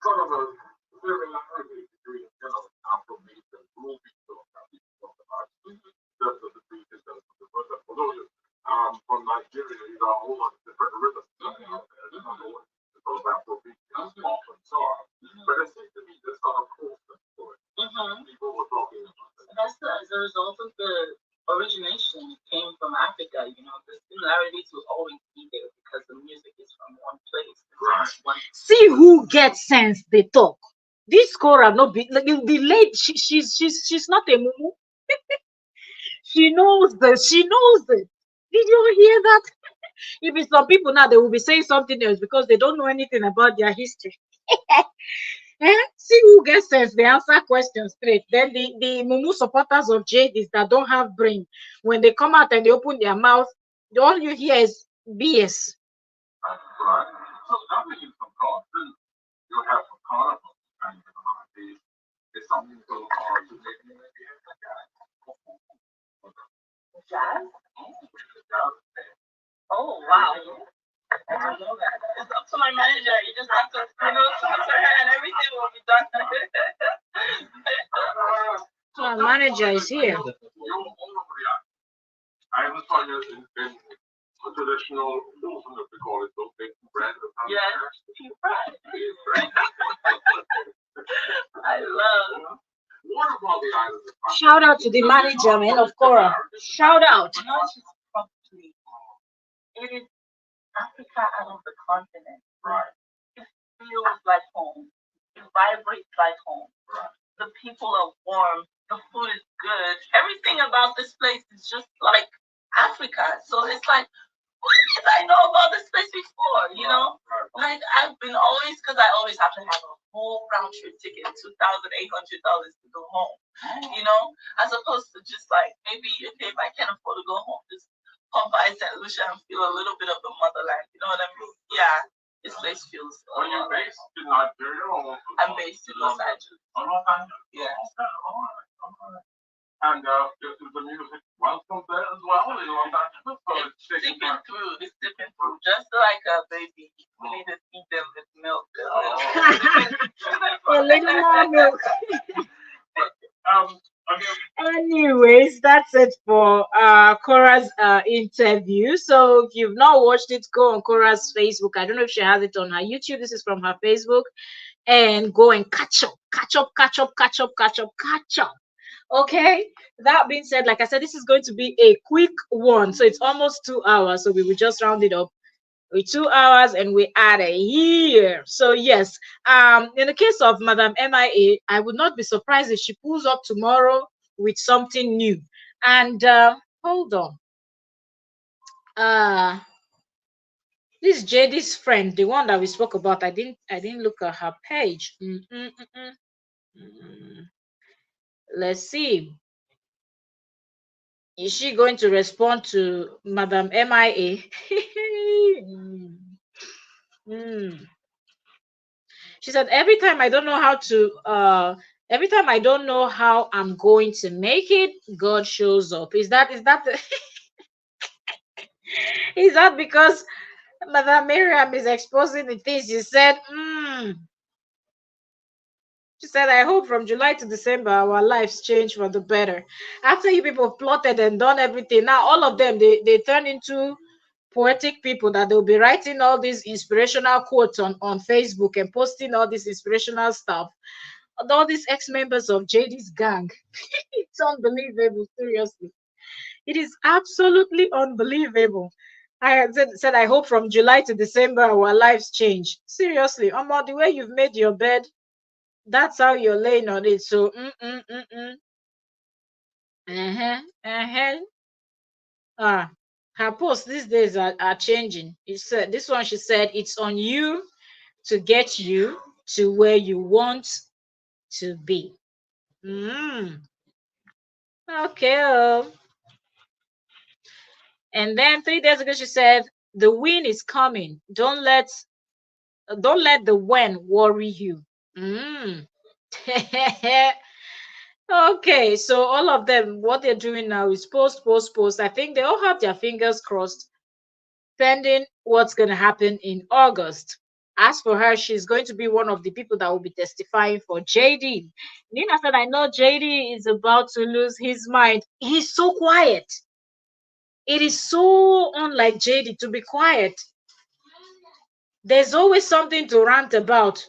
[SPEAKER 4] Sort of a very high degree of affirmation, movie film that we talk about. Just as the previous from Nigeria, you got a whole lot of different rhythms out there. You know, those Afrobeat often are. But it seems to be this sort of cool for it. People were talking about it.
[SPEAKER 5] That's as a result of the origination came from Africa. You know, the similarities will always be there because the music is from one place.
[SPEAKER 4] Right.
[SPEAKER 1] See who gets sense, they talk. This Cora no be like the lady. She's not a mumu. She knows it. Did you hear that? If it's some people now, they will be saying something else because they don't know anything about their history. See who gets sense, they answer questions straight. Then the mumu supporters of Jadis that don't have brain, when they come out and they open their mouth, all you hear is BS.
[SPEAKER 4] Right. So I'm making some calls too. You'll have some carnival kind of it's something to look forward to maybe
[SPEAKER 5] Jazz? Oh, wow. I don't know that. It's up to my manager. You just have to, toss her hand and everything will be done.
[SPEAKER 1] Our manager is here.
[SPEAKER 4] I was trying to in a traditional Pilsen, if they call it, so big bread.
[SPEAKER 5] Yeah, she's right. I love.
[SPEAKER 4] What about the islands?
[SPEAKER 1] Shout out to the manager, man, of Cora. Shout out.
[SPEAKER 5] It is Africa out of the continent.
[SPEAKER 4] Right.
[SPEAKER 5] It feels like home. It vibrates like home.
[SPEAKER 4] Right.
[SPEAKER 5] The people are warm. The food is good. Everything about this place is just like Africa. So it's like, what did I know about this place before? You know, like I've been always, because I always have to have a whole round trip ticket, $2,800 to go home. You know, as opposed to just like maybe okay, if I can't afford to go home, just pop by St. Lucia and feel a little bit of the motherland. You know what I mean? Yeah, this place feels.
[SPEAKER 4] Are you based in Nigeria or?
[SPEAKER 5] I'm based in Los Angeles.
[SPEAKER 4] Los Angeles.
[SPEAKER 5] Yeah.
[SPEAKER 4] And is the music welcome there as well in Los Angeles?
[SPEAKER 5] It's sipping through. It's sipping through. Just like a baby. We need to feed them with milk.
[SPEAKER 1] A little more milk.
[SPEAKER 4] Okay.
[SPEAKER 1] Anyways, that's it for Cora's interview. So if you've not watched it, go on Cora's Facebook. I don't know if she has it on her YouTube. This is from her Facebook. And go and catch up. Okay, that being said, like I said, this is going to be a quick one, so it's almost 2 hours, so we will just round it up with 2 hours and we're out of here. So yes, in the case of Madam MIA, I would not be surprised if she pulls up tomorrow with something new. And hold on, this JD's friend, the one that we spoke about, I didn't look at her page. Let's see. Is she going to respond to Madam MIA? She said, every time I don't know how to every time I don't know how I'm going to make it, God shows up. Is that is that because Mother Miriam is exposing the things you said? She said, I hope from July to December our lives change for the better. After you people plotted and done everything, now all of them they turn into poetic people that they'll be writing all these inspirational quotes on Facebook and posting all this inspirational stuff. All these ex-members of JD's gang. It's unbelievable, seriously. It is absolutely unbelievable. I had said I hope from July to December our lives change. Seriously, Omar, the way you've made your bed, that's how you're laying on it. So, Ah, her posts these days are changing. It said this one. She said it's on you to get you to where you want to be. Okay. And then 3 days ago she said the win is coming. Don't let the when worry you. Okay, so all of them, what they're doing now is post. I think they all have their fingers crossed, pending what's going to happen in August. As for her, she's going to be one of the people that will be testifying for JD. Nina said, I know JD is about to lose his mind. He's so quiet. It is so unlike JD to be quiet. There's always something to rant about.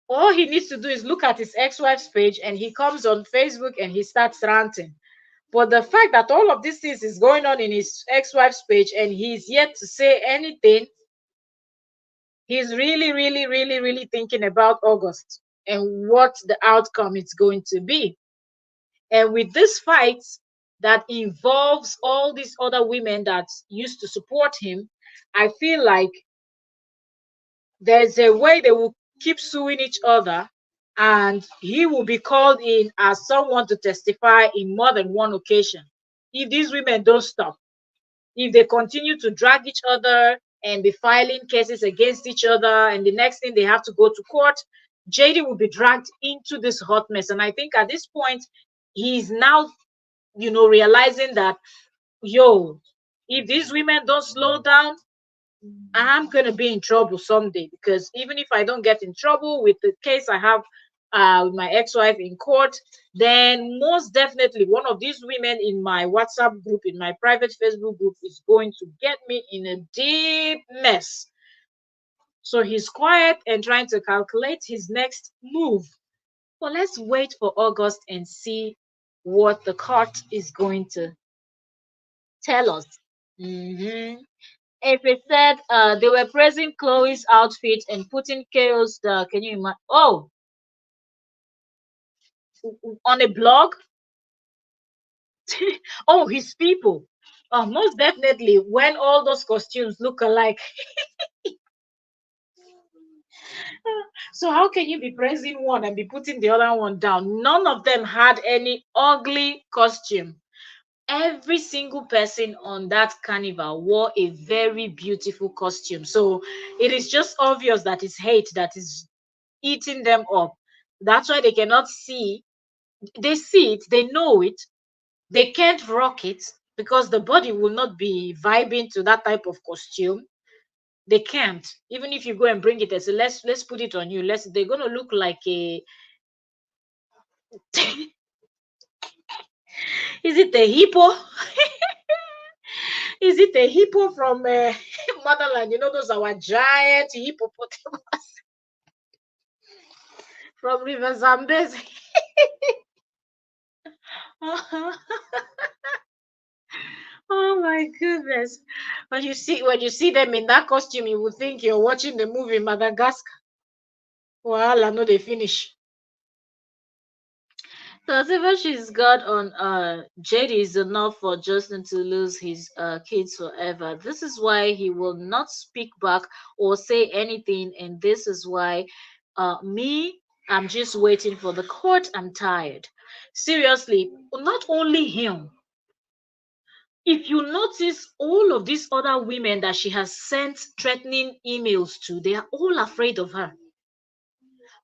[SPEAKER 1] All he needs to do is look at his ex-wife's page and he comes on Facebook and he starts ranting. But the fact that all of these things is going on in his ex-wife's page and he's yet to say anything, he's really thinking about August and what the outcome is going to be. And with this fight that involves all these other women that used to support him, I feel like there's a way they will keep suing each other and he will be called in as someone to testify in more than one occasion. If these women don't stop, if they continue to drag each other and be filing cases against each other, and the next thing they have to go to court, JD will be dragged into this hot mess. And I think at this point, he's now, realizing that, if these women don't slow down, I'm going to be in trouble someday, because even if I don't get in trouble with the case I have with my ex-wife in court, then most definitely one of these women in my WhatsApp group, in my private Facebook group, is going to get me in a deep mess. So he's quiet and trying to calculate his next move. Well, let's wait for August and see what the court is going to tell us. If it said they were praising Chloe's outfit and putting chaos there, can you imagine? Oh, on a blog? Oh, his people. Most definitely, when all those costumes look alike. So how can you be praising one and be putting the other one down? None of them had any ugly costume. Every single person on that carnival wore a very beautiful costume. So it is just obvious that it's hate that is eating them up. That's why they cannot see. They see it, they know it, they can't rock it because the body will not be vibing to that type of costume. They can't. Even if you go and bring it and say, let's put it on you. They're gonna look like a is it a hippo? Is it a hippo from motherland? Those our giant hippopotamus from River Zambezi. Oh my goodness. When you see them in that costume, you would think you're watching the movie Madagascar. Well, I know they finish. So whatever she's got on JD is enough for Justin to lose his kids forever. This is why he will not speak back or say anything, and this is why I'm just waiting for the court. I'm tired. Seriously, not only him. If you notice, all of these other women that she has sent threatening emails to, they are all afraid of her.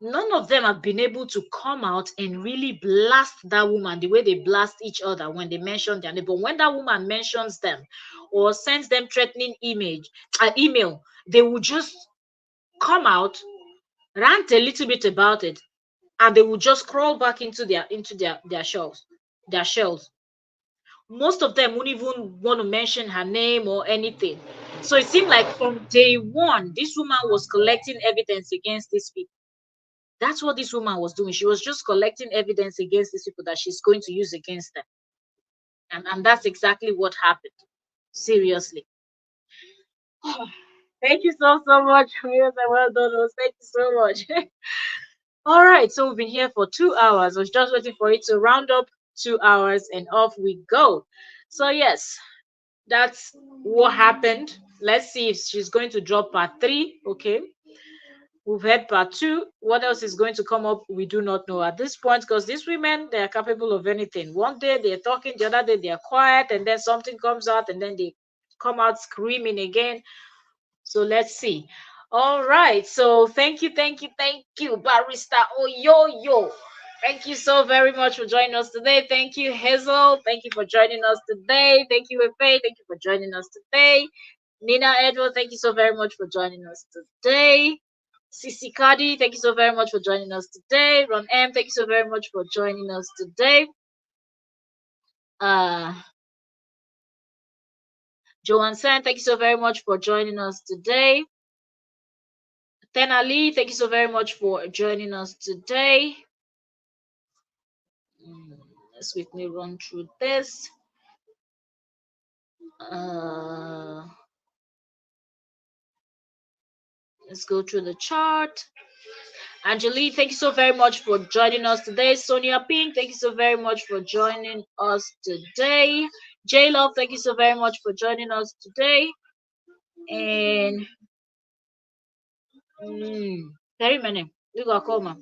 [SPEAKER 1] none of them have been able to come out and really blast that woman the way they blast each other when they mention their name. But when that woman mentions them or sends them threatening email, they will just come out, rant a little bit about it, and they will just crawl back into their shells. Most of them won't even want to mention her name or anything. So it seemed like from day one, this woman was collecting evidence against these people. That's what this woman was doing. She was just collecting evidence against these people that she's going to use against them. And that's exactly what happened. Seriously. Thank you so much. Well done. Thank you so much. All right, so we've been here for 2 hours. I was just waiting for it to round up 2 hours and off we go. So yes, that's what happened. Let's see if she's going to drop part 3. Okay, we've had part 2. What else is going to come up? We do not know at this point, because these women, they are capable of anything. One day they're talking, the other day they're quiet, and then something comes out and then they come out screaming again. So let's see. All right. So thank you, Barrister Oyoyo. Thank you so very much for joining us today. Thank you, Hazel. Thank you for joining us today. Thank you, Efe. Thank you for joining us today. Nina Edward, thank you so very much for joining us today. Sisi Kadi, thank you so very much for joining us today. Ron M, thank you so very much for joining us today. Joanne San, thank you so very much for joining us today. Tenali, thank you so very much for joining us today. Let's quickly run through this. Let's go through the chart. Angelique, thank you so very much for joining us today. Sonia Pink, thank you so very much for joining us today. J Love, thank you so very much for joining us today. And very many. You got coma.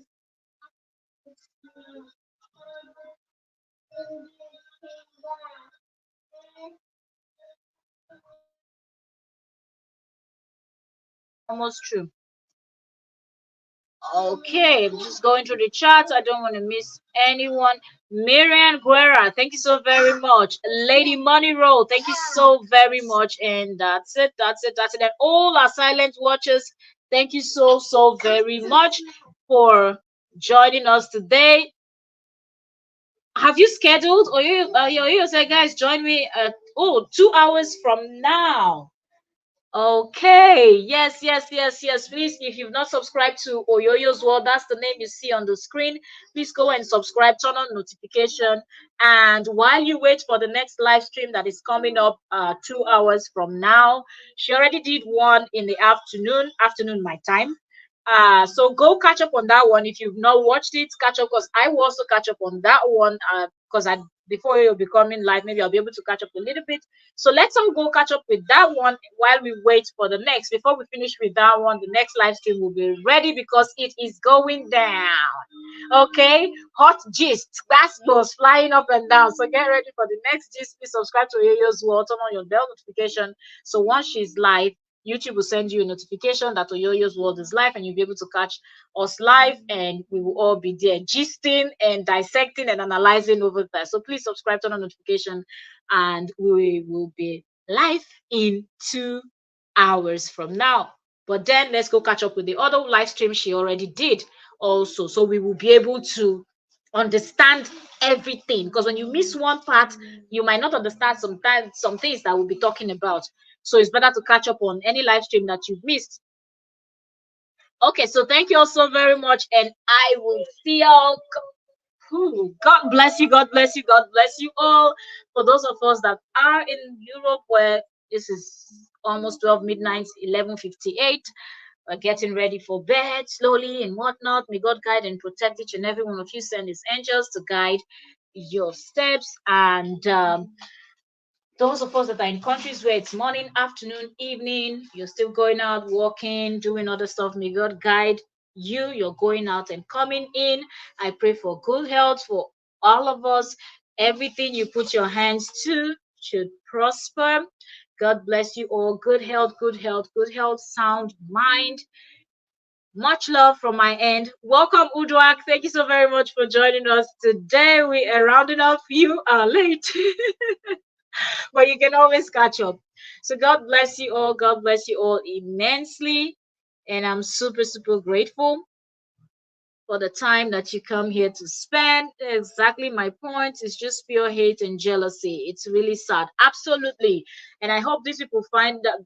[SPEAKER 1] Almost true. Okay, I'm just going through the chat. I don't want to miss anyone. Marian Guerra, thank you so very much. Lady Money Roll, thank you so very much. And that's it. And all our silent watchers, thank you so very much for joining us today. Have you scheduled, or you say, guys, join me at 2 hours from now? Okay, yes. Please, if you've not subscribed to Oyoyo's World, that's the name you see on the screen. Please go and subscribe, turn on notification. And while you wait for the next live stream that is coming up 2 hours from now, she already did one in the afternoon my time. So go catch up on that one. If you've not watched it, catch up, because I will also catch up on that one, because before you'll be coming live, maybe I'll be able to catch up a little bit. So let's all go catch up with that one while we wait for the next. Before we finish with that one, the next live stream will be ready, because it is going down. Okay, hot gist, goes flying up and down. So get ready for the next gist. Please subscribe to Oyoyo's World, turn on your bell notification, so once she's live, YouTube will send you a notification that Oyoyo's World is live, and you'll be able to catch us live, and we will all be there gisting and dissecting and analyzing over there. So please subscribe, turn on notification, and we will be live in 2 hours from now. But then let's go catch up with the other live stream she already did also, so we will be able to understand everything, because when you miss one part, you might not understand sometimes some things that we'll be talking about. So it's better to catch up on any live stream that you've missed. Okay, so thank you all so very much, and I will see y'all. God bless you all. For those of us that are in Europe, where this is almost 12 midnight, 11:58, we're getting ready for bed slowly and whatnot. May God guide and protect each and every one of you. Send his angels to guide your steps. And those of us that are in countries where it's morning, afternoon, evening, you're still going out, walking, doing other stuff, may God guide you. You're going out and coming in. I pray for good health for all of us. Everything you put your hands to should prosper. God bless you all. Good health, sound mind. Much love from my end. Welcome, Udwak. Thank you so very much for joining us today. We are rounding up. You are late, but you can always catch up. So God bless you all. God bless you all immensely. And I'm super, super grateful for the time that you come here to spend. Exactly my point. It's just pure hate and jealousy. It's really sad. Absolutely. And I hope these people find that,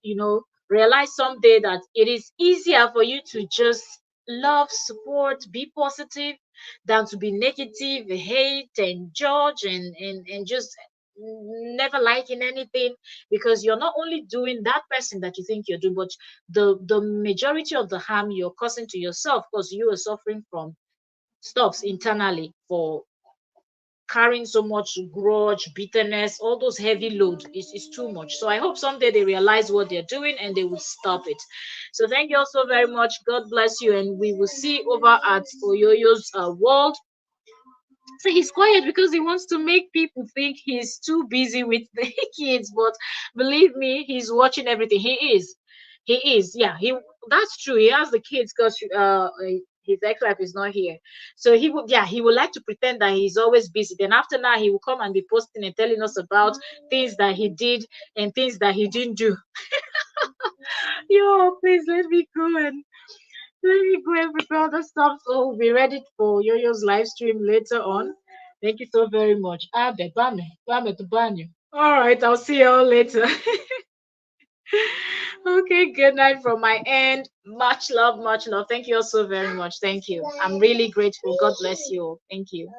[SPEAKER 1] realize someday that it is easier for you to just love, support, be positive than to be negative, hate, and judge and just never liking anything, because you're not only doing that person that you think you're doing, but the majority of the harm you're causing to yourself, because you are suffering from stuffs internally for carrying so much grudge, bitterness, all those heavy load is too much. So I hope someday they realize what they're doing and they will stop it. So thank you all so very much. God bless you, and we will see over at Oyoyo's world. So he's quiet because he wants to make people think he's too busy with the kids, but believe me, he's watching everything. He is, yeah, that's true. He has the kids because his ex-wife is not here. So he would like to pretend that he's always busy. Then after now, he will come and be posting and telling us about things that he did and things that he didn't do. Yo, please let me go and prepare the stuff so we'll be ready for Yo-Yo's live stream later on. Thank you so very much. All right, I'll see you all later. Okay, good night from my end. Much love, much love. Thank you all so very much. Thank you. I'm really grateful. God bless you all. Thank you.